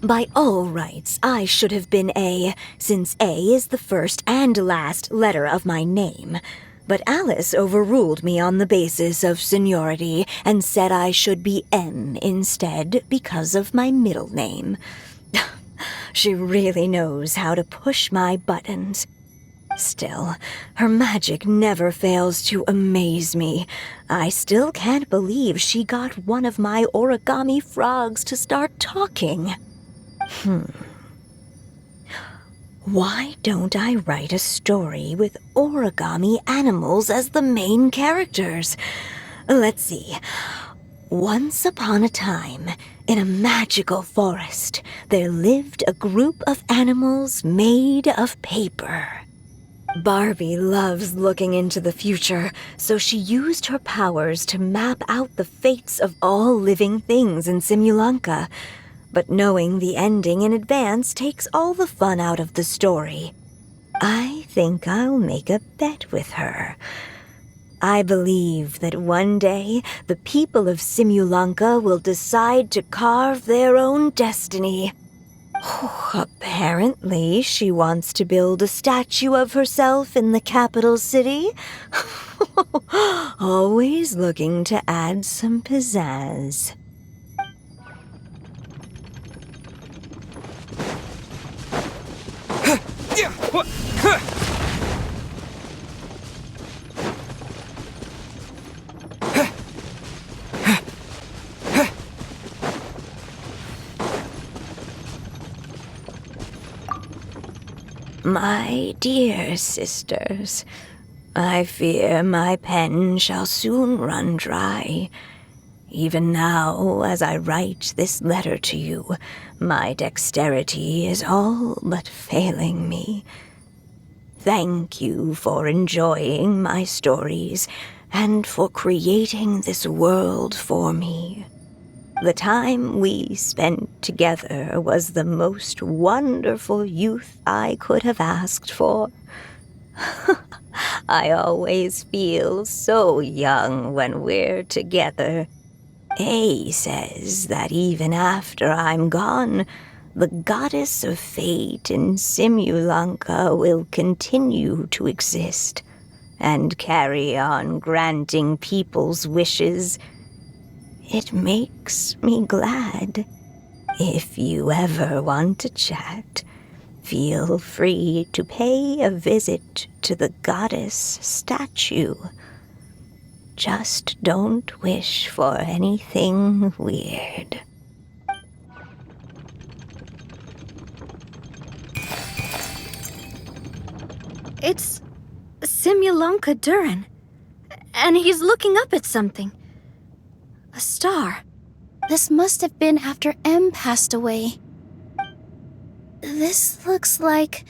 By all rights, I should have been A, since A is the first and last letter of my name. But Alice overruled me on the basis of seniority and said I should be M instead because of my middle name. She really knows how to push my buttons. Still, her magic never fails to amaze me. I still can't believe she got one of my origami frogs to start talking. Why don't I write a story with origami animals as the main characters? Let's see. Once upon a time, in a magical forest, there lived a group of animals made of paper. Barbie loves looking into the future, so she used her powers to map out the fates of all living things in Simulanka. But knowing the ending in advance takes all the fun out of the story. I think I'll make a bet with her. I believe that one day the people of Simulanka will decide to carve their own destiny. Apparently, she wants to build a statue of herself in the capital city. Always looking to add some pizzazz. My dear sisters, I fear my pen shall soon run dry. Even now, as I write this letter to you, my dexterity is all but failing me. Thank you for enjoying my stories and for creating this world for me. The time we spent together was the most wonderful youth I could have asked for. I always feel so young when we're together. A says that even after I'm gone, the goddess of fate in Simulanka will continue to exist and carry on granting people's wishes. It makes me glad. If you ever want to chat, feel free to pay a visit to the goddess statue. Just don't wish for anything weird. It's Simulanka Durin. And he's looking up at something. A star. This must have been after M passed away. This looks like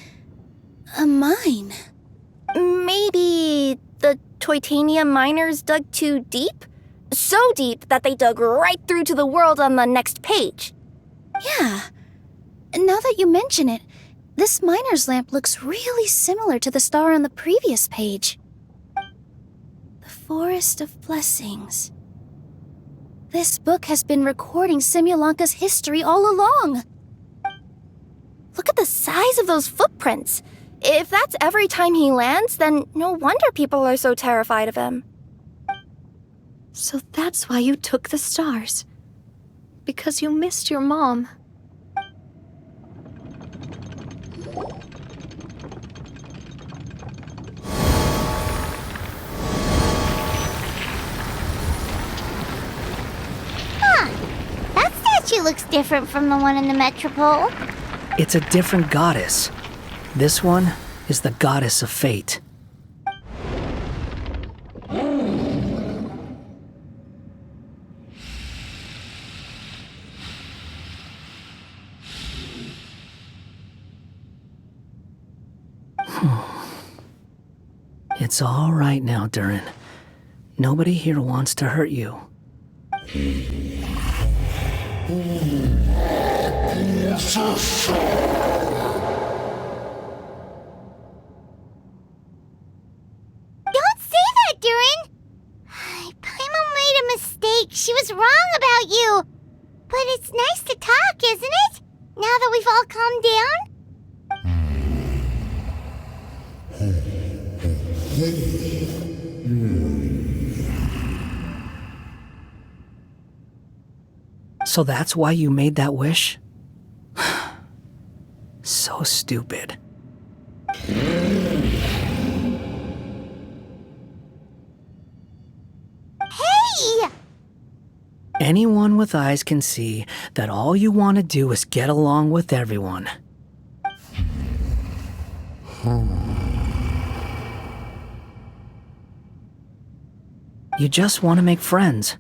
a mine. Maybe the Toitania miners dug too deep? So deep that they dug right through to the world on the next page. Yeah. Now that you mention it, this miner's lamp looks really similar to the star on the previous page. The Forest of Blessings. This book has been recording Simulanka's history all along. Look at the size of those footprints. If that's every time he lands, then no wonder people are so terrified of him. So that's why you took the stars. Because you missed your mom. That statue looks different from the one in the Metropole. It's a different goddess. This one is the goddess of fate. It's all right now, Durin. Nobody here wants to hurt you. Don't say that, Durin! Paimon made a mistake. She was wrong about you. But it's nice to talk, isn't it? Now that we've all calmed down? So that's why you made that wish? So stupid. Hey! Anyone with eyes can see that all you want to do is get along with everyone. You just want to make friends,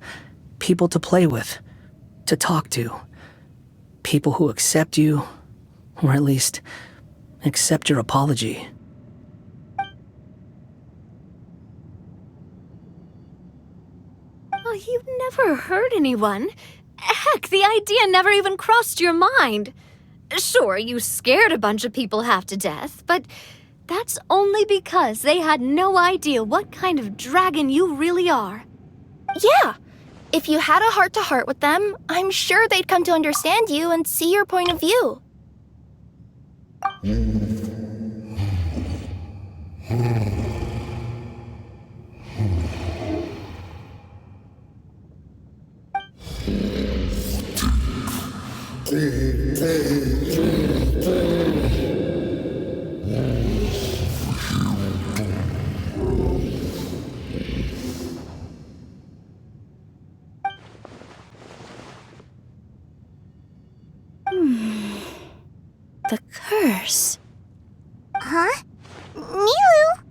people to play with, to talk to, people who accept you, or at least accept your apology. Oh, you never hurt anyone. Heck, the idea never even crossed your mind. Sure, you scared a bunch of people half to death, but that's only because they had no idea what kind of dragon you really are. Yeah. If you had a heart-to-heart with them, I'm sure they'd come to understand you and see your point of view. The curse. Huh? Nilu?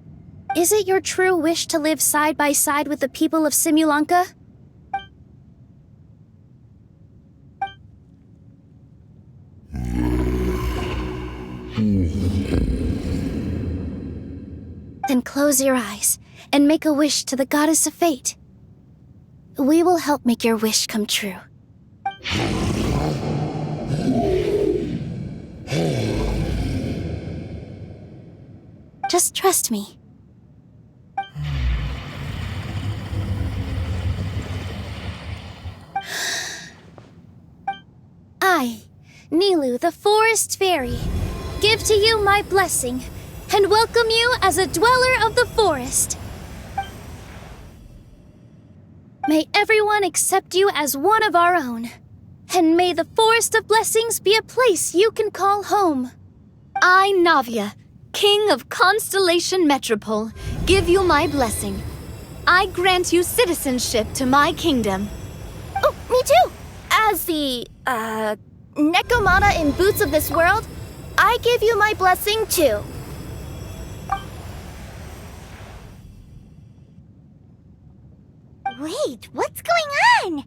Is it your true wish to live side by side with the people of Simulanka? Then close your eyes and make a wish to the goddess of fate. We will help make your wish come true. Just trust me. I, Nilu, the Forest Fairy, give to you my blessing and welcome you as a dweller of the forest. May everyone accept you as one of our own, and may the Forest of Blessings be a place you can call home. I, Navia, King of Constellation Metropole, give you my blessing. I grant you citizenship to my kingdom. Oh, me too! As the, Nekomata in Boots of this world, I give you my blessing too. Wait, what's going on?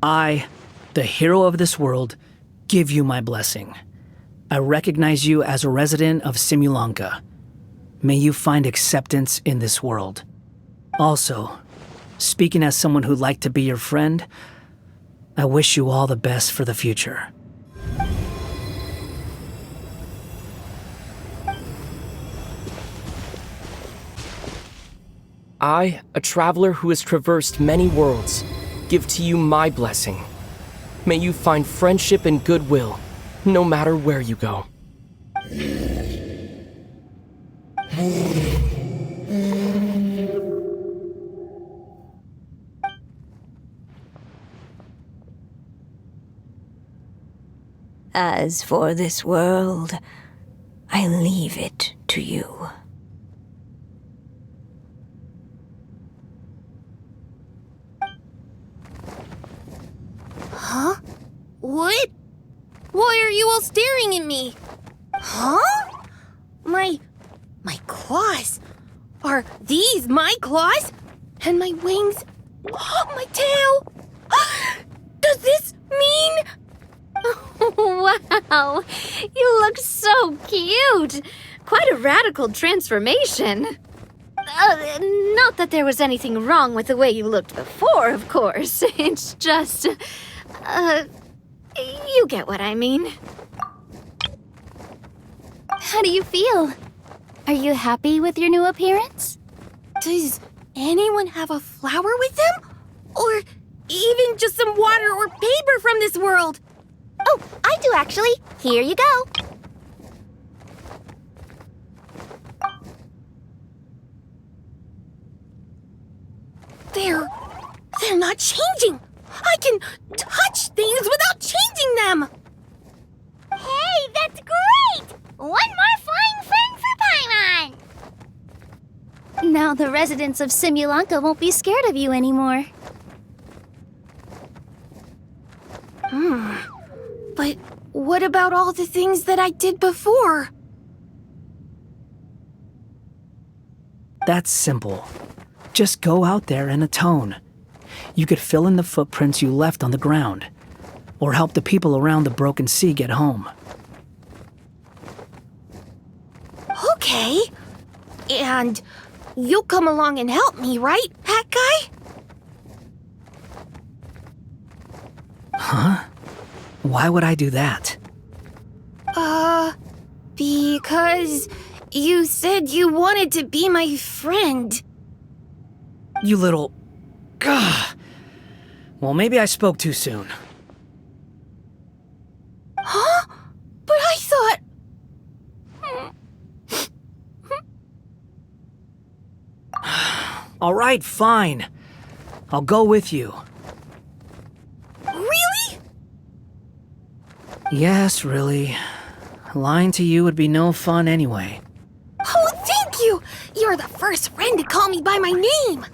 I, the hero of this world, give you my blessing. I recognize you as a resident of Simulanka. May you find acceptance in this world. Also, speaking as someone who'd like to be your friend, I wish you all the best for the future. I, a traveler who has traversed many worlds, give to you my blessing. May you find friendship and goodwill, no matter where you go. As for this world, I leave it to you. Huh? What? Why are you all staring at me? Huh? My claws? Are these my claws? And my wings? Oh, my tail? Does this mean... Wow, you look so cute. Quite a radical transformation. Not that there was anything wrong with the way you looked before, of course. It's just, you get what I mean. How do you feel? Are you happy with your new appearance? Does anyone have a flower with them? Or even just some water or paper from this world? Oh, I do actually. Here you go. They're not changing. I can touch things without changing them. Hey, that's great! One more flying friend for Paimon! Now the residents of Simulanka won't be scared of you anymore. But what about all the things that I did before? That's simple. Just go out there and atone. You could fill in the footprints you left on the ground, or help the people around the broken sea get home. Okay. And you'll come along and help me, right, Hat Guy? Huh? Why would I do that? Because you said you wanted to be my friend. You little... Gah. Well, maybe I spoke too soon. Huh? But I thought... All right, fine. I'll go with you. Really? Yes, really. Lying to you would be no fun anyway. Oh, thank you! You're the first friend to call me by my name!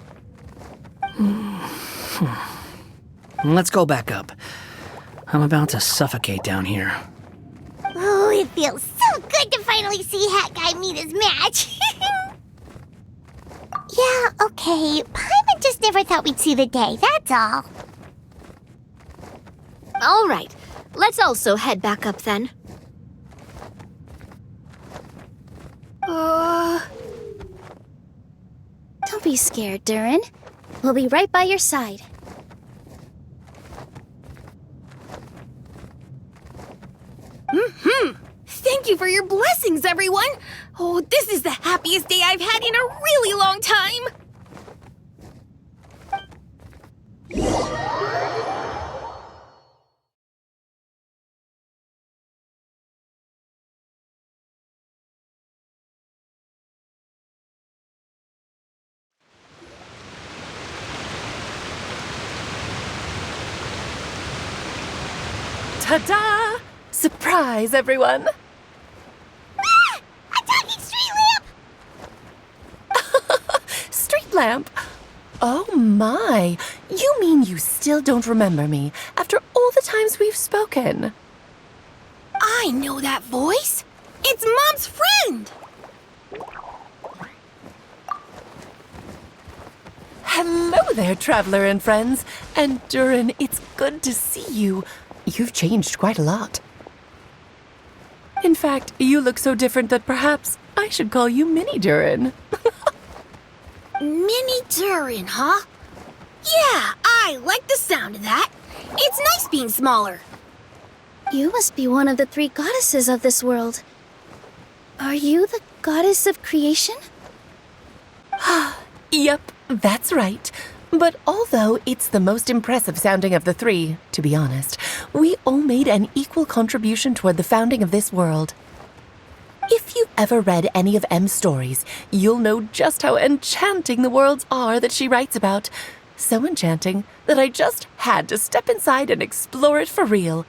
Let's go back up. I'm about to suffocate down here. Oh, it feels so good to finally see Hat Guy meet his match. Yeah, okay. Paimon just never thought we'd see the day, that's all. All right, let's also head back up then. Don't be scared, Durin. We'll be right by your side. Thank you for your blessings, everyone! Oh, this is the happiest day I've had in a really long time! Ta-da! Surprise, everyone! Ah! A talking street lamp! Street lamp? Oh my! You mean you still don't remember me after all the times we've spoken? I know that voice! It's Mom's friend! Hello there, traveler and friends. And Durin, it's good to see you. You've changed quite a lot. In fact, you look so different that perhaps I should call you Mini Durin. Mini Durin, huh? Yeah, I like the sound of that. It's nice being smaller. You must be one of the three goddesses of this world. Are you the goddess of creation? Yep, that's right. But although it's the most impressive sounding of the three, to be honest, we all made an equal contribution toward the founding of this world. If you've ever read any of M's stories, you'll know just how enchanting the worlds are that she writes about. So enchanting that I just had to step inside and explore it for real.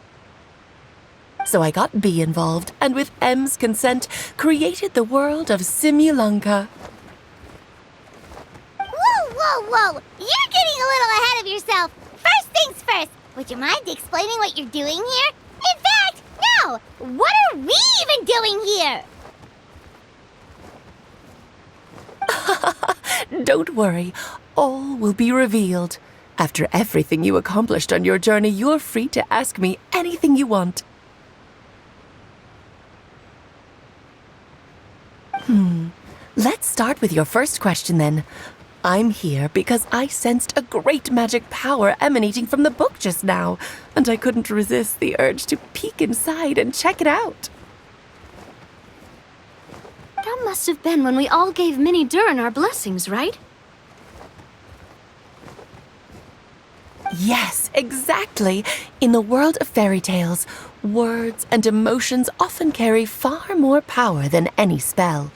So I got B involved, and with M's consent, created the world of Simulanka. Whoa! You're getting a little ahead of yourself. First things first, would you mind explaining what you're doing here? In fact, no! What are we even doing here? Don't worry, all will be revealed. After everything you accomplished on your journey, you're free to ask me anything you want. Let's start with your first question then. I'm here because I sensed a great magic power emanating from the book just now, and I couldn't resist the urge to peek inside and check it out. That must have been when we all gave Minnie Durin our blessings, right? Yes, exactly. In the world of fairy tales, words and emotions often carry far more power than any spell.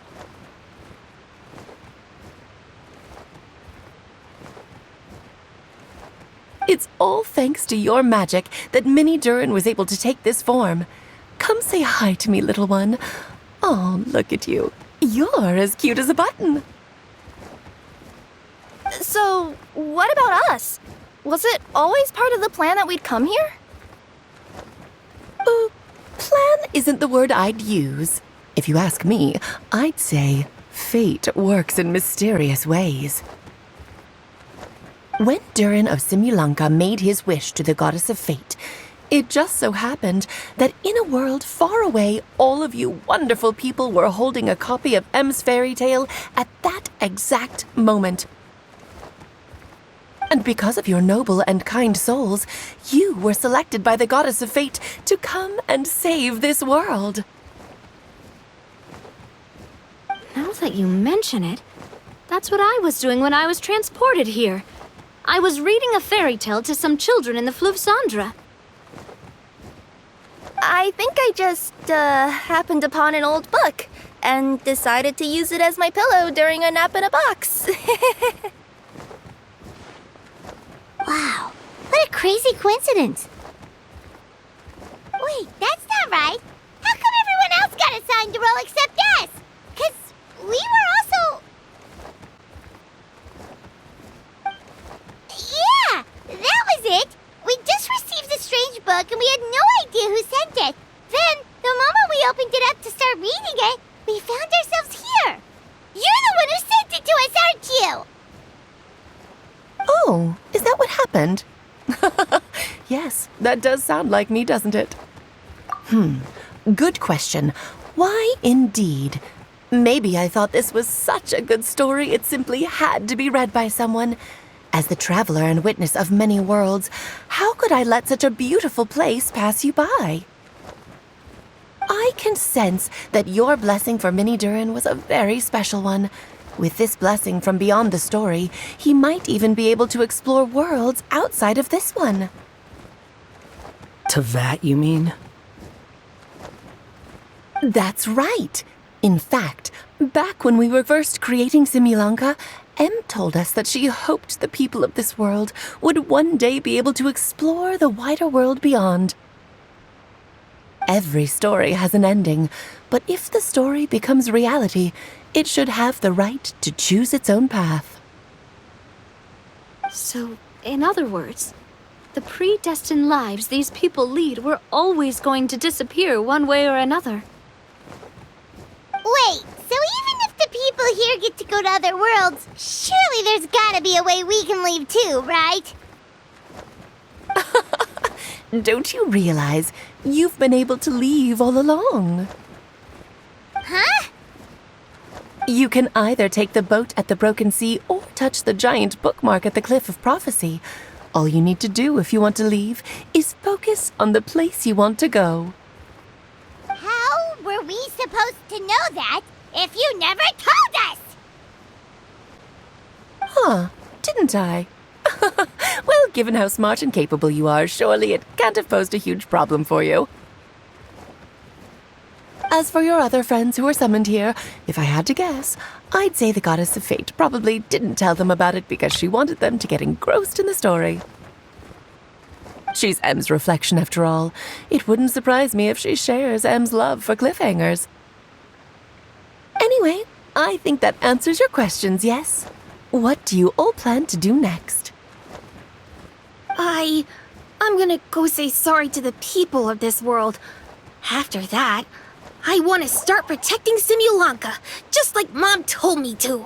It's all thanks to your magic that Minnie Durin was able to take this form. Come say hi to me, little one. Oh, look at you. You're as cute as a button. So, what about us? Was it always part of the plan that we'd come here? Plan isn't the word I'd use. If you ask me, I'd say fate works in mysterious ways. When Durin of Simulanka made his wish to the goddess of fate, it just so happened that in a world far away, all of you wonderful people were holding a copy of M's fairy tale at that exact moment. And because of your noble and kind souls, you were selected by the goddess of fate to come and save this world. Now that you mention it, that's what I was doing when I was transported here. I was reading a fairy tale to some children in the Fleuve Cendra. I think I just, happened upon an old book and decided to use it as my pillow during a nap in a box. Wow, what a crazy coincidence. Wait, that's not right. How come everyone else got assigned the role except us? 'Cause we were also... Yeah, that was it. We just received a strange book and we had no idea who sent it. Then, the moment we opened it up to start reading it, we found ourselves here. You're the one who sent it to us, aren't you? Oh, is that what happened? Yes, that does sound like me, doesn't it? Good question. Why indeed? Maybe I thought this was such a good story it simply had to be read by someone. As the traveler and witness of many worlds, how could I let such a beautiful place pass you by? I can sense that your blessing for Minnie Durin was a very special one. With this blessing from beyond the story, he might even be able to explore worlds outside of this one. Teyvat, you mean? That's right. In fact, back when we were first creating Simulanka, Em told us that she hoped the people of this world would one day be able to explore the wider world beyond. Every story has an ending, but if the story becomes reality, it should have the right to choose its own path. So, in other words, the predestined lives these people lead were always going to disappear one way or another. Wait, so even if the people here get to go to other worlds, surely there's gotta be a way we can leave too, right? Don't you realize you've been able to leave all along? Huh? You can either take the boat at the Broken Sea or touch the giant bookmark at the Cliff of Prophecy. All you need to do if you want to leave is focus on the place you want to go. How were we supposed to know that if you never told us? Huh, didn't I? Well, given how smart and capable you are, surely it can't have posed a huge problem for you. As for your other friends who were summoned here, if I had to guess, I'd say the Goddess of Fate probably didn't tell them about it because she wanted them to get engrossed in the story. She's Em's reflection, after all. It wouldn't surprise me if she shares Em's love for cliffhangers. Anyway, I think that answers your questions, yes? What do you all plan to do next? I'm gonna go say sorry to the people of this world. After that, I want to start protecting Simulanka, just like Mom told me to.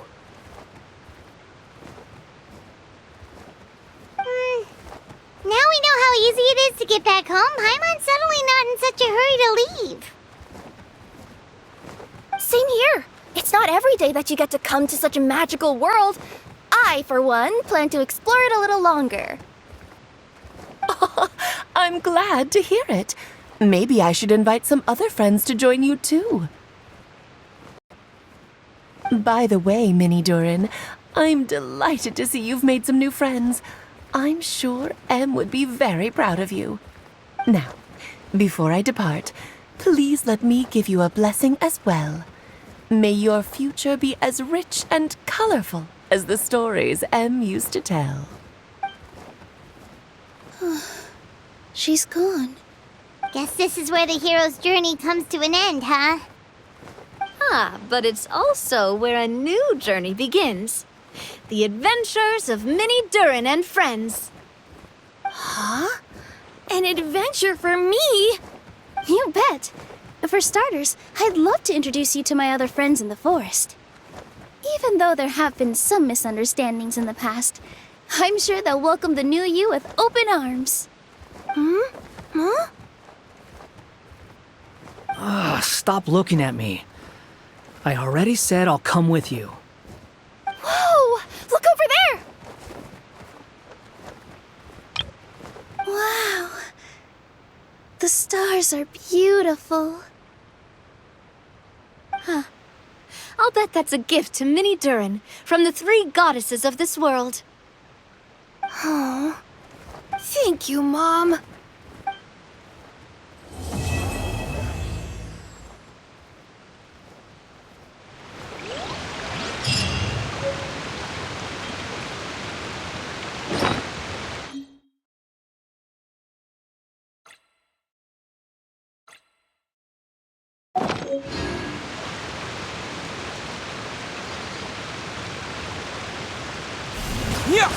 Now we know how easy it is to get back home. Paimon's suddenly not in such a hurry to leave. Same here. It's not every day that you get to come to such a magical world. I, for one, plan to explore it a little longer. I'm glad to hear it. Maybe I should invite some other friends to join you too. By the way, Minnie Durin, I'm delighted to see you've made some new friends. I'm sure Em would be very proud of you. Now, before I depart, please let me give you a blessing as well. May your future be as rich and colorful as the stories Em used to tell. She's gone. Guess this is where the hero's journey comes to an end, huh? Ah, but it's also where a new journey begins. The adventures of Minnie Durin and friends. Huh? An adventure for me? You bet. For starters, I'd love to introduce you to my other friends in the forest. Even though there have been some misunderstandings in the past, I'm sure they'll welcome the new you with open arms. Huh? Stop looking at me. I already said I'll come with you. Whoa! Look over there! Wow. The stars are beautiful. Huh. I'll bet that's a gift to Minnie Durin from the 3 goddesses of this world. Oh. Thank you, Mom. Yeah!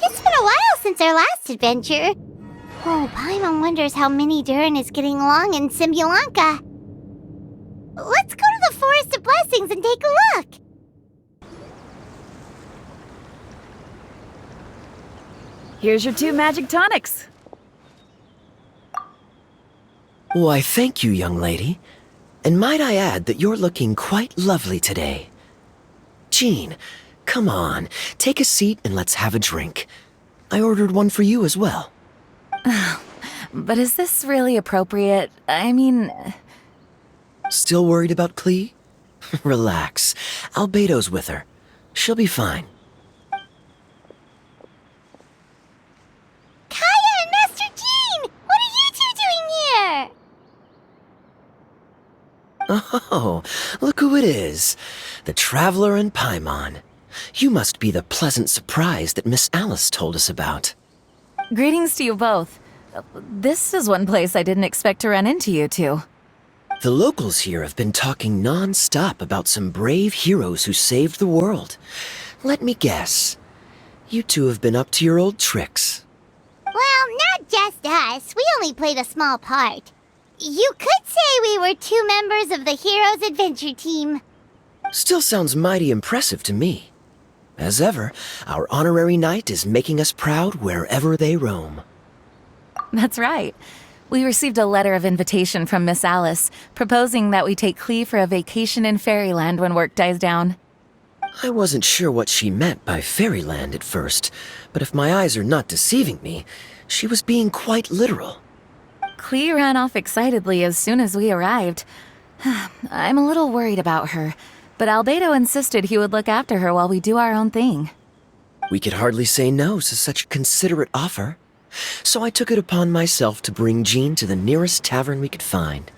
It's been a while since our last adventure. Oh, Paimon wonders how Minnie Durin is getting along in Symbulanka. Let's go to the Forest of Blessings and take a look. Here's your 2 magic tonics. Why, thank you, young lady. And might I add that you're looking quite lovely today. Jean, come on, take a seat and let's have a drink. I ordered one for you as well. But is this really appropriate? I mean... Still worried about Klee? Relax. Albedo's with her. She'll be fine. Kaya and Master Jean! What are you 2 doing here? Oh, look who it is. The Traveler and Paimon. You must be the pleasant surprise that Miss Alice told us about. Greetings to you both. This is one place I didn't expect to run into you two. The locals here have been talking non-stop about some brave heroes who saved the world. Let me guess. You two have been up to your old tricks. Well, not just us. We only played a small part. You could say we were 2 members of the Heroes Adventure Team. Still sounds mighty impressive to me. As ever, our honorary knight is making us proud wherever they roam. That's right. We received a letter of invitation from Miss Alice, proposing that we take Klee for a vacation in Fairyland when work dies down. I wasn't sure what she meant by Fairyland at first, but if my eyes are not deceiving me, she was being quite literal. Klee ran off excitedly as soon as we arrived. I'm a little worried about her, but Albedo insisted he would look after her while we do our own thing. We could hardly say no to such a considerate offer, so I took it upon myself to bring Jean to the nearest tavern we could find.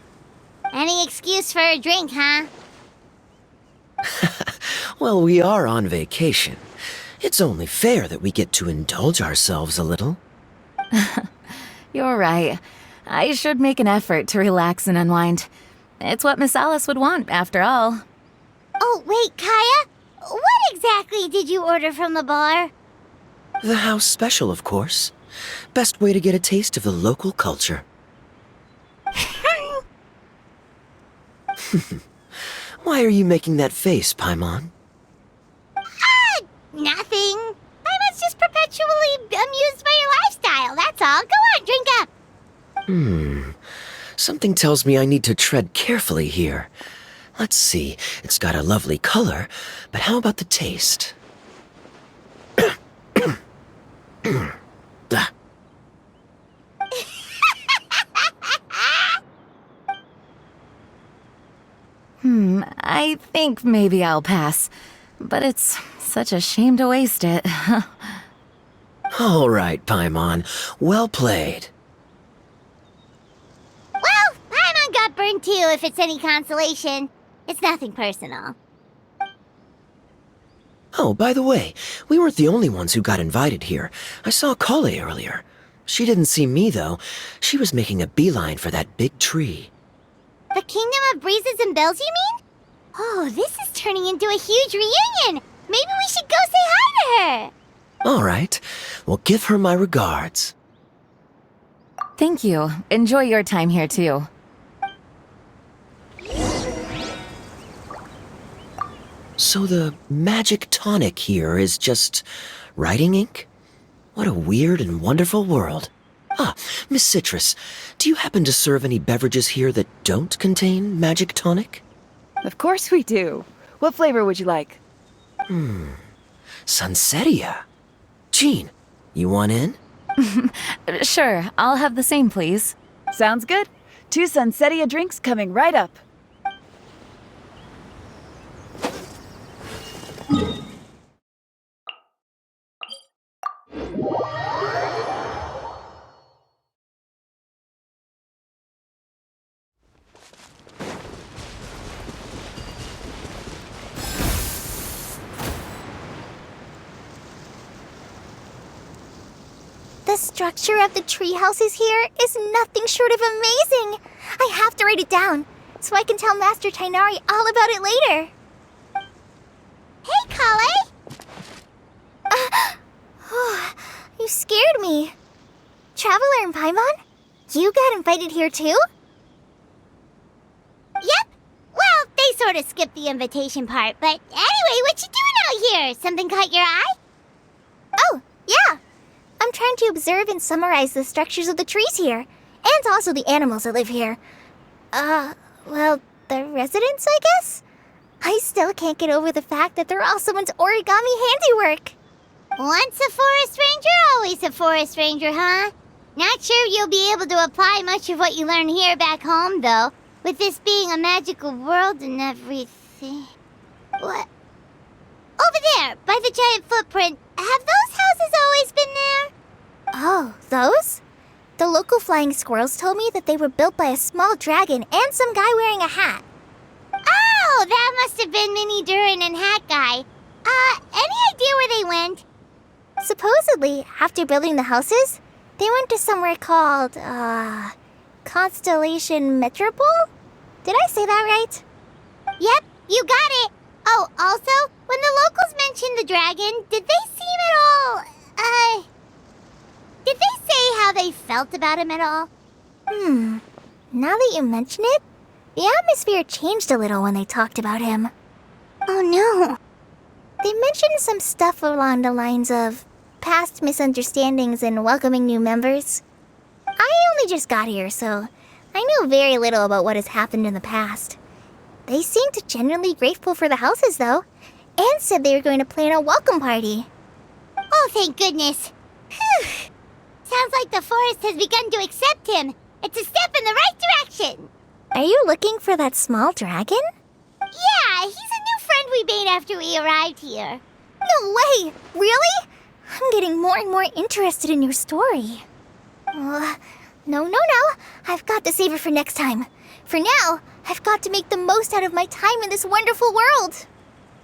Any excuse for a drink, huh? Well, we are on vacation. It's only fair that we get to indulge ourselves a little. You're right. I should make an effort to relax and unwind. It's what Miss Alice would want, after all. Oh, wait, Kaya? What exactly did you order from the bar? The house special, of course. Best way to get a taste of the local culture. Why are you making that face, Paimon? Nothing. I was just perpetually amused by your lifestyle, that's all. Go on, drink up. Something tells me I need to tread carefully here. Let's see, it's got a lovely color, but how about the taste? Ah. I think maybe I'll pass. But it's such a shame to waste it. All right, Paimon. Well played. Well, Paimon got burned too, if it's any consolation. It's nothing personal. Oh, by the way, we weren't the only ones who got invited here. I saw Kale earlier. She didn't see me, though. She was making a beeline for that big tree. The Kingdom of Breezes and Bells, you mean? Oh, this is turning into a huge reunion. Maybe we should go say hi to her. All right. Well, give her my regards. Thank you. Enjoy your time here, too. So the magic tonic here is just writing ink? What a weird and wonderful world. Ah, Miss Citrus, do you happen to serve any beverages here that don't contain magic tonic? Of course we do. What flavor would you like? Sunsettia. Jean, you want in? Sure, I'll have the same, please. Sounds good. 2 Sunsettia drinks coming right up. The structure of the tree houses here is nothing short of amazing. I have to write it down so I can tell Master Tainari all about it later. Hey, Kale! You scared me. Traveler and Paimon, you got invited here too? Yep. Well, they sort of skipped the invitation part, but anyway, what you doing out here? Something caught your eye? Oh, yeah. I'm trying to observe and summarize the structures of the trees here, and also the animals that live here. Well, the residents, I guess? I still can't get over the fact that they're all someone's origami handiwork. Once a forest ranger, always a forest ranger, huh? Not sure you'll be able to apply much of what you learn here back home, though, with this being a magical world and everything. What? Over there, by the giant footprint, have those houses always been there? Oh, those? The local flying squirrels told me that they were built by a small dragon and some guy wearing a hat. Oh, that must have been Minnie Durin and Hat Guy. Any idea where they went? Supposedly, after building the houses, they went to somewhere called, Constellation Metropole? Did I say that right? Yep, you got it. Oh, also, when the locals mentioned the dragon, did they seem at all, did they say how they felt about him at all? Now that you mention it, the atmosphere changed a little when they talked about him. Oh no. They mentioned some stuff along the lines of past misunderstandings and welcoming new members. I only just got here, so I know very little about what has happened in the past. They seemed genuinely grateful for the houses, though, and said they were going to plan a welcome party. Oh, thank goodness. Phew. Sounds like the forest has begun to accept him. It's a step in the right direction. Are you looking for that small dragon? Yeah, he's a new friend we made after we arrived here. No way! Really? I'm getting more and more interested in your story. No. I've got to save it for next time. For now, I've got to make the most out of my time in this wonderful world.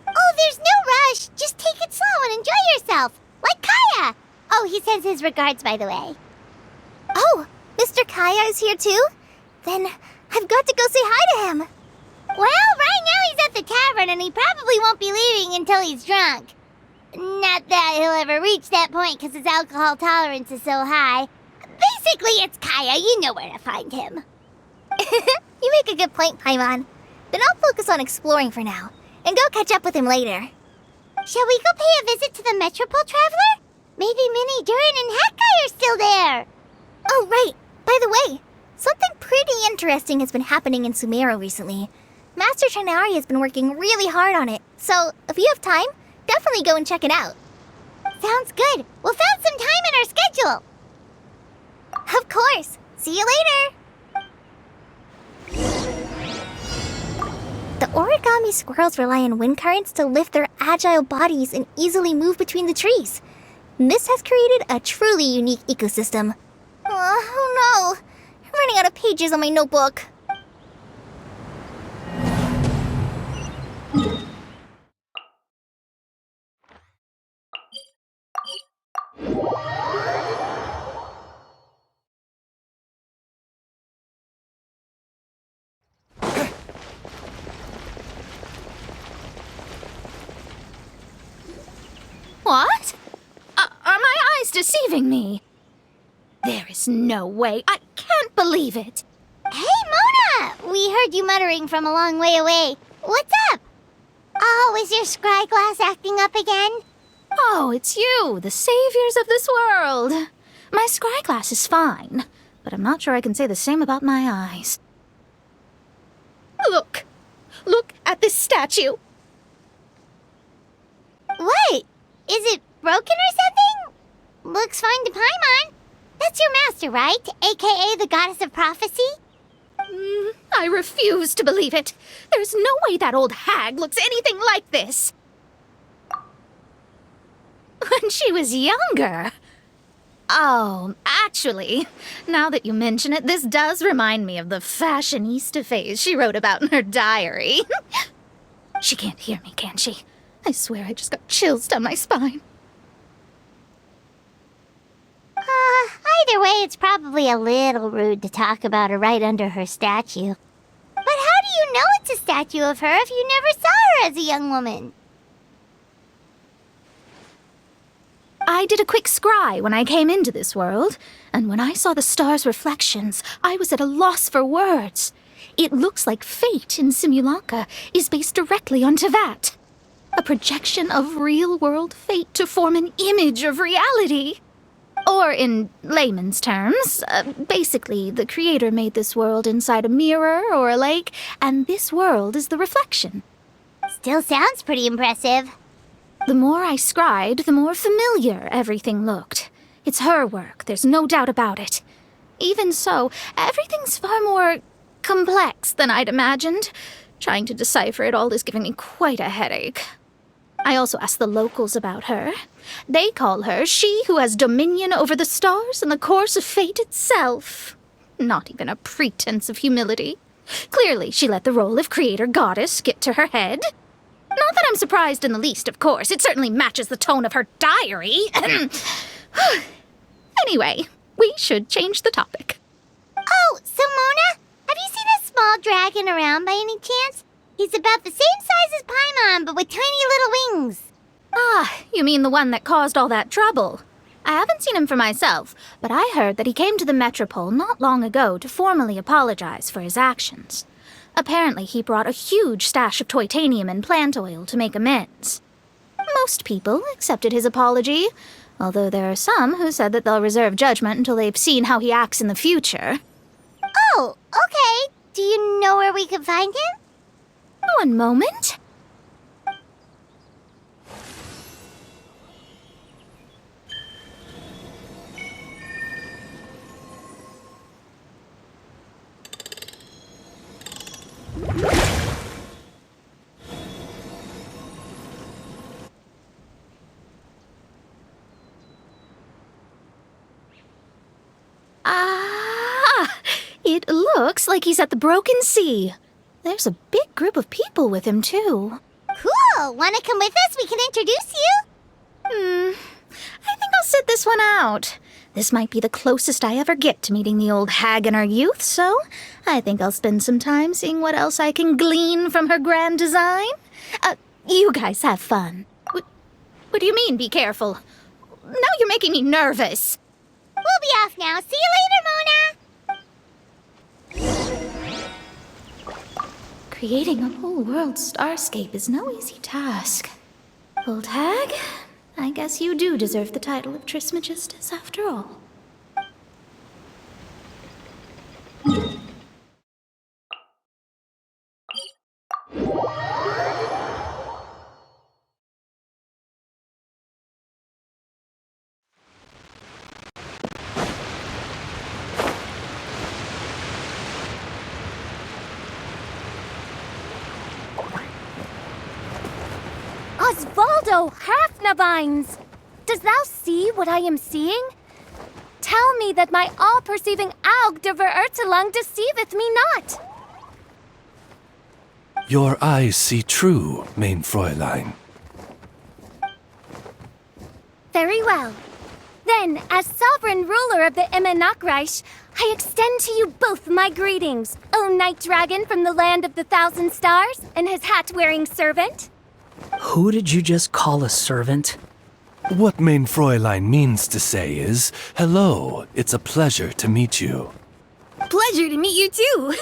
Oh, there's no rush. Just take it slow and enjoy yourself. Like Kaya. Oh, he sends his regards, by the way. Oh, Mr. Kaya is here too? Then I've got to go say hi to him. Well, right now he's at the tavern and he probably won't be leaving until he's drunk. Not that he'll ever reach that point because his alcohol tolerance is so high. Basically, it's Kaya. You know where to find him. You make a good point, Paimon. Then I'll focus on exploring for now, and go catch up with him later. Shall we go pay a visit to the Metropole Traveler? Maybe Minnie, Durin, and Hatguy are still there. Oh, right. By the way, something pretty interesting has been happening in Sumeru recently. Master Shinari has been working really hard on it, so if you have time, definitely go and check it out. Sounds good. We'll find some time in our schedule. Of course. See you later. The origami squirrels rely on wind currents to lift their agile bodies and easily move between the trees. This has created a truly unique ecosystem. Oh no! I'm running out of pages on my notebook. What? Are my eyes deceiving me? There is no way. I can't believe it. Hey, Mona! We heard you muttering from a long way away. What's up? Oh, is your scry glass acting up again? Oh, it's you, the saviors of this world. My scry glass is fine, but I'm not sure I can say the same about my eyes. Look! Look at this statue! What? Is it broken or something? Looks fine to Paimon. That's your master, right? AKA the goddess of prophecy? I refuse to believe it. There's no way that old hag looks anything like this. When she was younger. Oh, actually, now that you mention it, this does remind me of the fashionista phase she wrote about in her diary. She can't hear me, can she? I swear I just got chills down my spine. Either way, it's probably a little rude to talk about her right under her statue. But how do you know it's a statue of her if you never saw her as a young woman? I did a quick scry when I came into this world, and when I saw the stars' reflections, I was at a loss for words. It looks like fate in Simulanka is based directly on Tevat. A projection of real-world fate to form an image of reality. Or in layman's terms, basically, the creator made this world inside a mirror or a lake, and this world is the reflection. Still sounds pretty impressive. The more I scried, the more familiar everything looked. It's her work, there's no doubt about it. Even so, everything's far more complex than I'd imagined. Trying to decipher it all is giving me quite a headache. I also asked the locals about her. They call her she who has dominion over the stars and the course of fate itself. Not even a pretense of humility. Clearly, she let the role of creator goddess get to her head. Not that I'm surprised in the least, of course. It certainly matches the tone of her diary. Anyway, we should change the topic. Oh, so Mona, have you seen a small dragon around by any chance? He's about the same size as Paimon, but with tiny little wings. Ah, you mean the one that caused all that trouble? I haven't seen him for myself, but I heard that he came to the Metropole not long ago to formally apologize for his actions. Apparently, he brought a huge stash of Toitanium and plant oil to make amends. Most people accepted his apology, although there are some who said that they'll reserve judgment until they've seen how he acts in the future. Oh, okay. Do you know where we can find him? One moment. It looks like he's at the Broken Sea. There's a big group of people with him, too. Cool! Wanna come with us? We can introduce you? I think I'll sit this one out. This might be the closest I ever get to meeting the old hag in her youth, so I think I'll spend some time seeing what else I can glean from her grand design. You guys have fun. What do you mean, be careful? Now you're making me nervous. We'll be off now. See you later, Mona! Creating a whole world starscape is no easy task. Old hag, I guess you do deserve the title of Trismegistus after all. Osvaldo Hafnavines! Does thou see what I am seeing? Tell me that my all-perceiving Aug de Verurtelang deceiveth me not! Your eyes see true, mein Fräulein. Very well. Then, as sovereign ruler of the Immenachreich, I extend to you both my greetings, O Night Dragon from the land of the Thousand Stars and his hat-wearing servant. Who did you just call a servant? What mein Fräulein means to say is, hello, it's a pleasure to meet you. Pleasure to meet you too.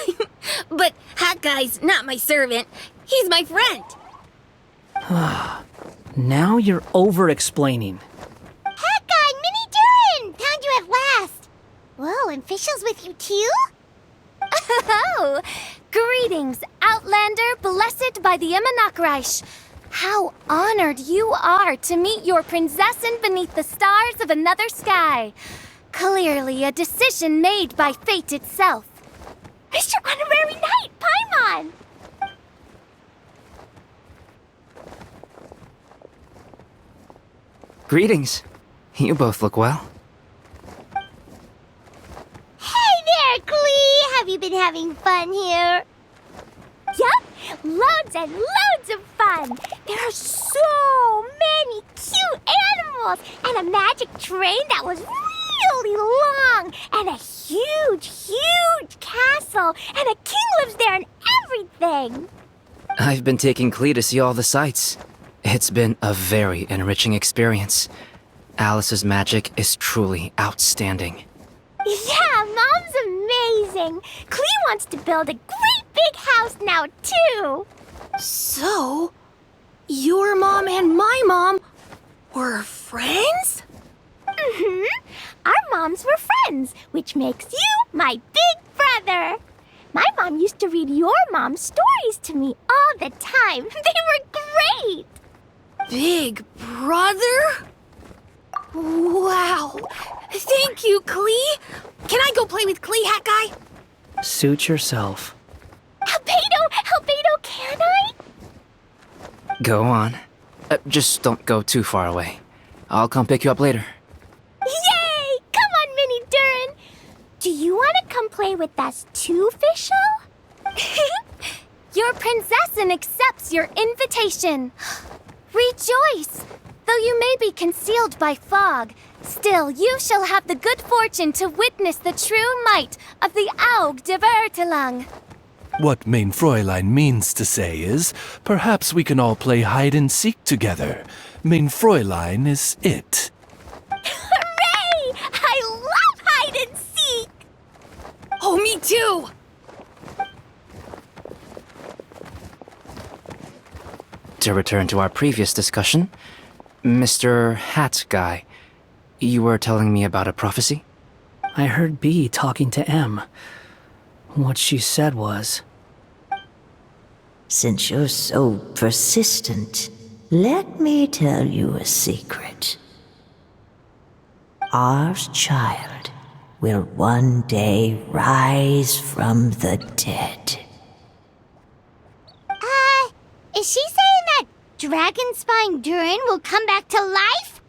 But Hat Guy's not my servant. He's my friend. Now you're over-explaining. Hat Guy, Mini Durin! Found you at last! Whoa, and Fischl's with you too? Oh! Greetings, Outlander blessed by the Immenachreich. How honored you are to meet your prinzessin beneath the stars of another sky. Clearly a decision made by fate itself. Mr. Honorary Knight, Paimon! Greetings. You both look well. Hey there, Klee! Have you been having fun here? Yup, loads and loads of fun! There are so many cute animals, and a magic train that was really long, and a huge, huge castle, and a king lives there and everything! I've been taking Klee to see all the sights. It's been a very enriching experience. Alice's magic is truly outstanding. Yeah, Mom's amazing! Klee wants to build a great big house now, too! So, your mom and my mom were friends? Mm-hmm. Our moms were friends, which makes you my big brother. My mom used to read your mom's stories to me all the time. They were great! Big brother? Wow. Thank you, Klee. Can I go play with Klee, Hat Guy? Suit yourself. Albedo, can I? Go on. Just don't go too far away. I'll come pick you up later. Yay! Come on, Mini Durin. Do you want to come play with us too, Fischl? Your prinzessin accepts your invitation. Rejoice! Though you may be concealed by fog, still you shall have the good fortune to witness the true might of the Aug de Verurtelang. What mein Fräulein means to say is, perhaps we can all play hide-and-seek together. Mein Fräulein is it. Hooray! I love hide and seek! Oh, me too! To return to our previous discussion, Mr. Hat Guy, you were telling me about a prophecy? I heard B talking to M. What she said was... Since you're so persistent, let me tell you a secret. Our child will one day rise from the dead. Is she saying that Dragonspine Durin will come back to life?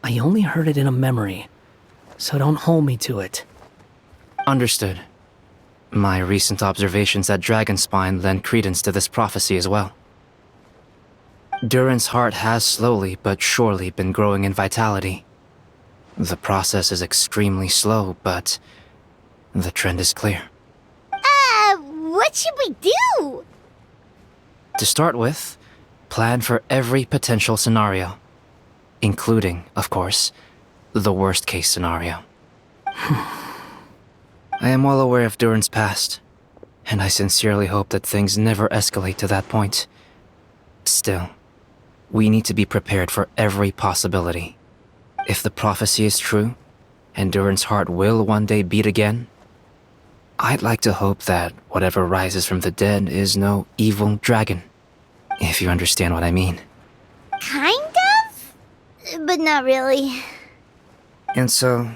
I only heard it in a memory, so don't hold me to it. Understood. My recent observations at Dragonspine lend credence to this prophecy as well. Durin's heart has slowly but surely been growing in vitality. The process is extremely slow, but the trend is clear. What should we do? To start with, plan for every potential scenario, including, of course, the worst case scenario. I am well aware of Durin's past, and I sincerely hope that things never escalate to that point. Still, we need to be prepared for every possibility. If the prophecy is true, and Durin's heart will one day beat again, I'd like to hope that whatever rises from the dead is no evil dragon, if you understand what I mean. Kind of? But not really. And so,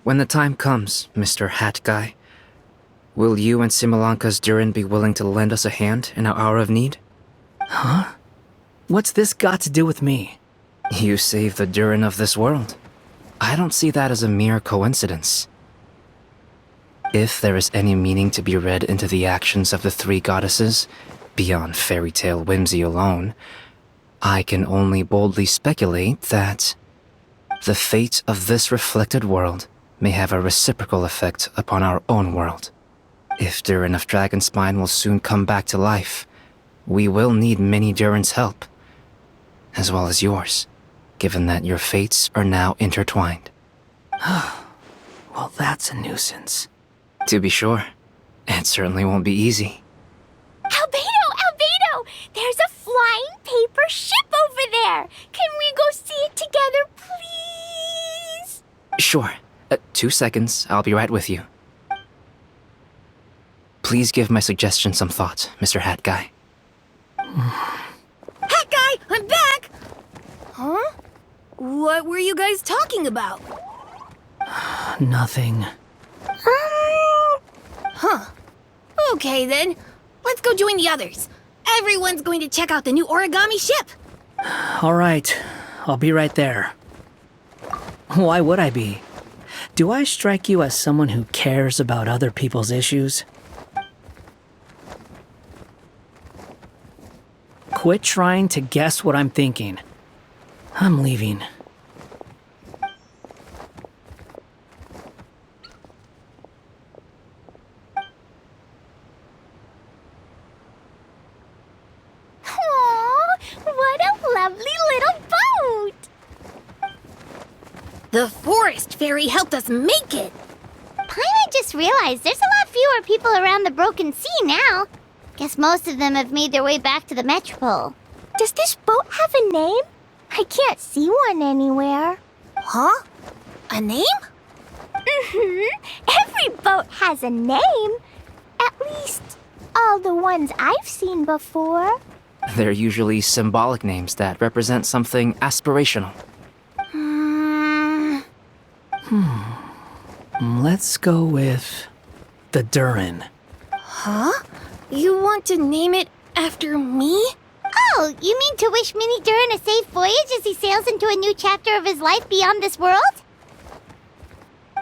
when the time comes, Mr. Hat Guy, will you and Simolanka's Durin be willing to lend us a hand in our hour of need? Huh? What's this got to do with me? You saved the Durin of this world. I don't see that as a mere coincidence. If there is any meaning to be read into the actions of the three goddesses, beyond fairy tale whimsy alone, I can only boldly speculate that the fate of this reflected world may have a reciprocal effect upon our own world. If Durin of Dragonspine will soon come back to life, we will need many Durin's help, as well as yours, given that your fates are now intertwined. Well, that's a nuisance. To be sure, it certainly won't be easy. Albedo! There's a flying paper ship over there! Can we go see it together, please? Sure. 2 seconds, I'll be right with you. Please give my suggestion some thought, Mr. Hat Guy. Hat Guy, I'm back! Huh? What were you guys talking about? Nothing. Huh. Okay then. Let's go join the others. Everyone's going to check out the new origami ship. All right, I'll be right there. Why would I be? Do I strike you as someone who cares about other people's issues? Quit trying to guess what I'm thinking. I'm leaving. What a lovely little boat! The forest fairy helped us make it. Paimon just realized there's a lot fewer people around the Broken Sea now. Guess most of them have made their way back to the Metropole. Does this boat have a name? I can't see one anywhere. Huh? A name? Every boat has a name. At least, all the ones I've seen before. They're usually symbolic names that represent something aspirational. Let's go with the Durin. Huh? You want to name it after me? Oh, you mean to wish Mini Durin a safe voyage as he sails into a new chapter of his life beyond this world?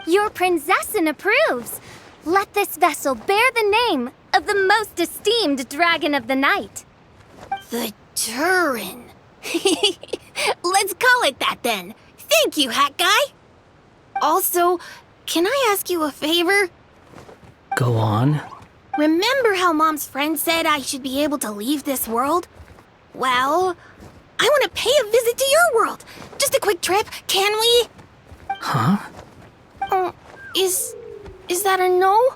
Your princessin approves. Let this vessel bear the name of the most esteemed dragon of the night. The Durin. Let's call it that then. Thank you, Hat Guy. Also, can I ask you a favor? Go on. Remember how Mom's friend said I should be able to leave this world? Well, I want to pay a visit to your world. Just a quick trip, can we? Huh? Is that a no?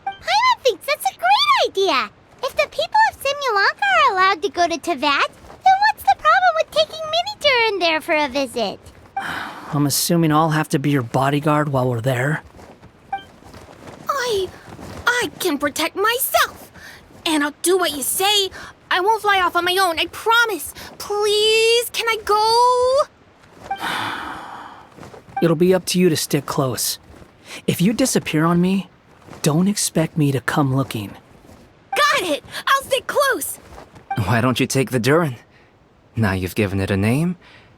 Paimon thinks that's a great idea. If the people of Simulanka are allowed to go to Teyvat, then what's the problem with taking Mini Durin there for a visit? I'm assuming I'll have to be your bodyguard while we're there. I can protect myself. And I'll do what you say. I won't fly off on my own, I promise. Please, can I go? It'll be up to you to stick close. If you disappear on me, don't expect me to come looking. Got it! I'll stick close! Why don't you take the Durin? Now you've given it a name,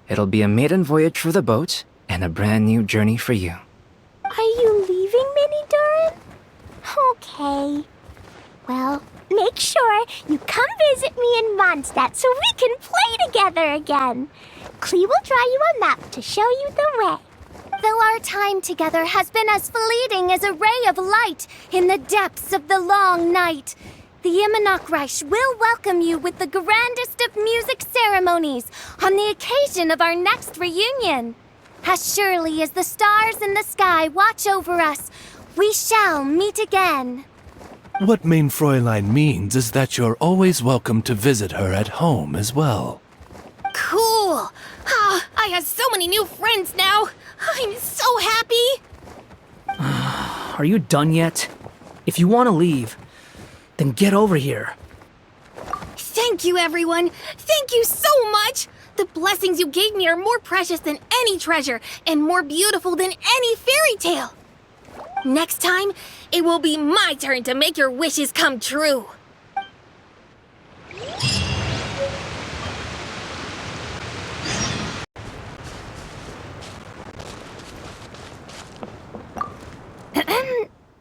it'll be a maiden voyage for the boat and a brand new journey for you. Are you leaving, Mini Durin? Okay. Well, make sure you come visit me in Mondstadt so we can play together again. Klee will draw you a map to show you the way. Though our time together has been as fleeting as a ray of light in the depths of the long night, the Immonok will welcome you with the grandest of music ceremonies on the occasion of our next reunion. As surely as the stars in the sky watch over us, we shall meet again. What Mein Fräulein means is that you're always welcome to visit her at home as well. Cool! Ah, I have so many new friends now! I'm so happy! Are you done yet? If you want to leave, then get over here. Thank you, everyone! Thank you so much! The blessings you gave me are more precious than any treasure, and more beautiful than any fairy tale! Next time, it will be my turn to make your wishes come true!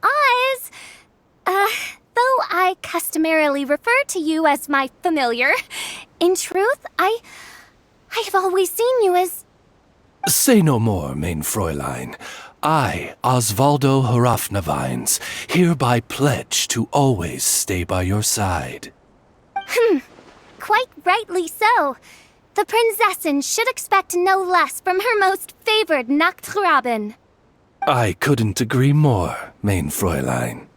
Oz! Though I customarily refer to you as my familiar, in truth, I have always seen you as... Say no more, Mein Fräulein. I, Osvaldo Hrafnavines, hereby pledge to always stay by your side. Quite rightly so. The Prinzessin should expect no less from her most favored Nachtraben. I couldn't agree more, Mein Fräulein.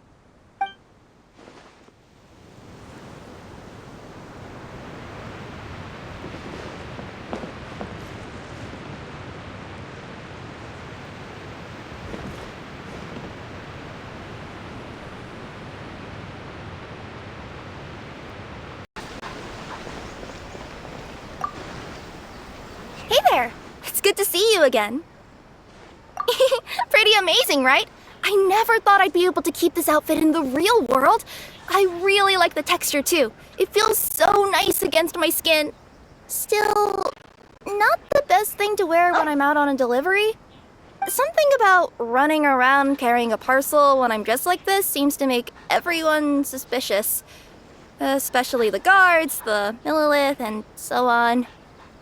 Hey there! It's good to see you again. Pretty amazing, right? I never thought I'd be able to keep this outfit in the real world. I really like the texture too. It feels so nice against my skin. Still, not the best thing to wear when I'm out on a delivery. Something about running around carrying a parcel when I'm dressed like this seems to make everyone suspicious. Especially the guards, the Millilith, and so on.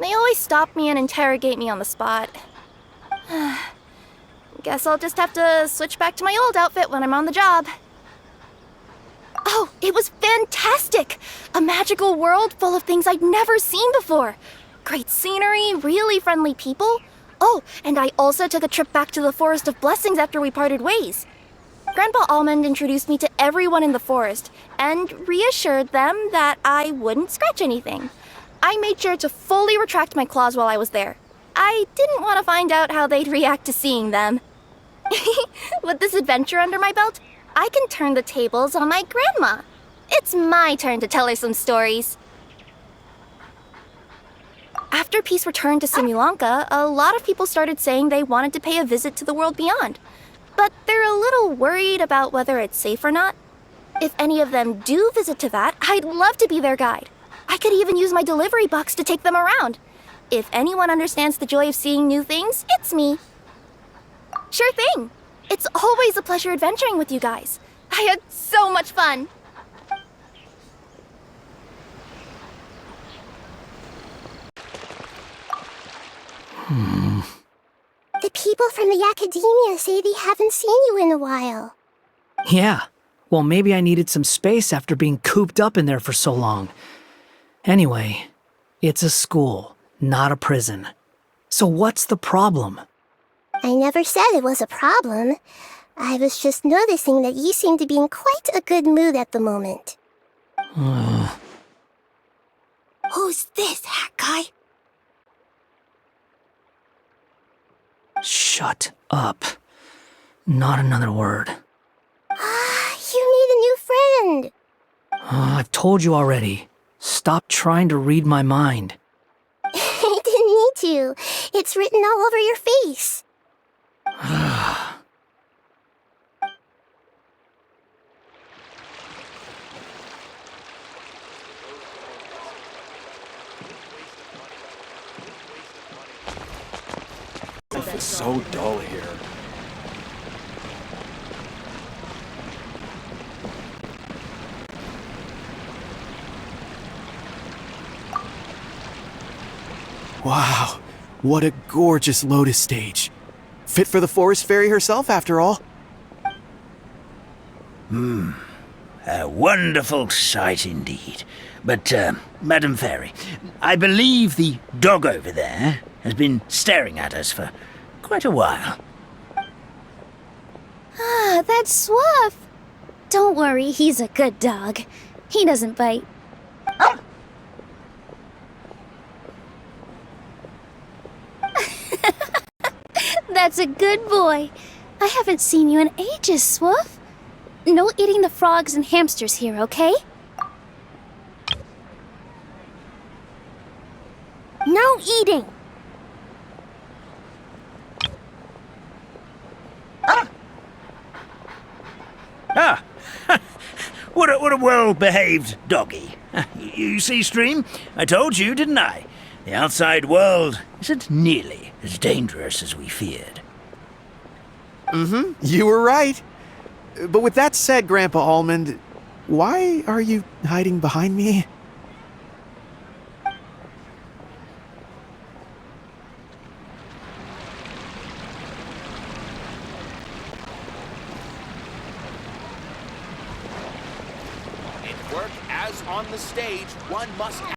They always stop me and interrogate me on the spot. Guess I'll just have to switch back to my old outfit when I'm on the job. Oh, it was fantastic! A magical world full of things I'd never seen before. Great scenery, really friendly people. Oh, and I also took a trip back to the Forest of Blessings after we parted ways. Grandpa Almond introduced me to everyone in the forest and reassured them that I wouldn't scratch anything. I made sure to fully retract my claws while I was there. I didn't want to find out how they'd react to seeing them. With this adventure under my belt, I can turn the tables on my grandma. It's my turn to tell her some stories. After peace returned to Simulanka, a lot of people started saying they wanted to pay a visit to the world beyond. But they're a little worried about whether it's safe or not. If any of them do visit to that, I'd love to be their guide. I could even use my delivery box to take them around. If anyone understands the joy of seeing new things, it's me. Sure thing. It's always a pleasure adventuring with you guys. I had so much fun. The people from the academia say they haven't seen you in a while. Yeah, well, maybe I needed some space after being cooped up in there for so long. Anyway, it's a school, not a prison. So what's the problem? I never said it was a problem. I was just noticing that you seem to be in quite a good mood at the moment. Who's this, hat guy? Shut up. Not another word. You made a new friend. I've told you already. Stop trying to read my mind. I didn't need to. It's written all over your face. It's so dull here. Wow, what a gorgeous lotus stage. Fit for the forest fairy herself, after all. a wonderful sight indeed. But, Madam Fairy, I believe the dog over there has been staring at us for quite a while. Ah, that's Swuff. Don't worry, he's a good dog. He doesn't bite. That's a good boy. I haven't seen you in ages, Swuff. No eating the frogs and hamsters here, okay? No eating. Ah, what a well-behaved doggy. You see, Stream, I told you, didn't I? The outside world isn't nearly as dangerous as we feared. Mm-hmm, you were right. But with that said, Grandpa Almond, why are you hiding behind me? In work as on the stage, one must